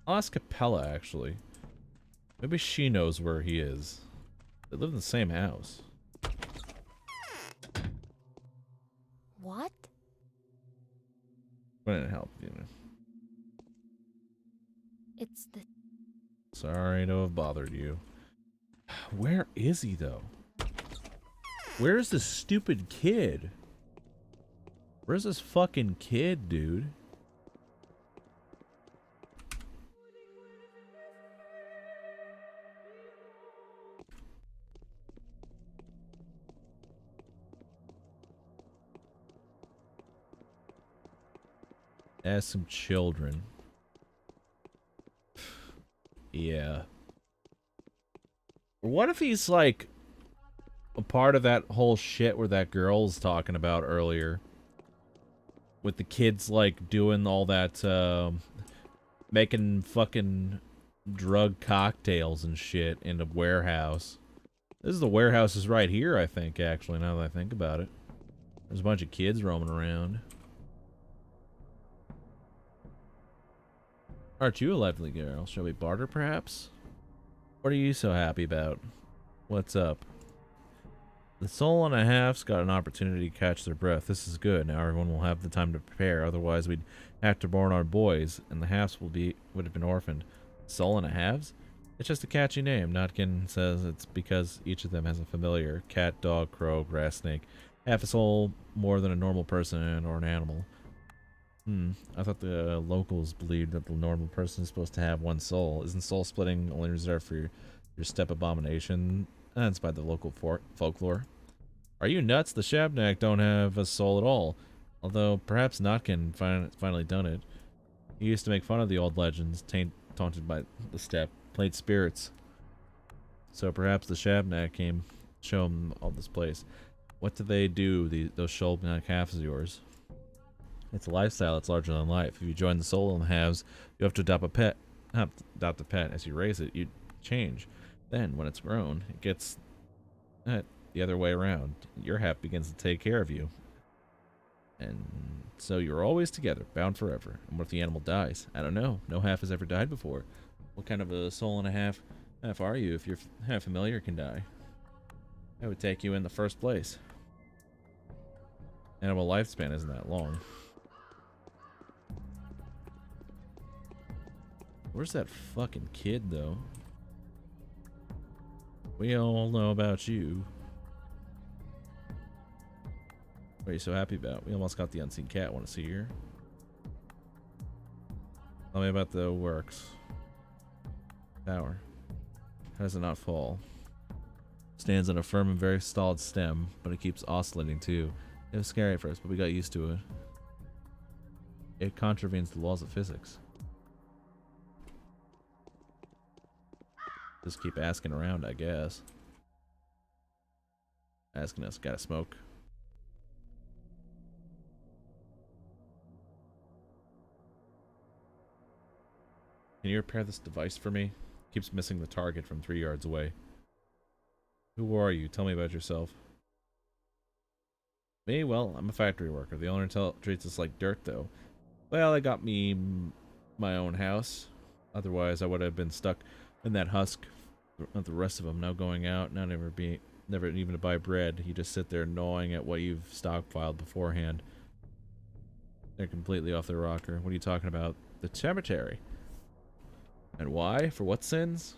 I'll ask Capella, actually. Maybe she knows where he is. They live in the same house. What? Wouldn't help, you know. It's the... Sorry to have bothered you. Where is he, though? Where's this stupid kid? Where's this fucking kid, dude? As some children. Yeah. What if he's like a part of that whole shit where that girl's talking about earlier? With the kids like doing all that, making fucking drug cocktails and shit in a warehouse. This is the warehouse is right here, I think, actually, now that I think about it. There's a bunch of kids roaming around. Aren't you a lively girl? Shall we barter, perhaps? What are you so happy about? What's up? The soul and a half's got an opportunity to catch their breath. This is good. Now everyone will have the time to prepare. Otherwise, we'd have to born our boys, and the halves would have been orphaned. Soul and a halves? It's just a catchy name. Notkin says it's because each of them has a familiar: cat, dog, crow, grass snake. Half a soul more than a normal person or an animal. I thought the locals believed that the normal person is supposed to have one soul. Isn't soul splitting only reserved for your step abomination? That's by the local folklore. Are you nuts? The Shabnak don't have a soul at all. Although perhaps Notkin finally done it. He used to make fun of the old legends, taunted by the steppe, played spirits. So perhaps the Shabnak came show him all this place. What do they do, those Shabnak halves of yours? It's a lifestyle. It's larger than life. If you join the soul and the halves, you have to adopt a pet. As you raise it, you change. Then, when it's grown, it gets the other way around. Your half begins to take care of you. And so you're always together, bound forever. And what if the animal dies? I don't know. No half has ever died before. What kind of a soul and a half are you if your half familiar can die? I would take you in the first place. Animal lifespan isn't that long. Where's that fucking kid, though? We all know about you. What are you so happy about? We almost got the unseen cat. Want to see her? Tell me about the works. Tower. How does it not fall? Stands on a firm and very solid stem, but it keeps oscillating too. It was scary at first, but we got used to it. It contravenes the laws of physics. Just keep asking around, I guess. Asking us, gotta smoke. Can you repair this device for me? Keeps missing the target from 3 yards away. Who are you? Tell me about yourself. Me? Well, I'm a factory worker. The owner treats us like dirt, though. Well, they got me my own house. Otherwise, I would have been stuck in that husk with the rest of them. Now going out, never even to buy bread. You just sit there gnawing at what you've stockpiled beforehand. They're completely off their rocker. What are you talking about? The cemetery. And why? For what sins?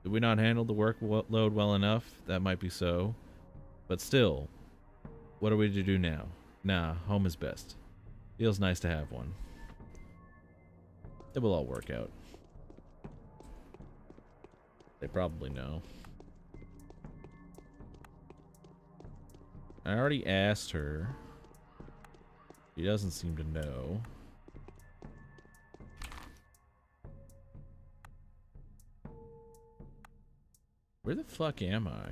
Did we not handle the workload well enough? That might be so. But still, what are we to do now? Nah, home is best. Feels nice to have one. It will all work out. They probably know. I already asked her. She doesn't seem to know. Where the fuck am I?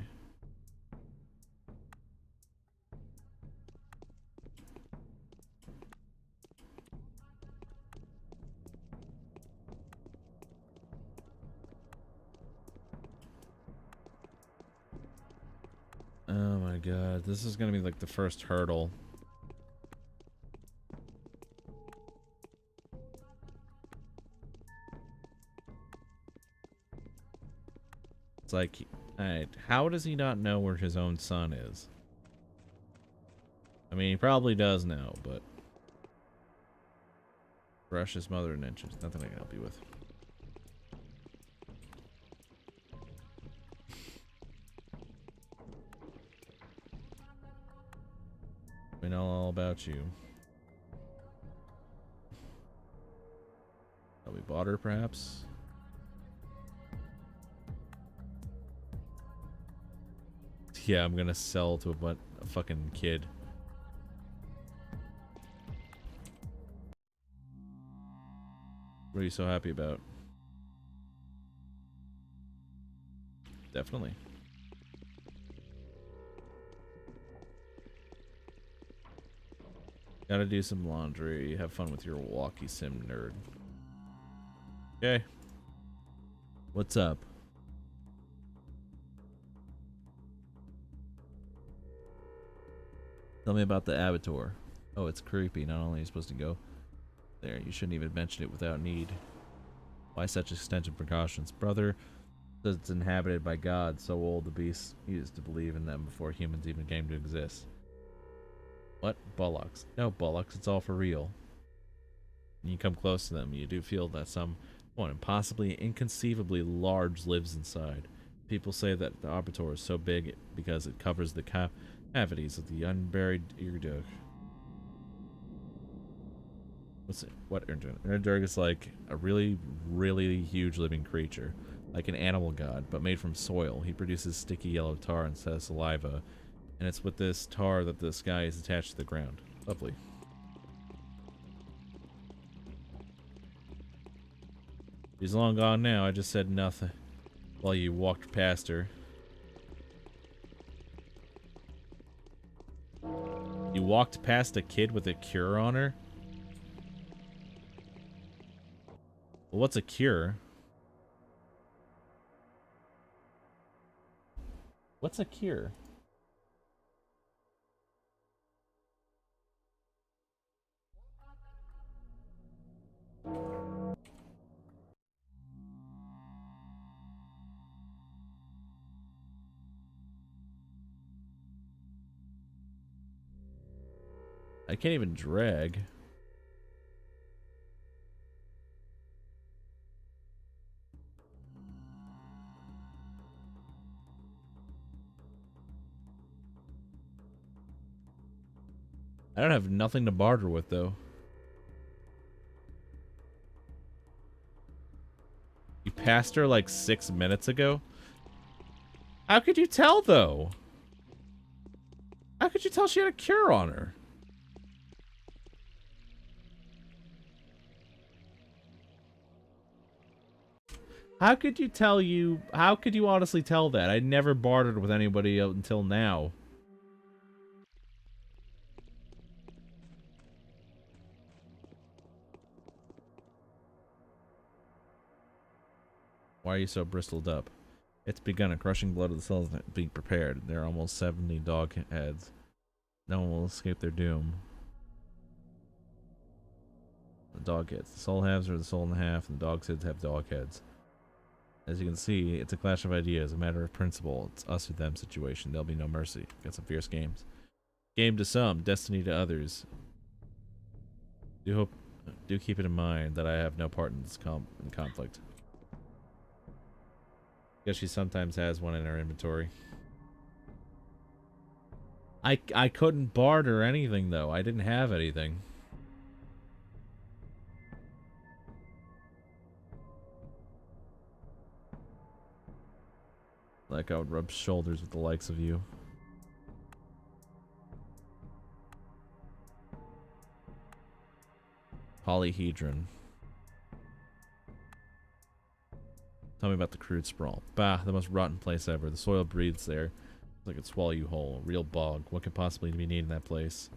Oh my god, this is gonna be like the first hurdle. It's like, alright, how does he not know where his own son is? I mean, he probably does know, but... Brush his mother an inch. There's nothing I can help you with. We know all about you. Oh, we bought her, perhaps? Yeah, I'm gonna sell to a fucking kid. What are you so happy about? Definitely. Gotta do some laundry. Have fun with your walkie sim, nerd. Okay. What's up? Tell me about the Abator. Oh, it's creepy. Not only are you supposed to go there, you shouldn't even mention it without need. Why such extensive precautions? Brother, it's inhabited by gods so old the beasts used to believe in them before humans even came to exist. What? Bullocks. No bullocks, it's all for real. When you come close to them, you do feel that someone impossibly, inconceivably large lives inside. People say that the Arbiter is so big because it covers the cavities of the unburied Erdurg. What's it? What Erdurg? Erdurg is like a really, really huge living creature, like an animal god, but made from soil. He produces sticky yellow tar instead of saliva, and it's with this tar that the sky is attached to the ground. Lovely. She's long gone now. I just said nothing while you walked past her. You walked past a kid with a cure on her? Well, what's a cure? What's a cure? I can't even drag. I don't have nothing to barter with, though. You passed her like 6 minutes ago? How could you tell, though? How could you tell she had a cure on her? How could you honestly tell that? I never bartered with anybody until now. Why are you so bristled up? It's begun. A crushing blow to the cells being prepared. There are almost 70 dog heads. No one will escape their doom. The dog heads. The soul halves are the soul and a half, and the dog's heads have dog heads. As you can see, it's a clash of ideas, a matter of principle. It's us or them situation. There'll be no mercy. Got some fierce games. Game to some, destiny to others. Do keep it in mind that I have no part in this conflict. Guess she sometimes has one in her inventory. I couldn't barter anything though. I didn't have anything. Like I would rub shoulders with the likes of you. Polyhedron. Tell me about the crude sprawl. Bah, the most rotten place ever. The soil breathes there. It's like it'd swallow you whole. A real bog. What could possibly be needed in that place?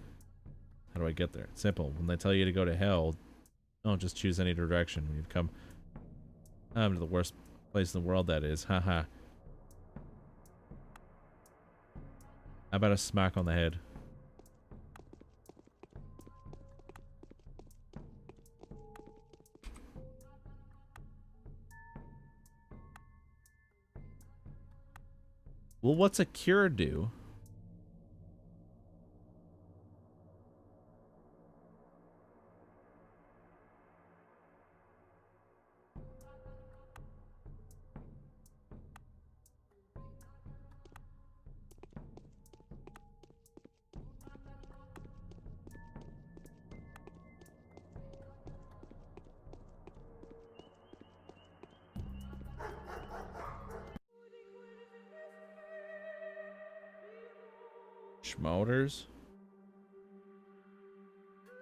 How do I get there? It's simple. When they tell you to go to hell, don't just choose any direction. When you've come to the worst place in the world, that is. Haha. How about a smack on the head? Well, what's a cure do? Schmolders?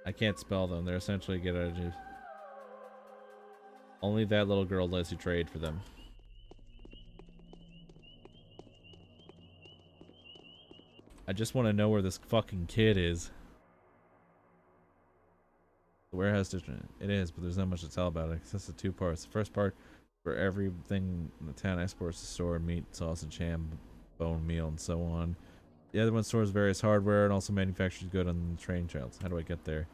I can't spell them. They're essentially get out of juice. Only that little girl lets you trade for them. I just want to know where this fucking kid is. The warehouse district. It is, but there's not much to tell about it. It consists of two parts. The first part, where everything in the town exports to store: meat, sausage, ham, bone meal, and so on. The other one stores various hardware and also manufactures goods on the train trails. How do I get there?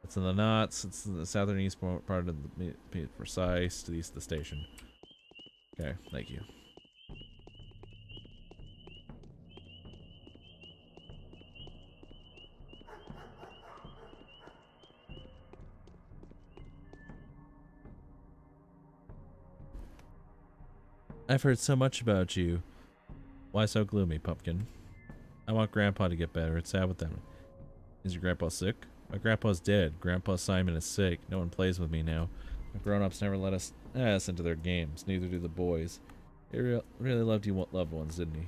It's in the knots. It's in the southern east part of the precise to the east of the station. Okay, thank you. I've heard so much about you. Why so gloomy, Pumpkin? I want Grandpa to get better. It's sad with them. Is your Grandpa sick? My Grandpa's dead. Grandpa Simon is sick. No one plays with me now. The grown-ups never let us into their games. Neither do the boys. He really loved you loved ones, didn't he?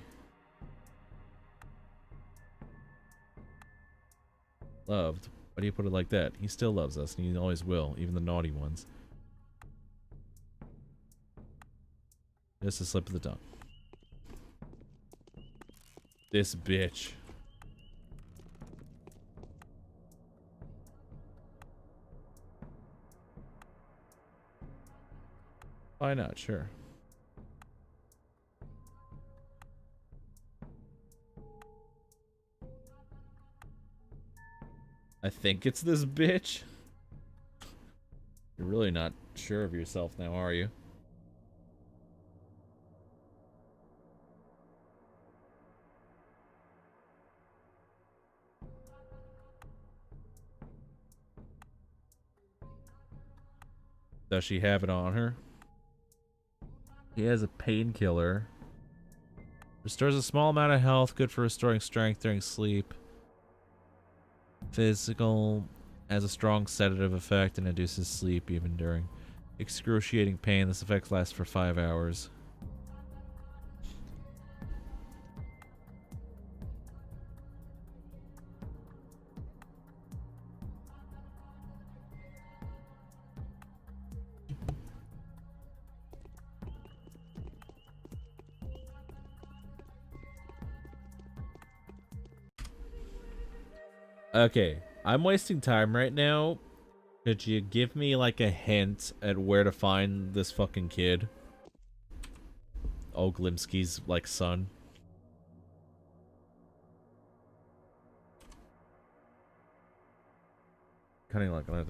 Loved? Why do you put it like that? He still loves us, and he always will, even the naughty ones. Just a slip of the tongue. This bitch. Why not? Sure. I think it's this bitch. You're really not sure of yourself now, are you? Does she have it on her? He has a painkiller. Restores a small amount of health, good for restoring strength during sleep. Physical has a strong sedative effect and induces sleep even during excruciating pain. This effect lasts for 5 hours. Okay, I'm wasting time right now. Could you give me like a hint at where to find this fucking kid? Oglimski's like son. Cutting like that.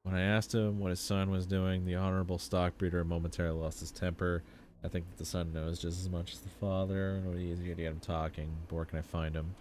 When I asked him what his son was doing, the honorable stockbreeder momentarily lost his temper. I think that the son knows just as much as the father. It'll be easier to get him talking. But where can I find him?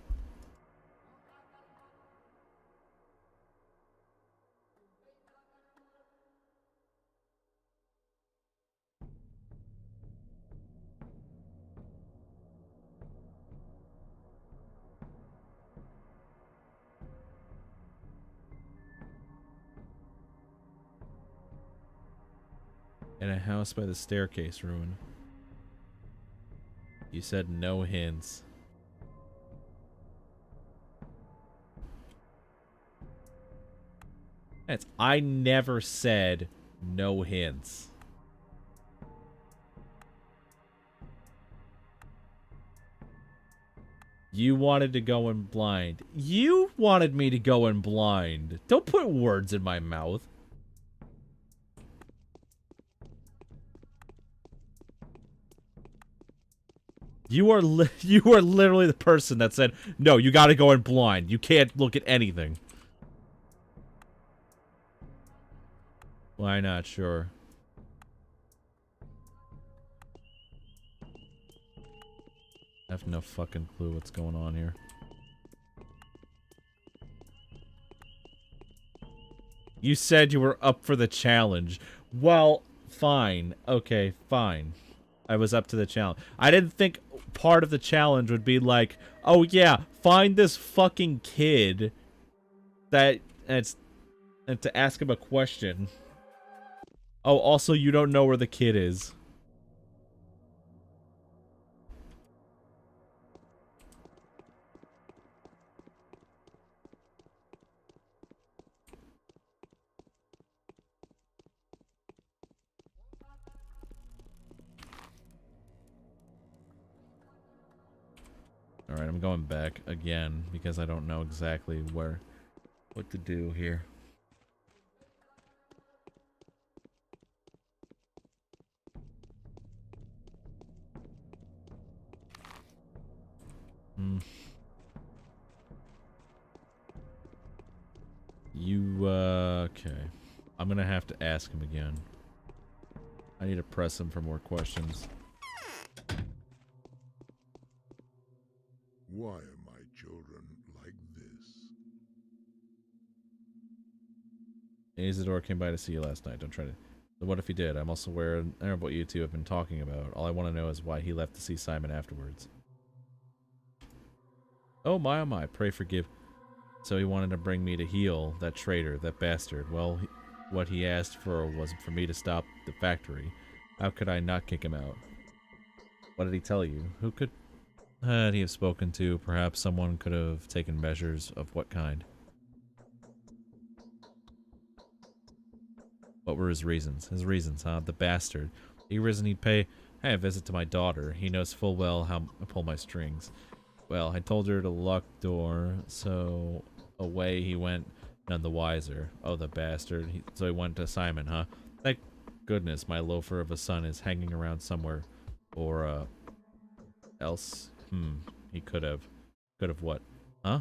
In a house by the staircase ruin. You said no hints. I never said no hints. You wanted to go in blind. You wanted me to go in blind. Don't put words in my mouth. You are literally the person that said, no, you gotta go in blind. You can't look at anything. Why not? Sure. have no fucking clue what's going on here. You said you were up for the challenge. Well, fine. Okay, fine. I was up to the challenge. I didn't think part of the challenge would be like, oh yeah, find this fucking kid and to ask him a question. Oh, also you don't know where the kid is. Alright, I'm going back again because I don't know exactly what to do here. Okay. I'm gonna have to ask him again. I need to press him for more questions. Why are my children like this? Isidore came by to see you last night. Don't try to... So what if he did? I'm also aware of what you two have been talking about. All I want to know is why he left to see Simon afterwards. Oh my, pray forgive. So he wanted to bring me to heel, that traitor, that bastard. Well, what he asked for was for me to stop the factory. How could I not kick him out? What did he tell you? Who could he have spoken to? Perhaps someone could have taken measures of what kind? What were his reasons? His reasons, huh? The bastard. The reason he'd pay a visit to my daughter. He knows full well how I pull my strings. Well, I told her to lock the door, so away he went, none the wiser. Oh, the bastard. So he went to Simon, huh? Thank goodness my loafer of a son is hanging around somewhere. Or, else? He could have. Could have what? Huh?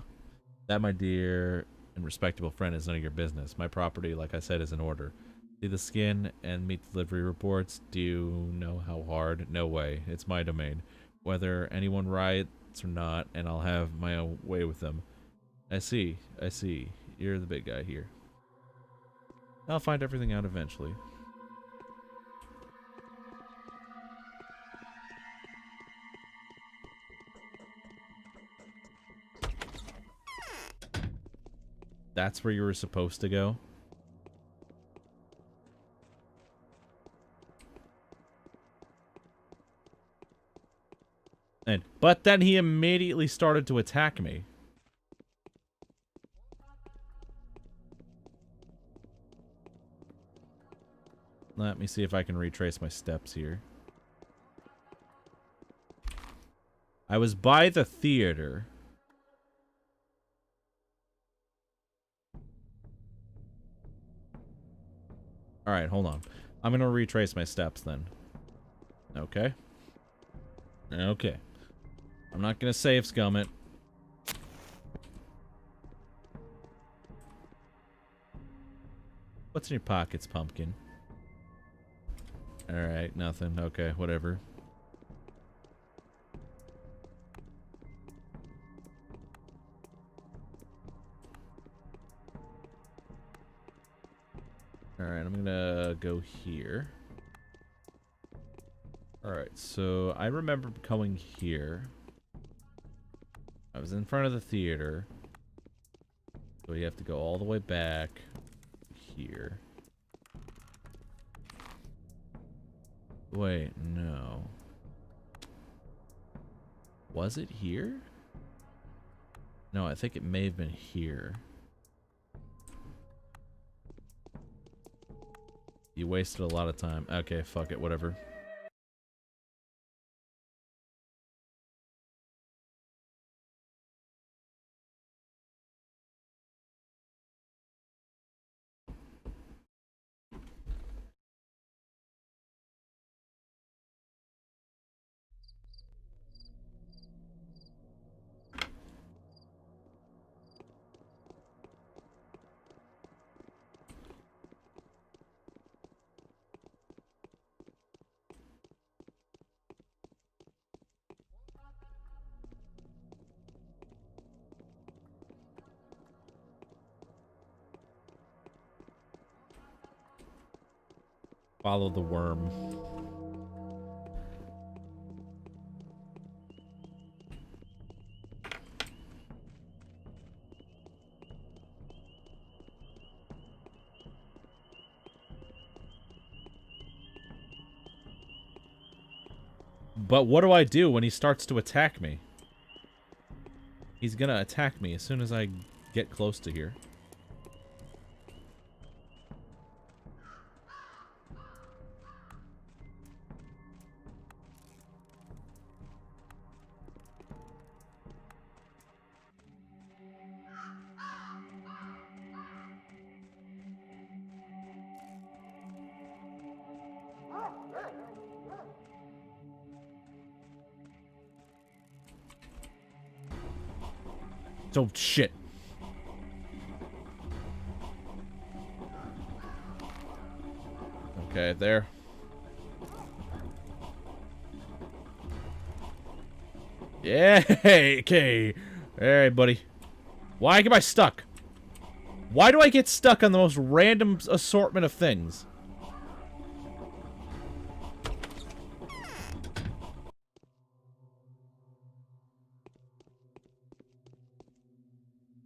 That, my dear and respectable friend, is none of your business. My property, like I said, is in order. See the skin and meet delivery reports? Do you know how hard? No way. It's my domain. Whether anyone riots or not, and I'll have my own way with them. I see. I see. You're the big guy here. I'll find everything out eventually. That's where you were supposed to go? But then he immediately started to attack me. Let me see if I can retrace my steps here. I was by the theater. Alright, hold on. I'm gonna retrace my steps then. Okay. Okay. I'm not gonna save scum it. What's in your pockets, pumpkin? Alright, nothing. Okay, whatever. Alright, I'm gonna go here. Alright, so I remember going here. I was in front of the theater. So we have to go all the way back here. Wait, no. Was it here? No, I think it may have been here. You wasted a lot of time. Okay, fuck it, whatever. Follow the worm. But what do I do when he starts to attack me? He's gonna attack me as soon as I get close to here. Oh, shit. Okay, there. Yeah, okay. Alright, buddy. Why am I stuck? Why do I get stuck on the most random assortment of things?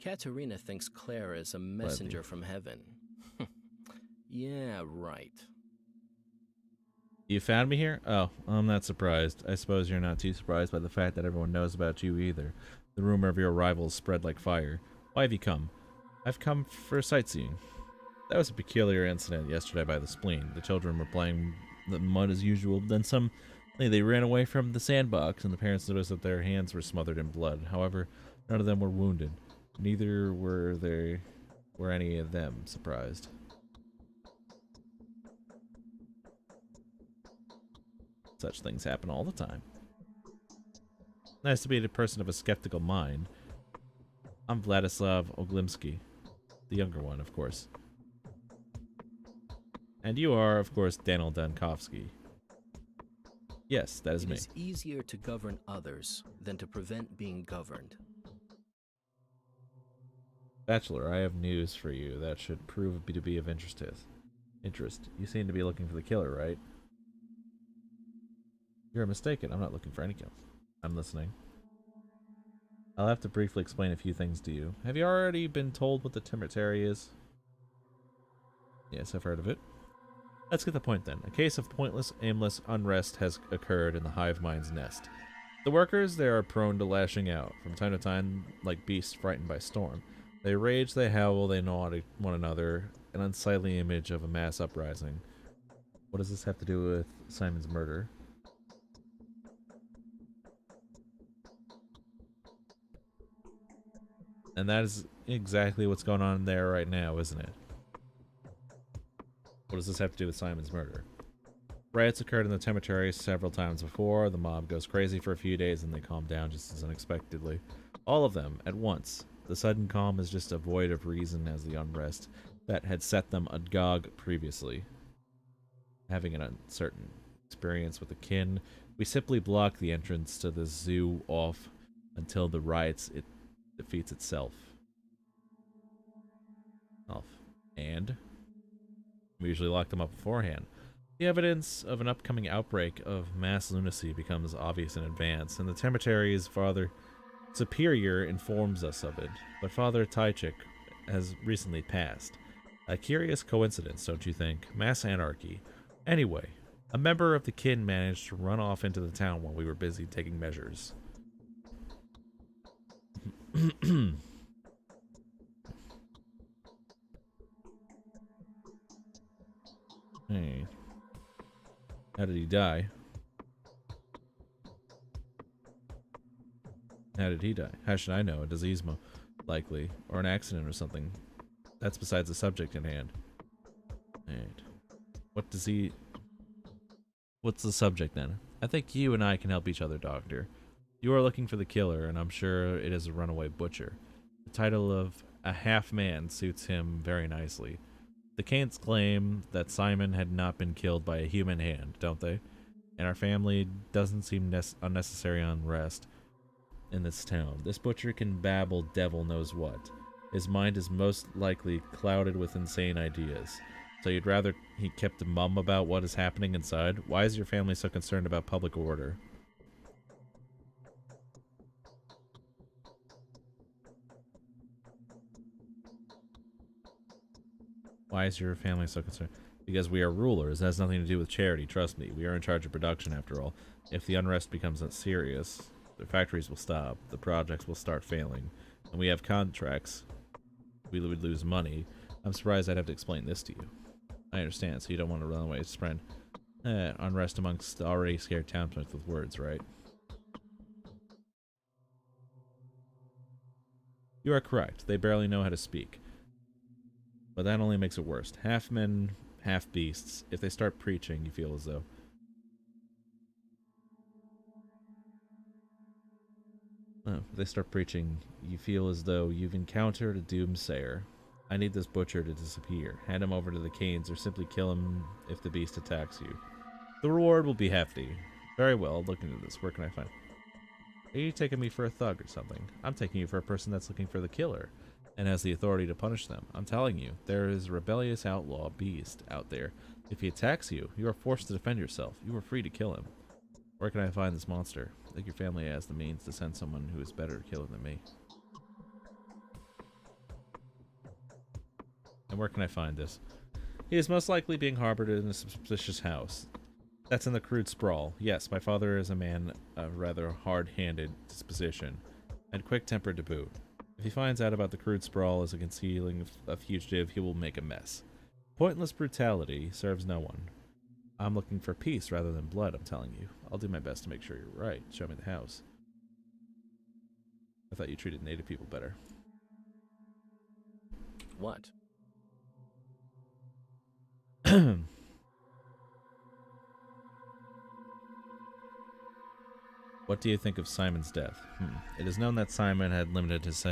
Katerina thinks Clara is a messenger from heaven. Yeah, right. You found me here? Oh, I'm not surprised. I suppose you're not too surprised by the fact that everyone knows about you either. The rumor of your arrival has spread like fire. Why have you come? I've come for sightseeing. That was a peculiar incident yesterday by the spleen. The children were playing the mud as usual. Then they ran away from the sandbox, and the parents noticed that their hands were smothered in blood. However, none of them were wounded. Neither were any of them surprised. Such things happen all the time. Nice to be a person of a skeptical mind. I'm Vladislav Oglimsky. The younger one, of course. And you are, of course, Daniel Dankovsky. Yes, that is me. It is easier to govern others than to prevent being governed. Bachelor, I have news for you that should prove to be of interest. You seem to be looking for the killer, right? You're mistaken. I'm not looking for any kills. I'm listening. I'll have to briefly explain a few things to you. Have you already been told what the Cemetery is? Yes, I've heard of it. Let's get the point then. A case of pointless, aimless unrest has occurred in the hive mind's nest. The workers there are prone to lashing out, from time to time like beasts frightened by storm. They rage, they howl, they gnaw at one another, an unsightly image of a mass uprising. What does this have to do with Simon's murder? And that is exactly what's going on there right now, isn't it? What does this have to do with Simon's murder? Riots occurred in the cemetery several times before. The mob goes crazy for a few days and they calm down just as unexpectedly. All of them, at once. The sudden calm is just a void of reason as the unrest that had set them agog previously. Having an uncertain experience with a kin, we simply block the entrance to the zoo off until the riots defeats itself. And we usually lock them up beforehand. The evidence of an upcoming outbreak of mass lunacy becomes obvious in advance, and the Cemetery's Father Superior informs us of it. But Father Tychik has recently passed. A curious coincidence, don't you think? Mass anarchy. Anyway, a member of the kin managed to run off into the town while we were busy taking measures. Hey. How did he die? How did he die? How should I know? A disease, likely. Or an accident or something. That's besides the subject in hand. Alright. What's the subject then? I think you and I can help each other, Doctor. You are looking for the killer, and I'm sure it is a runaway butcher. The title of a half-man suits him very nicely. The Caints claim that Simon had not been killed by a human hand, don't they? And our family doesn't seem unnecessary unrest in this town. This butcher can babble devil knows what. His mind is most likely clouded with insane ideas. So you'd rather he kept mum about what is happening inside? Why is your family so concerned about public order? Why is your family so concerned? Because we are rulers. It has nothing to do with charity, trust me. We are in charge of production, after all. If the unrest becomes serious, the factories will stop, the projects will start failing, and we have contracts. We would lose money. I'm surprised I'd have to explain this to you. I understand, so you don't want to run away, spread unrest amongst already scared townsmen with words, right? You are correct. They barely know how to speak. But that only makes it worse. Half men, half beasts. If they start preaching, you feel as though... if they start preaching, you feel as though you've encountered a doomsayer. I need this butcher to disappear. Hand him over to the Canes, or simply kill him if the beast attacks you. The reward will be hefty. Very well, look into this. Where can I find... Are you taking me for a thug or something? I'm taking you for a person that's looking for the killer and has the authority to punish them. I'm telling you, there is a rebellious outlaw beast out there. If he attacks you, you are forced to defend yourself. You are free to kill him. Where can I find this monster? I think your family has the means to send someone who is better to kill him than me. And where can I find this? He is most likely being harbored in a suspicious house. That's in the crude sprawl. Yes, my father is a man of rather hard-handed disposition, and quick-tempered to boot. If he finds out about the crude sprawl as a concealing a fugitive, he will make a mess. Pointless brutality serves no one. I'm looking for peace rather than blood, I'm telling you. I'll do my best to make sure you're right. Show me the house. I thought you treated native people better. What? What do you think of Simon's death? It is known that Simon had limited his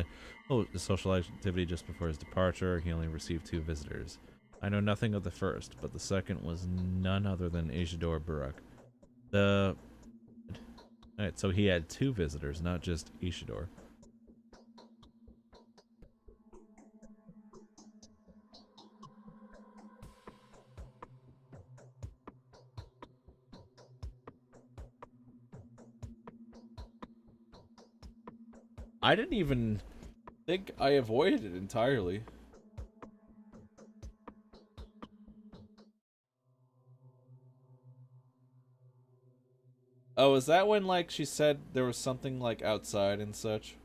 social activity just before his departure. He only received 2 visitors. I know nothing of the first, but the second was none other than Isidore Barak. Alright, so he had 2 visitors, not just Isidore. I didn't even think I avoided it entirely. Oh, is that when, like, she said there was something, like, outside and such?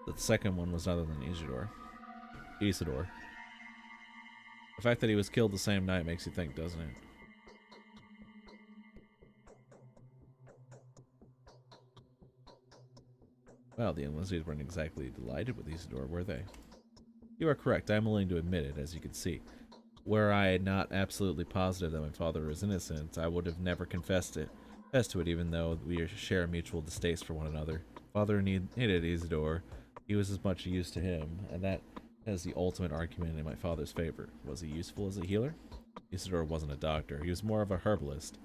The second one was other than Isidore. The fact that he was killed the same night makes you think, doesn't it? Well, the Enlisties weren't exactly delighted with Isidore, were they? You are correct. I am willing to admit it, as you can see. Were I not absolutely positive that my father was innocent, I would have never confessed to it, even though we share a mutual distaste for one another. Father needed Isidore. He was as much use to him, and that is the ultimate argument in my father's favor. Was he useful as a healer? Isidore wasn't a doctor. He was more of a herbalist.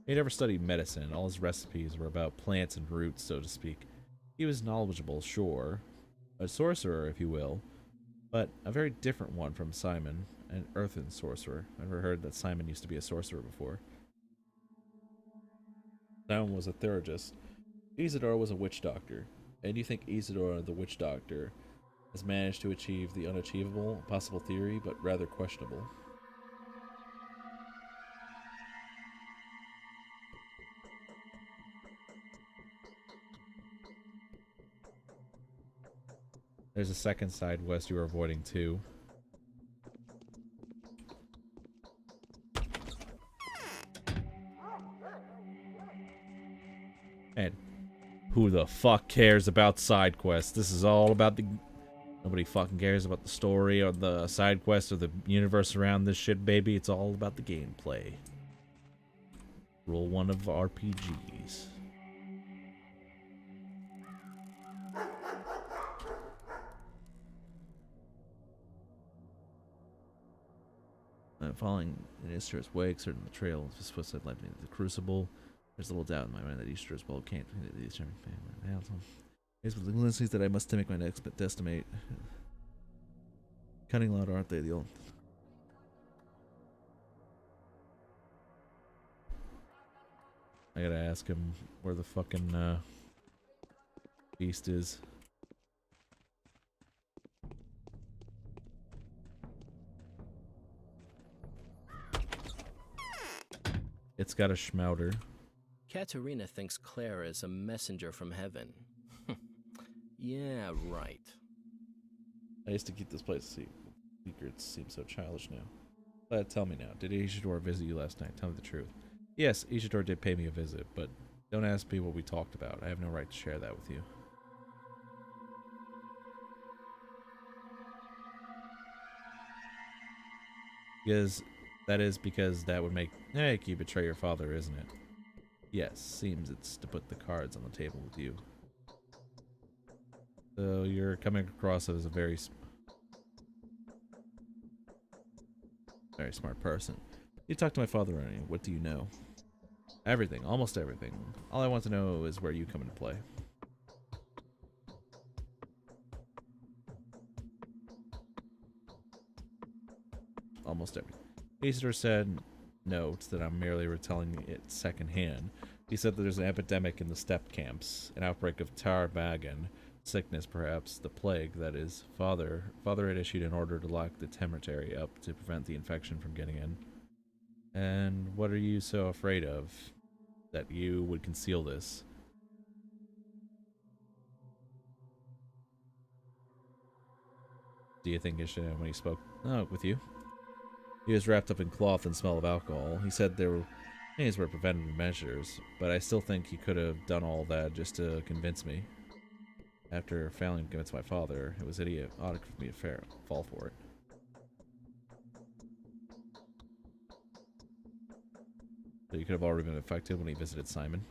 He never studied medicine. All his recipes were about plants and roots, so to speak. He was knowledgeable, sure. A sorcerer, if you will. But a very different one from Simon, an earthen sorcerer. I've never heard that Simon used to be a sorcerer before. Simon was a theurgist. Isidore was a witch doctor. And you think Isidore, the witch doctor, has managed to achieve the unachievable, possible theory, but rather questionable. There's a second side quest you are avoiding too. And who the fuck cares about side quests? This is all about the... Nobody fucking cares about the story or the side quest or the universe around this shit, baby. It's all about the gameplay. Rule 1 of RPGs. following in Ishtar's wake, certain the trail of his footsteps led me to the crucible. There's little doubt in my mind that Ishtar as well can't the Eastern family. It's with the linguistics that I must make my next estimate. Cunning loud, aren't they? The old. I gotta ask him where the fucking beast is. It's got a schmouder. Katerina thinks Clara is a messenger from heaven. Yeah, right. I used to keep this place secret. It seems so childish now. But tell me now, did Isidore visit you last night? Tell me the truth. Yes, Isidore did pay me a visit, but don't ask me what we talked about. I have no right to share that with you. Because that would make you betray your father, isn't it? Yes, seems it's to put the cards on the table with you. So you're coming across as a very smart person. You talked to my father, Ernie. What do you know? Everything, almost everything. All I want to know is where you come into play. Almost everything. Isidore said notes that I'm merely retelling it secondhand. He said that there's an epidemic in the steppe camps, an outbreak of tarbagan, sickness perhaps, the plague, that is. Father had issued an order to lock the cemetery up to prevent the infection from getting in. And what are you so afraid of that you would conceal this? Do you think when he spoke with you? He was wrapped up in cloth and smell of alcohol. He said these were preventative measures, but I still think he could have done all that just to convince me. After failing to convince my father, it was idiotic for me to fall for it. So you could have already been infected when he visited Simon.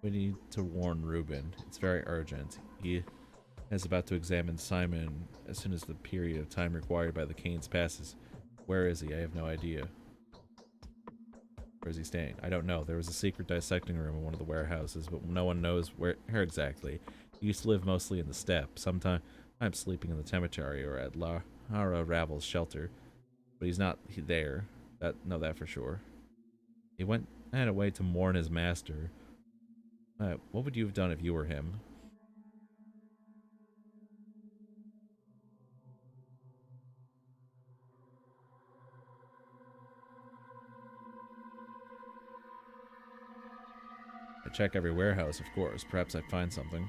We need to warn Reuben. It's very urgent. He is about to examine Simon as soon as the period of time required by the Canes passes. Where is he? I have no idea. Where is he staying? I don't know. There was a secret dissecting room in one of the warehouses, but no one knows where exactly. He used to live mostly in the steppe. Sometimes I'm sleeping in the cemetery or at Lara Ravel's shelter, but he's not there. Know that for sure. He went away to mourn his master. What would you have done if you were him? I check every warehouse, of course. Perhaps I'd find something.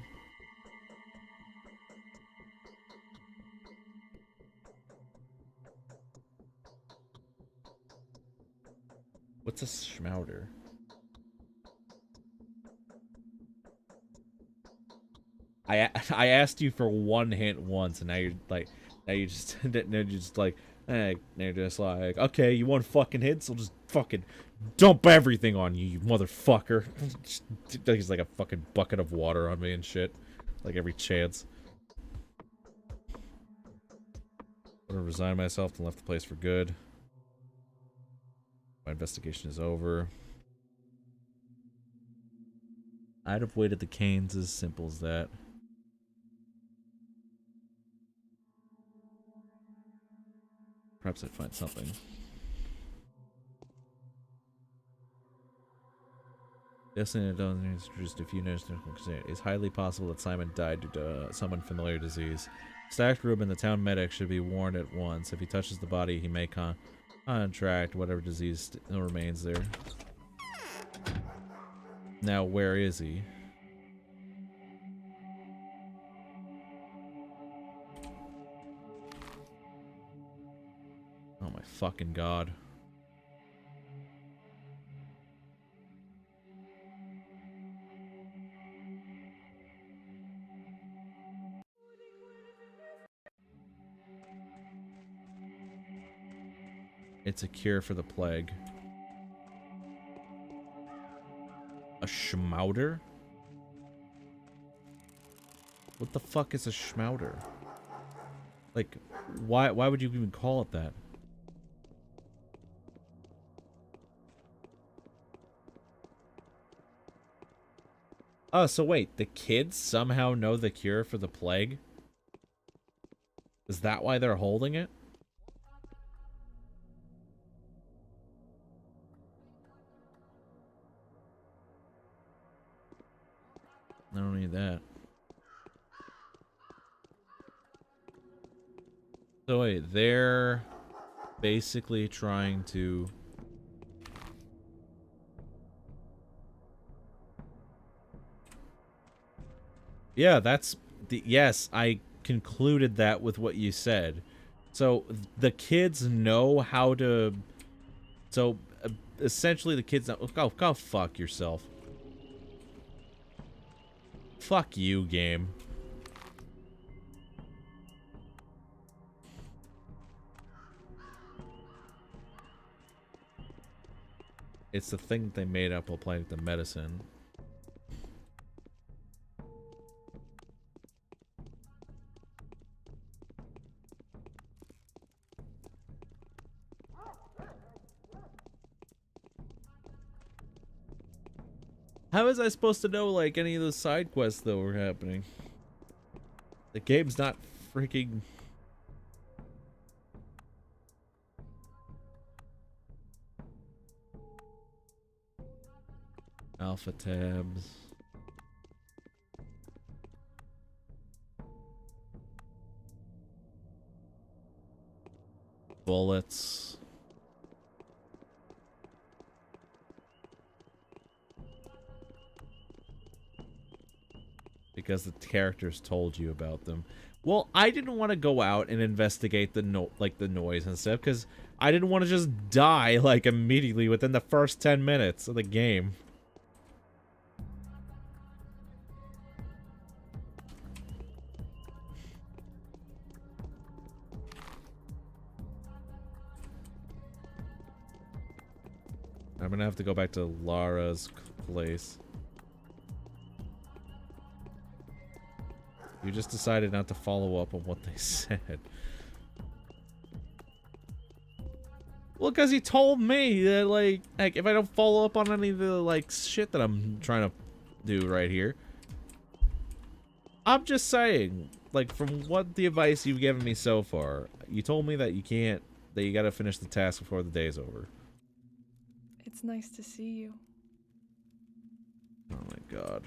What's a schmouder? I asked you for one hint once, and now you're just like, okay, you want fucking hints? I'll just fucking dump everything on you, you motherfucker. He's like a fucking bucket of water on me and shit, like every chance. I'm gonna resign myself and left the place for good. My investigation is over. I'd have waited the Canes, as simple as that. Perhaps I'd find something. Destiny introduced a few notes. It's highly possible that Simon died due to some unfamiliar disease. Stacked Reuben, the town medic, should be warned at once. If he touches the body, he may contract whatever disease still remains there. Now, where is he? Oh my fucking god. It's a cure for the plague. A schmouder? What the fuck is a schmouder? Like, why would you even call it that? Oh, so wait, the kids somehow know the cure for the plague? Is that why they're holding it? I don't need that. So wait, they're basically trying to... Yeah, that's... Yes, I concluded that with what you said. So the kids know how to... So essentially the kids know... Go fuck yourself. Fuck you, game. It's the thing they made up while playing with the medicine. How was I supposed to know, like, any of those side quests, though, were happening? The game's not freaking... Alpha tabs. Bullets. Because the characters told you about them. Well, I didn't want to go out and investigate the noise and stuff, because I didn't want to just die, like, immediately within the first 10 minutes of the game. I'm gonna have to go back to Lara's place. You just decided not to follow up on what they said. Well, because he told me that, like, if I don't follow up on any of the, like, shit that I'm trying to do right here. I'm just saying, like, from what the advice you've given me so far, you told me that you can't, that you gotta finish the task before the day's over. It's nice to see you. Oh my god.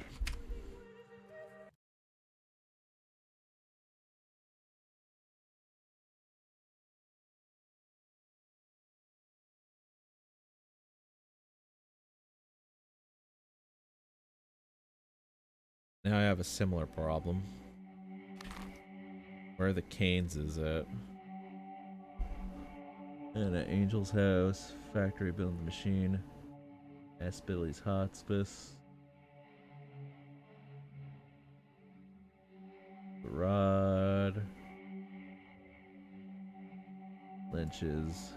Now I have a similar problem. Where the Canes is at. And at Angel's house. Factory building the machine. S. Billy's hospice. Rod. Lynch's.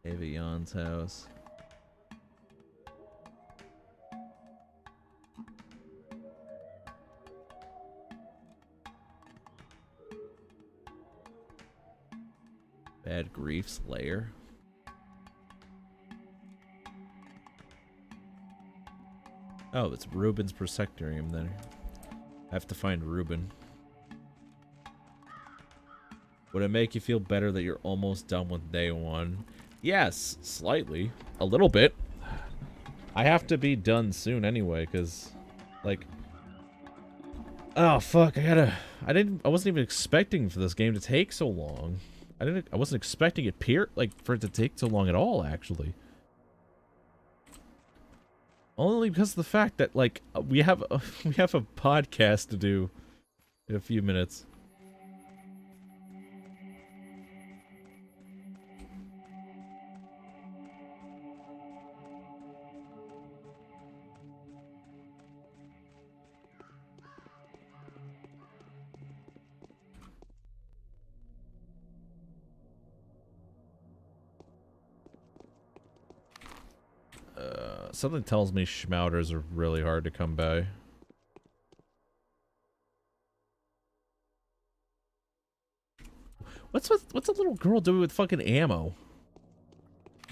Avion's house. Bad Grief's lair. Oh, it's Ruben's Prosectorium then. I have to find Ruben. Would it make you feel better that you're almost done with day one? Yes, slightly. A little bit. I have to be done soon anyway, because, like... Oh, fuck, I wasn't even expecting for this game to take so long. I wasn't expecting it for it to take so long at all, actually. Only because of the fact that, like, we have a podcast to do in a few minutes. Something tells me schmouters are really hard to come by. What's a little girl doing with fucking ammo?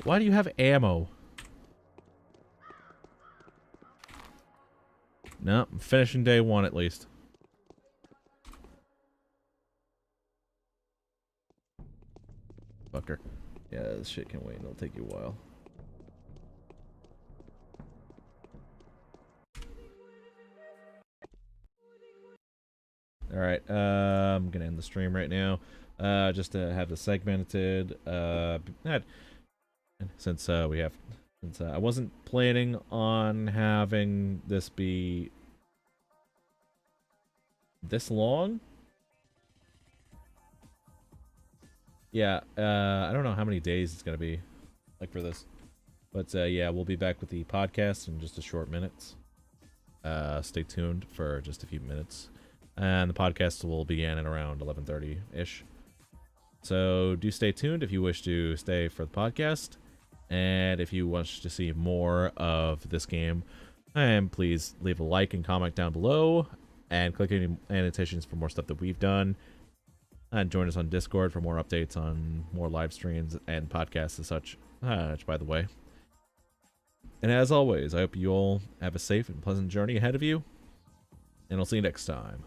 Why do you have ammo? No, I'm finishing day 1 at least. Fucker. Yeah, this shit can wait. It'll take you a while. Alright, I'm gonna end the stream right now. Just to have this segmented. Since I wasn't planning on having this be this long. Yeah, I don't know how many days it's gonna be, like, for this. But yeah, we'll be back with the podcast in just a short minutes. Stay tuned for just a few minutes. And the podcast will begin at around 11:30-ish. So do stay tuned if you wish to stay for the podcast. And if you wish to see more of this game, and please leave a like and comment down below. And click any annotations for more stuff that we've done. And join us on Discord for more updates on more live streams and podcasts and such, by the way. And as always, I hope you all have a safe and pleasant journey ahead of you. And I'll see you next time.